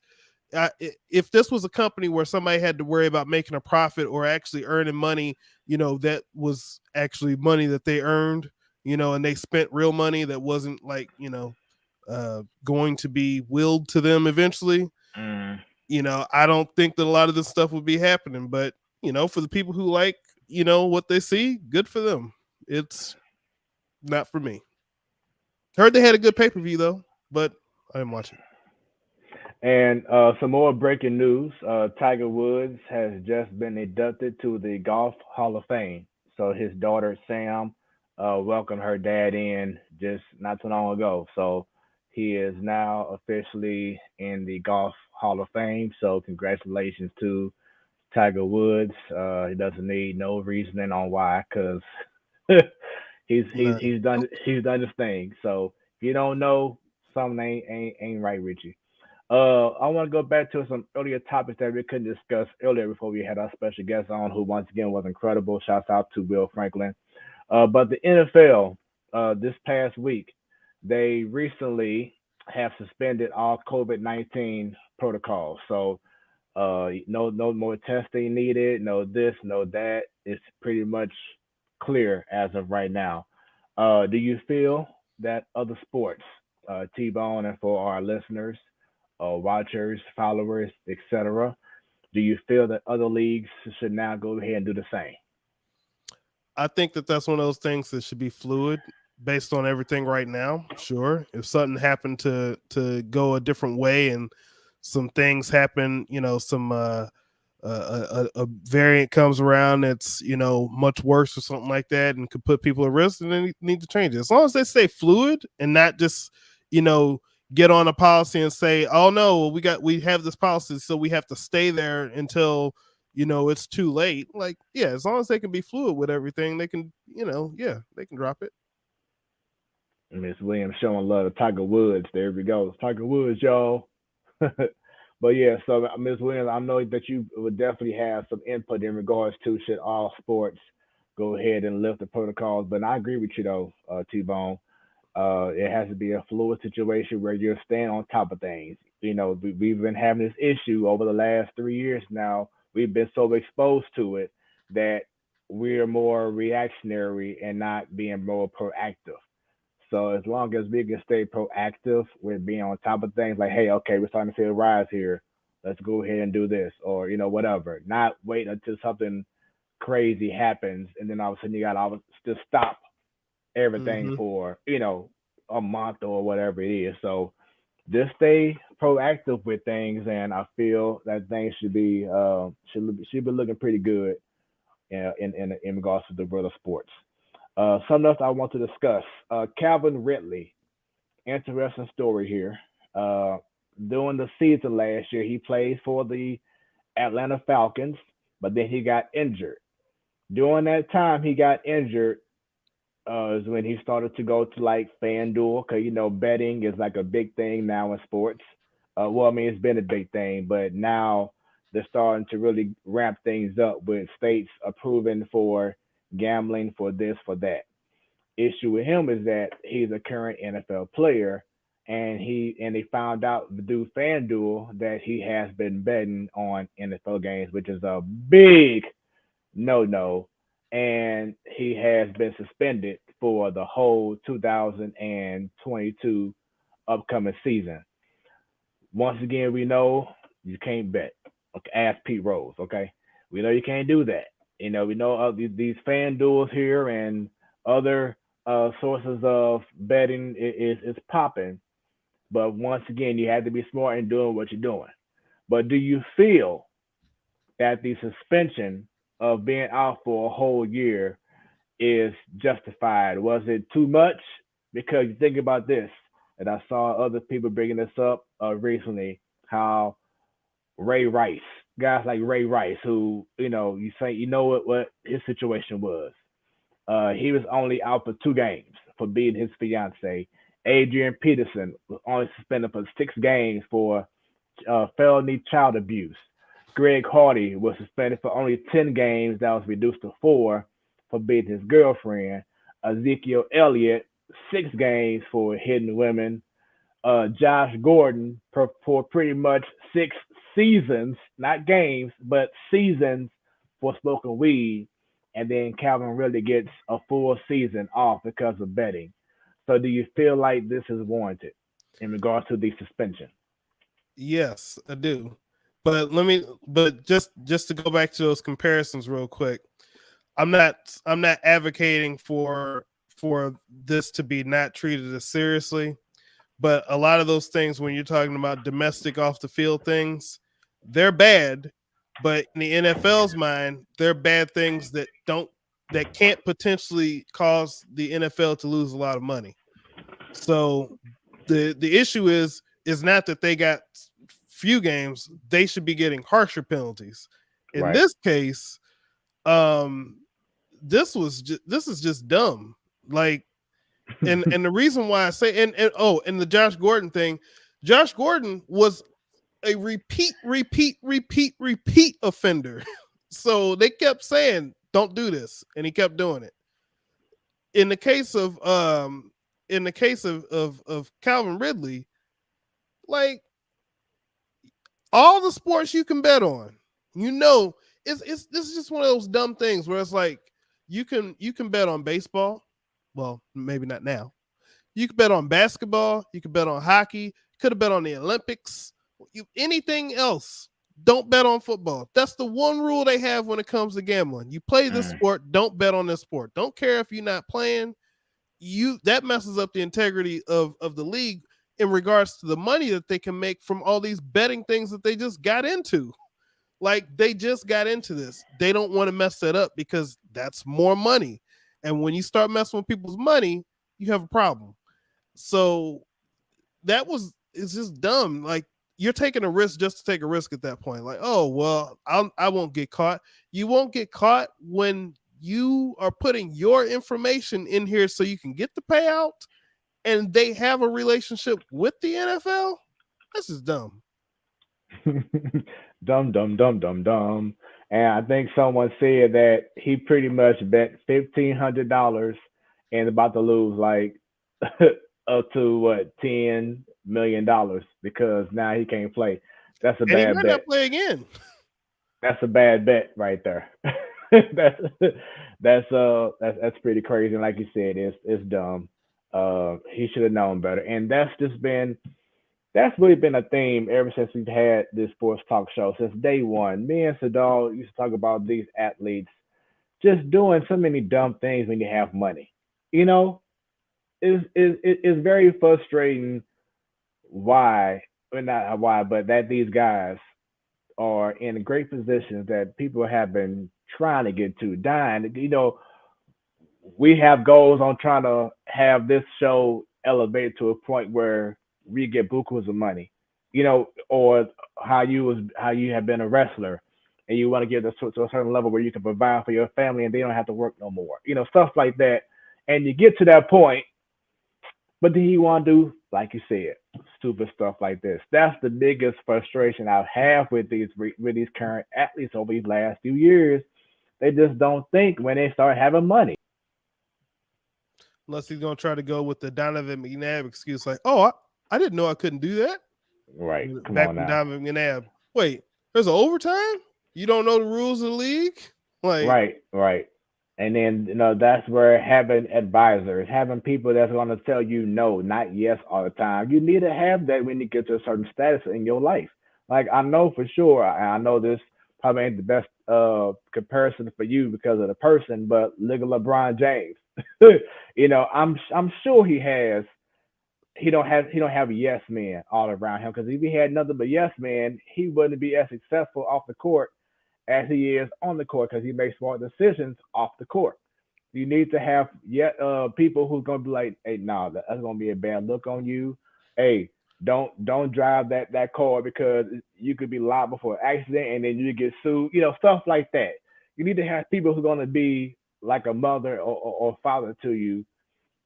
If this was a company where somebody had to worry about making a profit or actually earning money, that was actually money that they earned, and they spent real money that wasn't like, going to be willed to them eventually. I don't think that a lot of this stuff would be happening, but for the people who like, what they see, good for them. It's not for me. Heard they had a good pay-per-view though, but I didn't watch it. And some more breaking news. Tiger Woods has just been inducted to the Golf Hall of Fame. So his daughter, Sam, welcomed her dad in just not too long ago. So he is now officially in the Golf Hall of Fame. So congratulations to Tiger Woods. He doesn't need no reasoning on why, because he's done his thing. So if you don't know, something ain't right with you. I want to go back to some earlier topics that we couldn't discuss earlier before we had our special guest on, who once again was incredible. Shouts out to Will Franklin. But the NFL this past week, they recently have suspended all COVID-19 protocols. So no more testing needed, no this, no that. It's pretty much clear as of right now. Do you feel that other sports, T-Bone, and for our listeners, watchers, followers, etc., do you feel that other leagues should now go ahead and do the same? I think that that's one of those things that should be fluid based on everything right now. Sure, if something happened to go a different way and some things happen, some a variant comes around that's much worse or something like that and could put people at risk, and then need to change it. As long as they stay fluid and not just get on a policy and say, oh no, we have this policy, so we have to stay there until it's too late. Like, yeah, as long as they can be fluid with everything, they can they can drop it. Miss Williams showing love to Tiger Woods. There we go. Tiger Woods, y'all. But yeah, so Miss Williams, I know that you would definitely have some input in regards to should all sports go ahead and lift the protocols. But I agree with you though, T-Bone. It has to be a fluid situation where you're staying on top of things. We've been having this issue over the last 3 years now. We've been so exposed to it that we're more reactionary and not being more proactive. So as long as we can stay proactive with being on top of things, like, hey, okay, we're starting to see a rise here. Let's go ahead and do this, or whatever. Not wait until something crazy happens, and then all of a sudden you got to just stop everything Mhm. for a month or whatever it is. So just stay proactive with things, and I feel that things should be looking pretty good in regards to the world of sports. Something else I want to discuss. Calvin Ridley, interesting story here. Uh, During the season last year, he played for the Atlanta Falcons, but then he got injured. During that time, he got injured is when he started to go to like FanDuel, because betting is like a big thing now in sports. Well, I mean it's been a big thing, but now they're starting to really ramp things up with states approving for gambling for this, for that. Issue with him is that he's a current NFL player, and they found out through FanDuel that he has been betting on NFL games, which is a big no, and he has been suspended for the whole 2022 upcoming season. Once again, we know you can't bet. Okay, ask Pete Rose. Okay, we know you can't do that. We know these fan duels here and other sources of betting is popping. But once again, you have to be smart in doing what you're doing. But do you feel that the suspension of being out for a whole year is justified? Was it too much? Because you think about this, and I saw other people bringing this up recently, how Ray Rice, guys like Ray Rice, who you say what his situation was. He was only out for 2 games for beating his fiance. Adrian Peterson was only suspended for 6 games for felony child abuse. Greg Hardy was suspended for only 10 games. That was reduced to 4 for beating his girlfriend. Ezekiel Elliott, 6 games for hitting women. Josh Gordon for pretty much 6 seasons, not games, but seasons for smoking weed. And then Calvin really gets a full season off because of betting. So do you feel like this is warranted in regards to the suspension? Yes, I do. But just to go back to those comparisons real quick. I'm not advocating for this to be not treated as seriously, but a lot of those things, when you're talking about domestic off the field things, they're bad, but in the NFL's mind, they're bad things that can't potentially cause the NFL to lose a lot of money. So the issue is not that they got few games, they should be getting harsher penalties. In Right. this case, this is just dumb. Like, and the reason why I say and the Josh Gordon thing, Josh Gordon was a repeat offender. So they kept saying, don't do this, and he kept doing it. In the case of Calvin Ridley, like, all the sports you can bet on, this is just one of those dumb things where it's like you can bet on baseball. Well, maybe not now. You can bet on basketball. You can bet on hockey. Could have bet on the Olympics. Anything else. Don't bet on football. That's the one rule they have when it comes to gambling. You play this sport, don't bet on this sport. Don't care if you're not playing. That messes up the integrity of the league in regards to the money that they can make from all these betting things that they just got into. Like, they just got into this. They don't want to mess that up because that's more money. And when you start messing with people's money, you have a problem. So it's just dumb. Like, you're taking a risk just to take a risk at that point. Like, oh, well, I won't get caught. You won't get caught when you are putting your information in here so you can get the payout, and they have a relationship with the NFL. This is dumb. Dumb. And I think someone said that he pretty much bet $1,500 and about to lose like up to $10 million because now he can't play. That's a And he bad might bet. not play again. That's a bad bet right there. that's pretty crazy. And like you said, it's dumb. He should have known better. And that's really been a theme ever since we've had this sports talk show since day one. Me and Sadal used to talk about these athletes just doing so many dumb things when you have money. You know, it's very frustrating why, or not why, but that these guys are in great positions that people have been trying to get to, dying. You know, we have goals on trying to have this show elevate to a point where we get bukus of money, you know, or how you have been a wrestler and you want to get to a certain level where you can provide for your family and they don't have to work no more, you know, stuff like that. And you get to that point, but then you want to do, like you said, stupid stuff like this. That's the biggest frustration I have with these current athletes over these last few years. They just don't think when they start having money. Unless he's gonna try to go with the Donovan McNabb excuse, like, "Oh, I didn't know I couldn't do that." Right. Come Back on when now. Donovan McNabb, wait, there's an overtime? You don't know the rules of the league? Like, Right. And then that's where having advisors, having people that's going to tell you no, not yes all the time. You need to have that when you get to a certain status in your life. Like I know for sure, I know this probably ain't the best comparison for you because of the person, but look at LeBron James. I'm sure he don't have yes men all around him because if he had nothing but yes men, he wouldn't be as successful off the court as he is on the court because he makes smart decisions off the court. You need to have people who's gonna be like, hey, nah, that's gonna be a bad look on you. Hey, don't drive that car because you could be liable for an accident and then you get sued. You know, stuff like that. You need to have people who's gonna be like a mother or father to you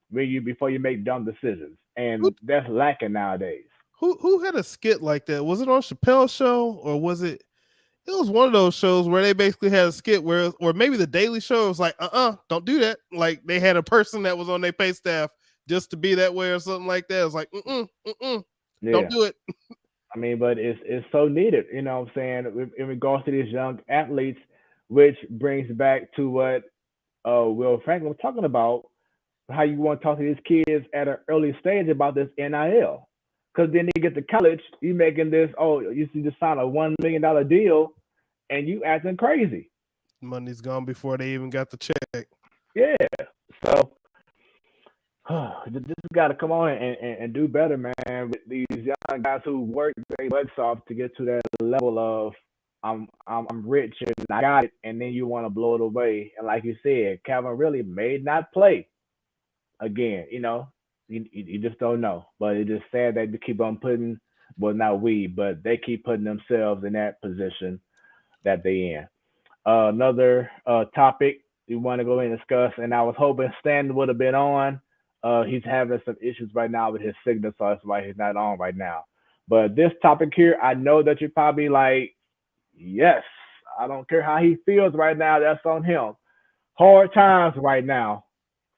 when you before you make dumb decisions, who and that's lacking nowadays. who had a skit like that? Was it on Chappelle's show or was it? It was one of those shows where they basically had a skit where, or maybe the Daily Show was like, don't do that. Like they had a person that was on their pay staff just to be that way or something like that. It's like, don't Yeah. do it. I mean, but it's so needed, you know what I'm saying, in regards to these young athletes, which brings back to what Will Franklin was talking about, how you want to talk to these kids at an early stage about this NIL. Because then they get to college, you making this, you see just sign a $1 million deal and you acting crazy. Money's gone before they even got the check. Yeah. So this got to come on and do better, man. With these young guys who work their butts off to get to that level of I'm rich and I got it, and then you want to blow it away. And like you said, Calvin really may not play again. You know, you just don't know. But it's just sad that they keep on putting, well, not we, but they keep putting themselves in that position that they in. Another topic we want to go and discuss, and I was hoping Stan would have been on. He's having some issues right now with his signal, so that's why he's not on right now. But this topic here, I know that you're probably like, yes, I don't care how he feels right now. That's on him. Hard times right now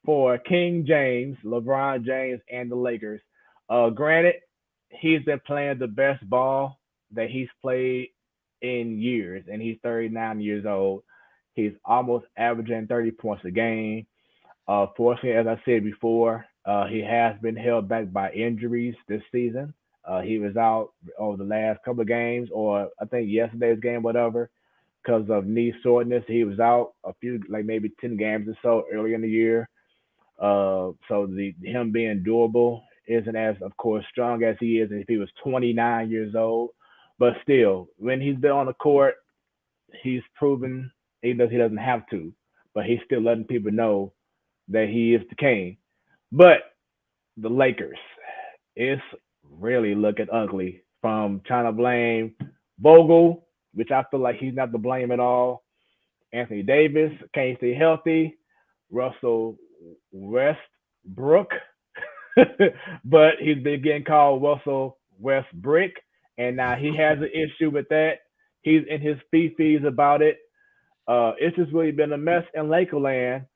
for King James, LeBron James, and the Lakers. Granted, he's been playing the best ball that he's played in years, and he's 39 years old. He's almost averaging 30 points a game. Fortunately, as I said before, he has been held back by injuries this season. He was out over the last couple of games, or I think yesterday's game, whatever, because of knee soreness. He was out a few, like maybe 10 games or so early in the year. So him being durable isn't as, of course, strong as he is if he was 29 years old. But still, when he's been on the court, he's proven he doesn't have to, but he's still letting people know that he is the king. But the Lakers, it's really looking ugly. From trying to blame Vogel, which I feel like he's not to blame at all. Anthony Davis can't stay healthy. Russell Westbrook, but he's been getting called Russell Westbrook, and now he has an issue with that. He's in his feces about it. It's just really been a mess in Lakerland.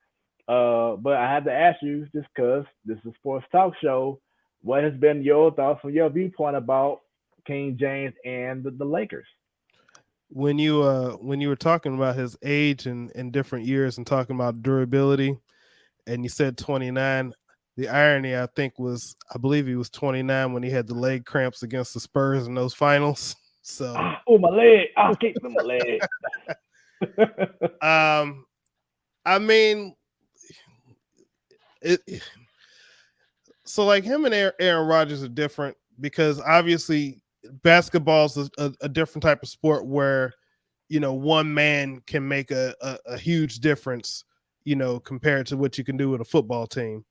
But I had to ask you, just because this is a sports talk show, what has been your thoughts from your viewpoint about King James and the Lakers? When you were talking about his age and different years and talking about durability, and you said 29, The irony, I think, was I believe he was 29 when he had the leg cramps against the Spurs in those finals. So, oh my leg! I kicked my leg. I mean, so like him and Aaron Rodgers are different because obviously basketball's a different type of sport where, you know, one man can make a huge difference, you know, compared to what you can do with a football team.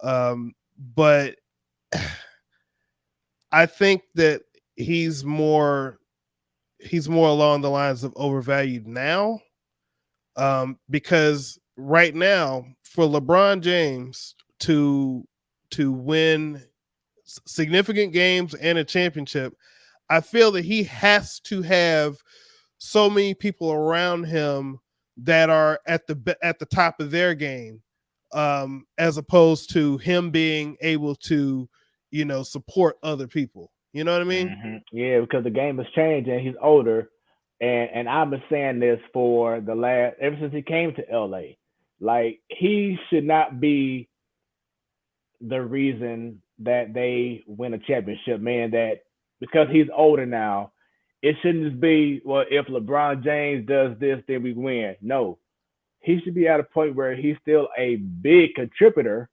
But I think that he's more along the lines of overvalued now, because right now for LeBron James to win significant games and a championship, I feel that he has to have so many people around him that are at the top of their game, as opposed to him being able to, you know, support other people. You know what I mean? Mm-hmm. Yeah, because the game has changed and he's older, and I've been saying this for the last ever since he came to LA. Like he should not be the reason that they win a championship, man. That because he's older now, it shouldn't just be, well, if LeBron James does this, then we win. No, he should be at a point where he's still a big contributor,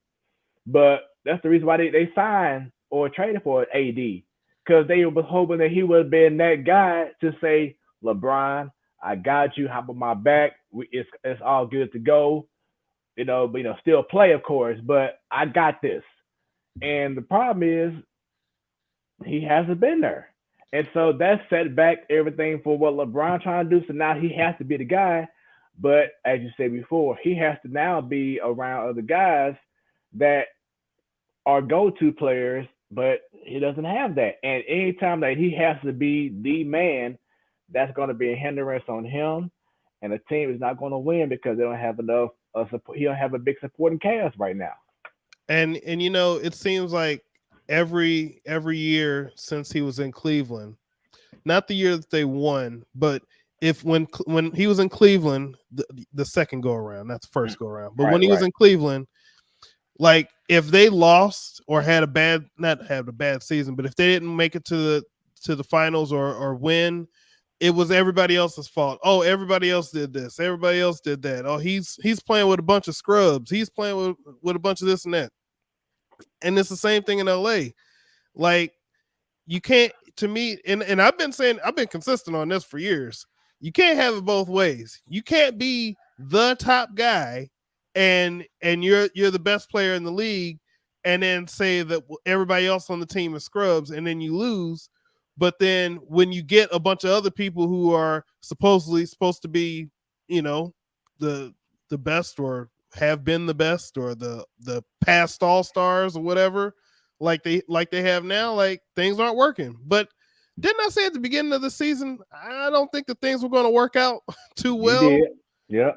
but that's the reason why they signed or traded for AD, because they was hoping that he would have been that guy to say, LeBron, I got you. Hop on my back. It's all good to go. But still play, of course, but I got this. And the problem is he hasn't been there. And so that set back everything for what LeBron trying to do. So now he has to be the guy. But as you said before, he has to now be around other guys that are go-to players, but he doesn't have that. And anytime that he has to be the man, that's going to be a hindrance on him. And the team is not going to win because they don't have enough support. He don't have a big supporting cast right now. And you know, it seems like every year since he was in Cleveland, not the year that they won, but when he was in Cleveland, the second go around, not the first go around, but when he was in Cleveland, like if they lost or had not had a bad season, but if they didn't make it to the finals or win, it was everybody else's fault. Oh, everybody else did this. Everybody else did that. Oh, he's playing with a bunch of scrubs. He's playing with a bunch of this and that. And it's the same thing in LA. Like you can't, to me, and I've been consistent on this for years. You can't have it both ways. You can't be the top guy and you're the best player in the league and then say that everybody else on the team is scrubs and then you lose. But then when you get a bunch of other people who are supposedly supposed to be, you know, the best or have been the best or the past all-stars or whatever, like they have now, like things aren't working. But didn't I say at the beginning of the season, I don't think that things were going to work out too well? You did. Yeah.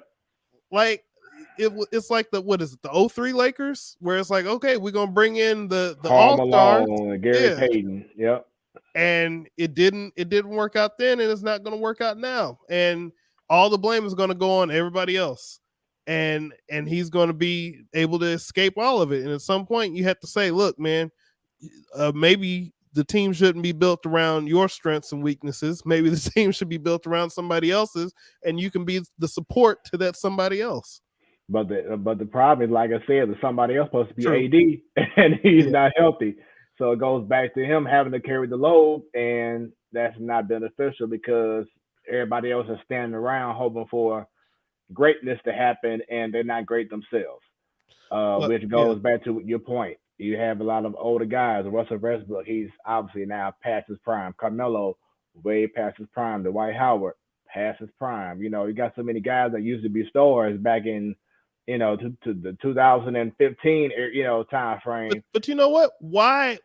Like it's like the 03 Lakers where it's like, okay, we're going to bring in the all-stars. Gary Payton. Yep. And it didn't work out then, and it's not going to work out now. And all the blame is going to go on everybody else. And he's going to be able to escape all of it. And at some point you have to say, look, man, maybe the team shouldn't be built around your strengths and weaknesses. Maybe the team should be built around somebody else's, and you can be the support to that somebody else. But the problem is, like I said, that somebody else supposed to be AD, and he's not healthy. So it goes back to him having to carry the load, and that's not beneficial because everybody else is standing around hoping for greatness to happen, and they're not great themselves. Which goes back to your point. You have a lot of older guys. Russell Westbrook, he's obviously now past his prime. Carmelo, way past his prime. Dwight Howard, past his prime. You know, you got so many guys that used to be stars back in, to the 2015, time frame. But you know what? Why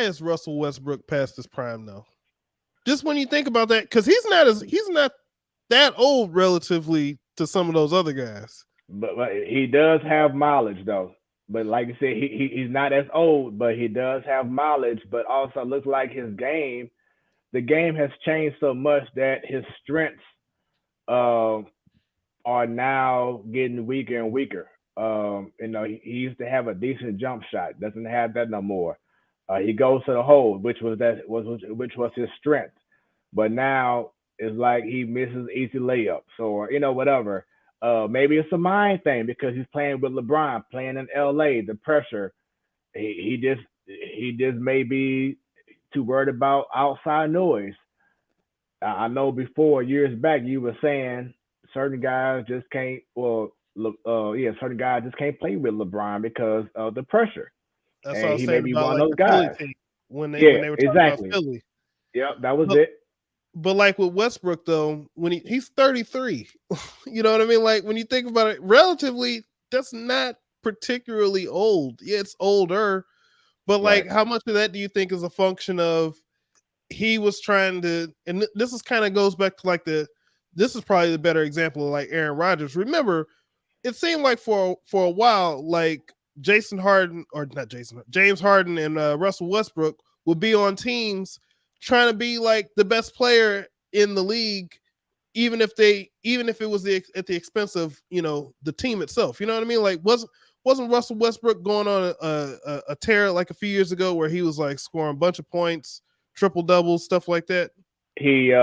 is Russell Westbrook past his prime though? Just when you think about that, because he's not that old relatively to some of those other guys. But he does have mileage though. But like you said, he's not as old, but he does have mileage. But also looks like the game has changed so much that his strengths are now getting weaker and weaker. He used to have a decent jump shot. Doesn't have that no more. He goes to the hole, which was his strength. But now it's like he misses easy layups or whatever. Maybe it's a mind thing because he's playing with LeBron, playing in LA. The pressure. He just may be too worried about outside noise. I know before years back you were saying certain guys just can't. Well, certain guys just can't play with LeBron because of the pressure. That's And what I was he may saying be about one like of those the Philly guys. team when Yeah, they were talking exactly. about Philly. Yep, that was But- it. But like with Westbrook though, when he's 33, you know what I mean? Like when you think about it, relatively, that's not particularly old. Yeah, it's older, but like Right. how much of that do you think is a function of he was trying to, and this is kind of goes back to like this is probably the better example of like Aaron Rodgers. Remember, it seemed like for a while, like James Harden and Russell Westbrook would be on teams trying to be like the best player in the league, even if it was at the expense of the team itself. You know what I mean? Like wasn't Russell Westbrook going on a tear like a few years ago where he was like scoring a bunch of points, triple doubles, stuff like that? It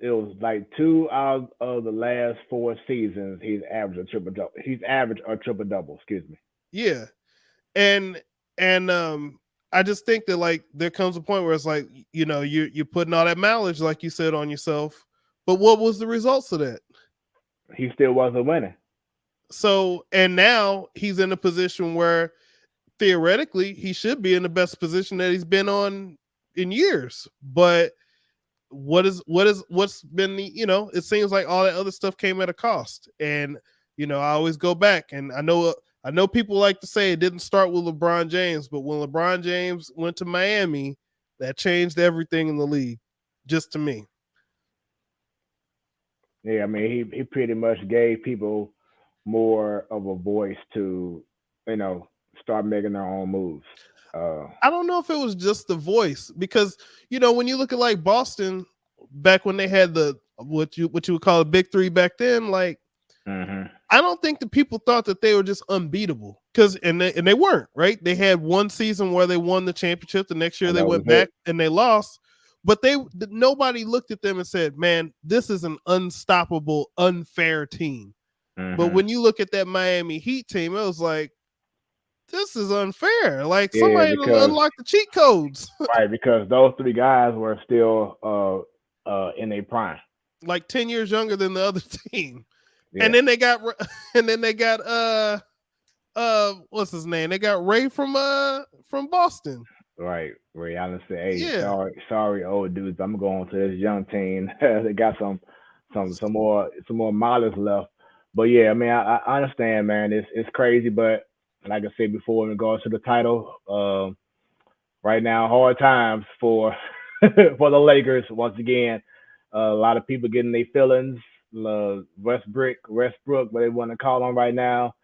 was like 2 out of the last 4 seasons he's averaged a triple double. He's averaged a triple double. Excuse me. Yeah, and I just think that like there comes a point where it's like you're putting all that mileage, like you said, on yourself. But what was the results of that? He still wasn't winning. So and now he's in a position where theoretically he should be in the best position that he's been on in years. But what's been the it seems like all that other stuff came at a cost. And I always go back, and I know people like to say it didn't start with LeBron James, but when LeBron James went to Miami, that changed everything in the league, just to me. Yeah, I mean he pretty much gave people more of a voice to start making their own moves. I don't know if it was just the voice, because when you look at like Boston back when they had the what you would call a big three back then, like I don't think the people thought that they were just unbeatable, because and they weren't, right? They had one season where they won the championship. The next year And they that went was back it. and they lost, but nobody looked at them and said, "Man, this is an unstoppable, unfair team." But when you look at that Miami Heat team, it was like, this is unfair. Like somebody unlocked the cheat codes. Right, because those 3 guys were still in their prime, like 10 years younger than the other team. Yeah. And then they got what's his name? They got Ray from Boston. Right. Ray Allen said, "Hey, Yeah. sorry, old dudes. I'm going to this young team. They got some more mileage left." But yeah, I mean, I understand, man. It's crazy, but like I said before, in regards to the title, right now, hard times for for the Lakers once again. A lot of people getting their feelings. Westbrook, what they want to call him right now,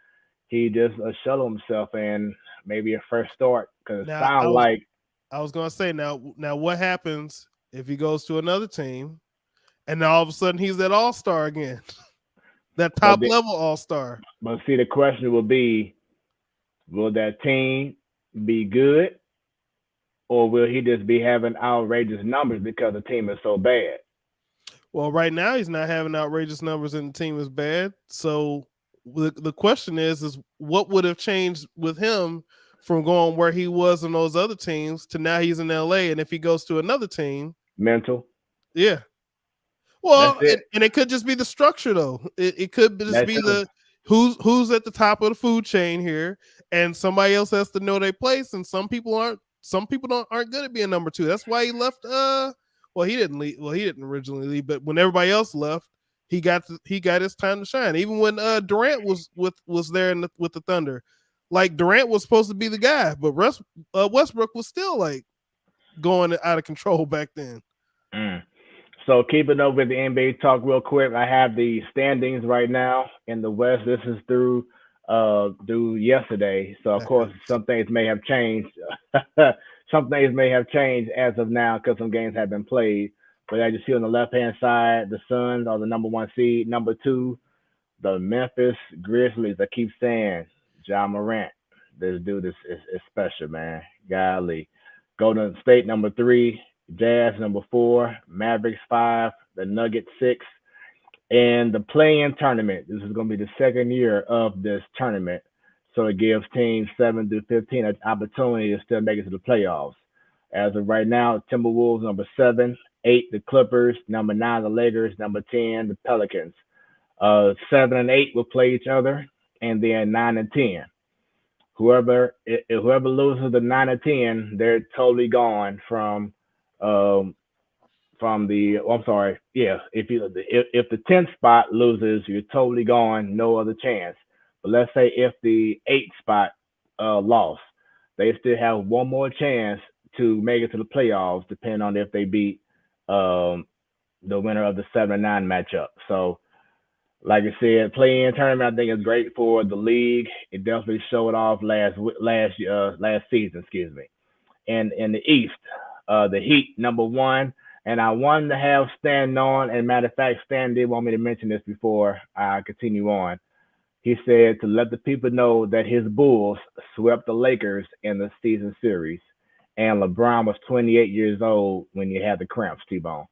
he just shuttled himself and maybe a fresh start, because it sounds like. I was gonna say now what happens if he goes to another team and now all of a sudden he's that all-star again, that top level all-star. But see, the question will be, will that team be good, or will he just be having outrageous numbers because the team is so bad? Well, right now he's not having outrageous numbers and the team is bad. So the question is what would have changed with him from going where he was in those other teams to now he's in LA, and if he goes to another team? Mental. Yeah. Well, and it could just be the structure though. It could just be the who's at the top of the food chain here, and somebody else has to know their place, and some people aren't good at being number 2. That's why he left. Well, he didn't leave. Well, he didn't originally leave, but when everybody else left, he got his time to shine. Even when Durant was there with the Thunder, like Durant was supposed to be the guy, but Westbrook was still like going out of control back then. So keeping up with the NBA talk real quick, I have the standings right now in the West. This is through yesterday. So of course some things may have changed. Some things may have changed as of now because some games have been played. But as you see on the left-hand side, the Suns are the number 1 seed. Number 2 the Memphis Grizzlies. I keep saying John Morant. This dude is special, man. Golly. Golden State number 3, Jazz number 4, Mavericks 5, the Nuggets 6, and the play-in tournament. This is going to be the second year of this tournament, so it gives teams 7 through 15 an opportunity to still make it to the playoffs. As of right now, Timberwolves number 7, 8 the Clippers, number 9 the Lakers, number 10 the Pelicans. 7 and 8 will play each other, and then 9 and 10. Whoever loses the 9 and 10, they're totally gone um, from the. Oh, I'm sorry. Yeah, if the 10th spot loses, you're totally gone. No other chance. But let's say if the 8th spot lost, they still have one more chance to make it to the playoffs, depending on if they beat the winner of the 7 and 9 matchup. So, like I said, play-in tournament I think is great for the league. It definitely showed off last season, excuse me. And in the East, the Heat number 1, and I wanted to have Stan on. And matter of fact, Stan did want me to mention this before I continue on. He said to let the people know that his Bulls swept the Lakers in the season series, and LeBron was 28 years old when you had the cramps, T-Bone.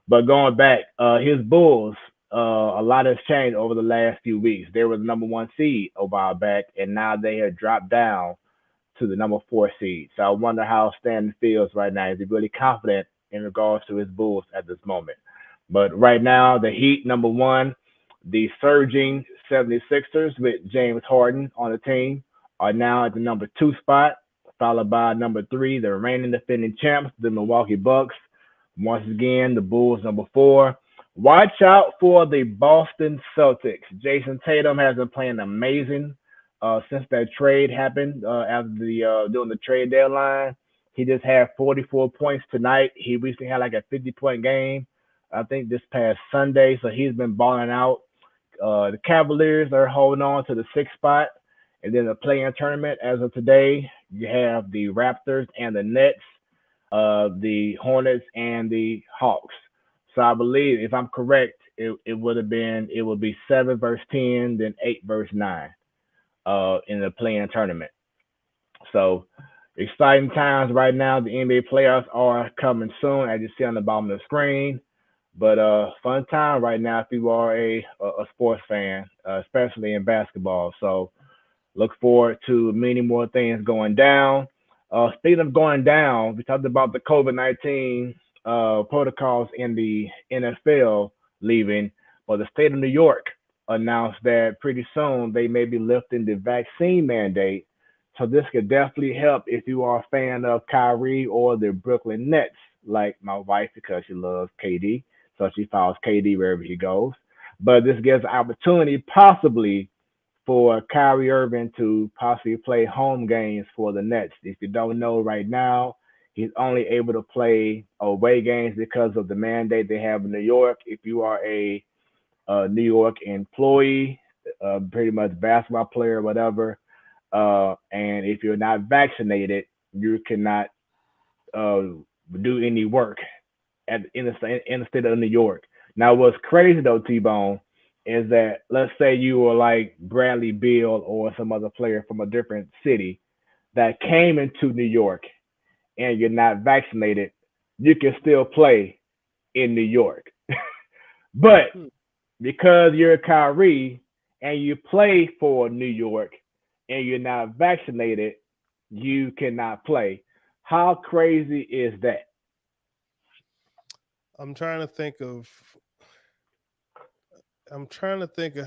But going back, his Bulls, a lot has changed over the last few weeks. They were the number 1 seed a while back, and now they have dropped down to the number 4 seed. So I wonder how Stan feels right now. Is he really confident in regards to his Bulls at this moment? But right now, the Heat number 1, the surging 76ers with James Harden on the team are now at the number 2 spot, followed by number 3, the reigning defending champs, the Milwaukee Bucks. Once again, the Bulls number 4. Watch out for the Boston Celtics. Jason Tatum has been playing amazing since that trade happened after during the trade deadline. He just had 44 points tonight. He recently had like a 50-point game, I think this past Sunday. So he's been balling out. The Cavaliers are holding on to the 6th spot. And then the play-in tournament, as of today, you have the Raptors and the Nets, the Hornets and the Hawks. So I believe, if I'm correct, it would be 7 versus 10, then 8 versus 9 in the play-in tournament. So exciting times right now. The NBA playoffs are coming soon, as you see on the bottom of the screen. But fun time right now if you are a sports fan, especially in basketball. So look forward to many more things going down. Speaking of going down, we talked about the COVID-19 protocols in the NFL leaving, but the state of New York announced that pretty soon they may be lifting the vaccine mandate. So this could definitely help if you are a fan of Kyrie or the Brooklyn Nets, like my wife, because she loves KD. So she follows KD wherever he goes. But this gives an opportunity possibly for Kyrie Irving to possibly play home games for the Nets. If you don't know right now, he's only able to play away games because of the mandate they have in New York. If you are a New York employee, pretty much basketball player or whatever, and if you're not vaccinated, you cannot do any work in the state of New York. Now, what's crazy though, T-Bone, is that let's say you were like Bradley Beal or some other player from a different city that came into New York and you're not vaccinated, you can still play in New York. But because you're Kyrie and you play for New York and you're not vaccinated, you cannot play. How crazy is that? I'm trying to think of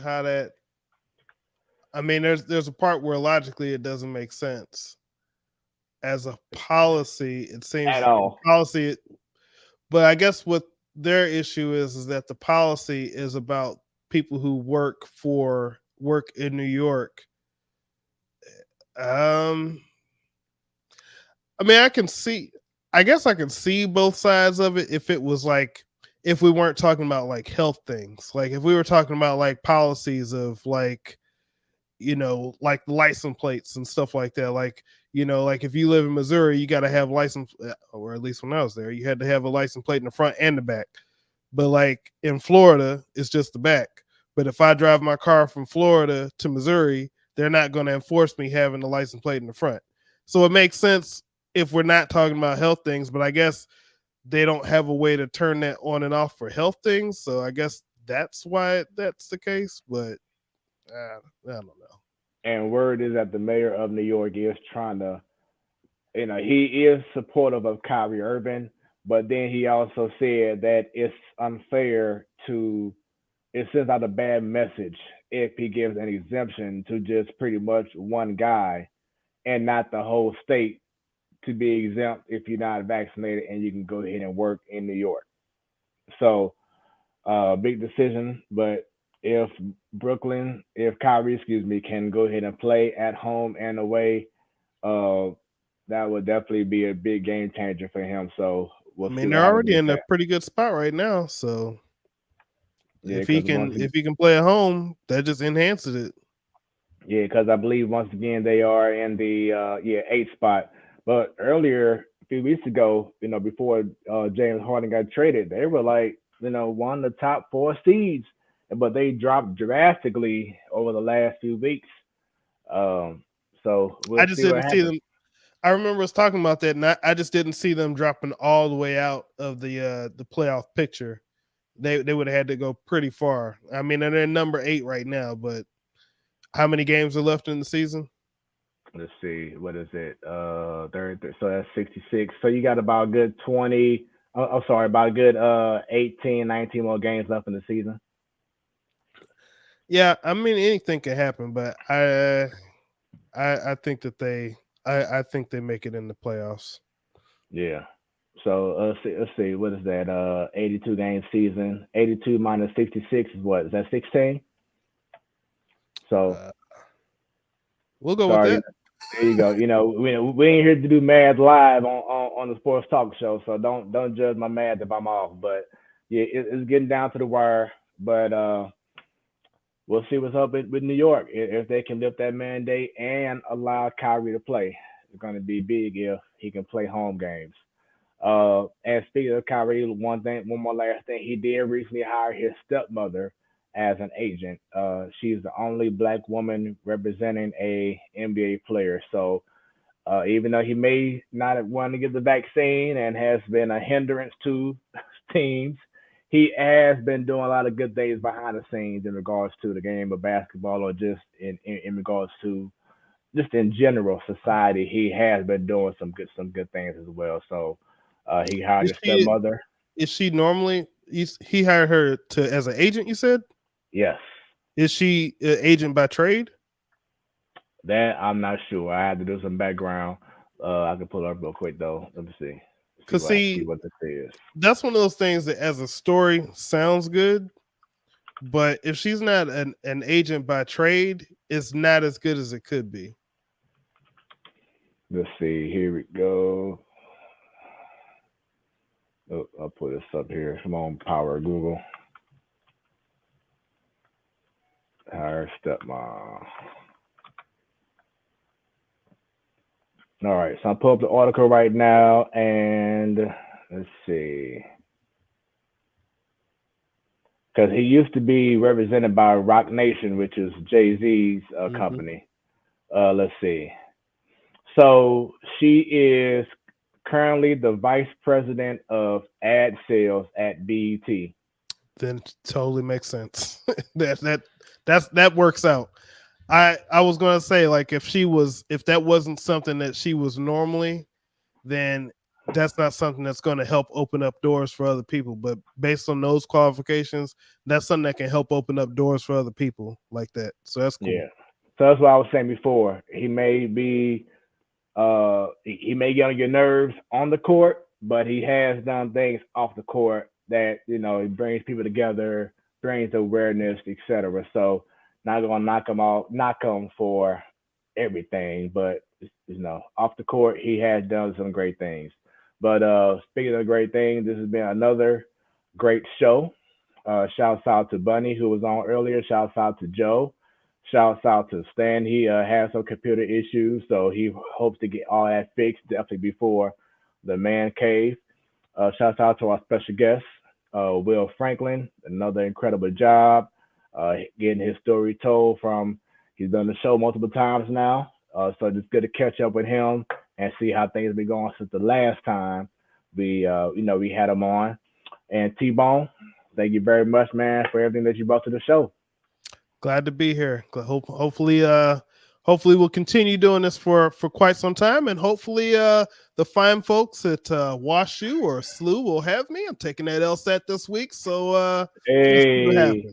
how that. I mean, there's a part where logically it doesn't make sense. As a policy, it seems At all. policy, but I guess what their issue is that the policy is about people who work in New York. I mean, I guess I can see both sides of it if it was like, if we weren't talking about like health things, like if we were talking about like policies of like, you know, like license plates and stuff like that. Like, you know, like if you live in Missouri, you got to have license, or at least when I was there, you had to have a license plate in the front and the back. But like in Florida, it's just the back. But if I drive my car from Florida to Missouri, they're not going to enforce me having the license plate in the front. So it makes sense if we're not talking about health things, but I guess they don't have a way to turn that on and off for health things. So I guess that's why that's the case, but I don't know. And word is that the mayor of New York is trying to, he is supportive of Kyrie Irving, but then he also said that it's unfair it sends out a bad message if he gives an exemption to just pretty much one guy and not the whole state to be exempt if you're not vaccinated and you can go ahead and work in New York. So, big decision, but if Kyrie, can go ahead and play at home and away, that would definitely be a big game changer for him. So we'll see. They're already in a pretty good spot right now. So yeah, if he can play at home, that just enhances it. Yeah, because I believe once again they are in the 8th spot. But earlier, a few weeks ago, before James Harden got traded, they were like, one of the top 4 seeds, but they dropped drastically over the last few weeks. So we'll I just didn't see them. I remember us talking about that, and I just didn't see them dropping all the way out of the playoff picture. They would have had to go pretty far. I mean, they're number 8 right now, but how many games are left in the season? Let's see. What is it? 30, so that's 66. So you got about a good 20. About a good 18, 19 more games left in the season. Yeah, I mean anything can happen, but I think that I think they make it in the playoffs. Yeah. So let's see. What is that? 82 game season. 82 minus 66 is what? Is that 16? So we'll go with that. There you go. We ain't here to do math live on the Sports Talk show, so don't judge my math if I'm off. But yeah, it's getting down to the wire. But we'll see what's up with New York if they can lift that mandate and allow Kyrie to play. It's going to be big if he can play home games. And speaking of Kyrie, one more last thing, he did recently hire his stepmother as an agent. She's the only Black woman representing a NBA player. So even though he may not want to get the vaccine and has been a hindrance to teams, he has been doing a lot of good things behind the scenes in regards to the game of basketball, or just in regards to just in general society. He has been doing some good things as well. So he hired his stepmother. Is she normally? He hired her as an agent, you said? Yes. Is she an agent by trade? That I'm not sure. I had to do some background. I can pull it up real quick though. Let me see. Because see what this is. That's one of those things that as a story sounds good, but if she's not an agent by trade, it's not as good as it could be. Let's see. Here we go. Oh, I'll put this up here. Come on, power Google. Hire stepmom. All right, so I'll pull up the article right now, and let's see. Because he used to be represented by Rock Nation, which is Jay-Z's company. Let's see. So she is currently the vice president of ad sales at BET. Then totally makes sense. that works out. I was gonna say, like, if that wasn't something that she was normally, then that's not something that's going to help open up doors for other people. But based on those qualifications, that's something that can help open up doors for other people like that. So that's cool. Yeah. So that's what I was saying before. He may be, he may get on your nerves on the court, but he has done things off the court that, he brings people together, brings awareness, etc. So not going to knock him for everything, but off the court, he has done some great things. But speaking of great things, this has been another great show. Shouts out to Bunny, who was on earlier. Shouts out to Joe. Shouts out to Stan. He has some computer issues, so he hopes to get all that fixed definitely before the man cave. Shouts out to our special guest, Will Franklin. Another incredible job. getting his story told from. He's done the show multiple times now, so it's good to catch up with him and see how things been going since the last time we had him on. And T-Bone, thank you very much, man, for everything that you brought to the show. Glad to be here. Hopefully we'll continue doing this for quite some time, and hopefully the fine folks at WashU or SLU will have me. I'm taking that LSAT this week, so hey,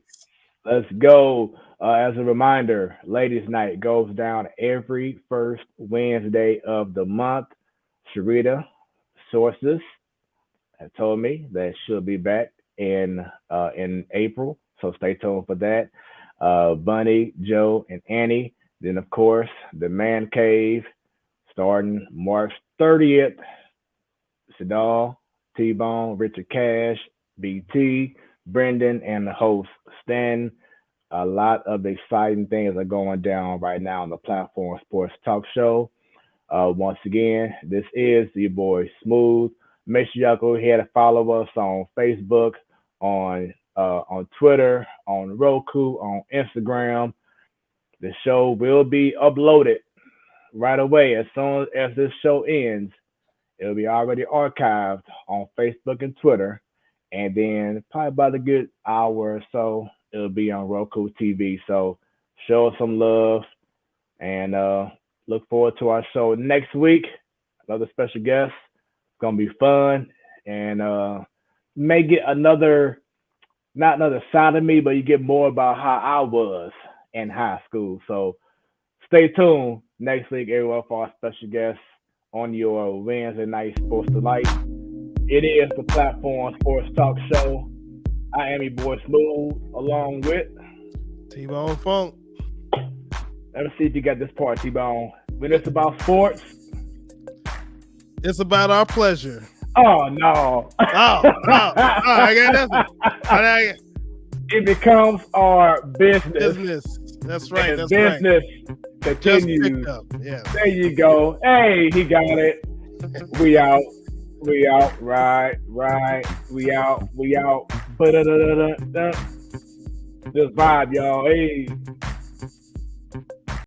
let's go. As a reminder, Ladies Night goes down every first Wednesday of the month. Sharita sources have told me that she'll be back in April, so stay tuned for that. Bunny, Joe, and Annie. Then, of course, the Man Cave starting March 30th. Sadal, T-Bone, Richard Cash, BT, Brendan, and the host, Stan. A lot of exciting things are going down right now on the platform Sports Talk Show. Once again, this is your boy Smoooth. Make sure y'all go ahead and follow us on Facebook, on Twitter, on Roku, on Instagram. The show will be uploaded right away. As soon as this show ends, it'll be already archived on Facebook and Twitter. And then probably about a good hour or so, it'll be on Roku TV. So show us some love and look forward to our show next week. Another special guest. It's going to be fun. And may get not another side of me, but you get more about how I was in high school. So stay tuned next week, everyone, for our special guest on your Wednesday night Sports Delight. It is the platform Sports Talk Show. I am your boy Smoooth, along with T-Bone Funk. Let me see if you got this part, T-Bone. When it's about sports, it's about our pleasure. Oh no! I got nothing. It becomes our business. That's right. And that's business right. continues. Yeah. There you go. Hey, he got it. We out. Right. We out. Just vibe, y'all. Hey.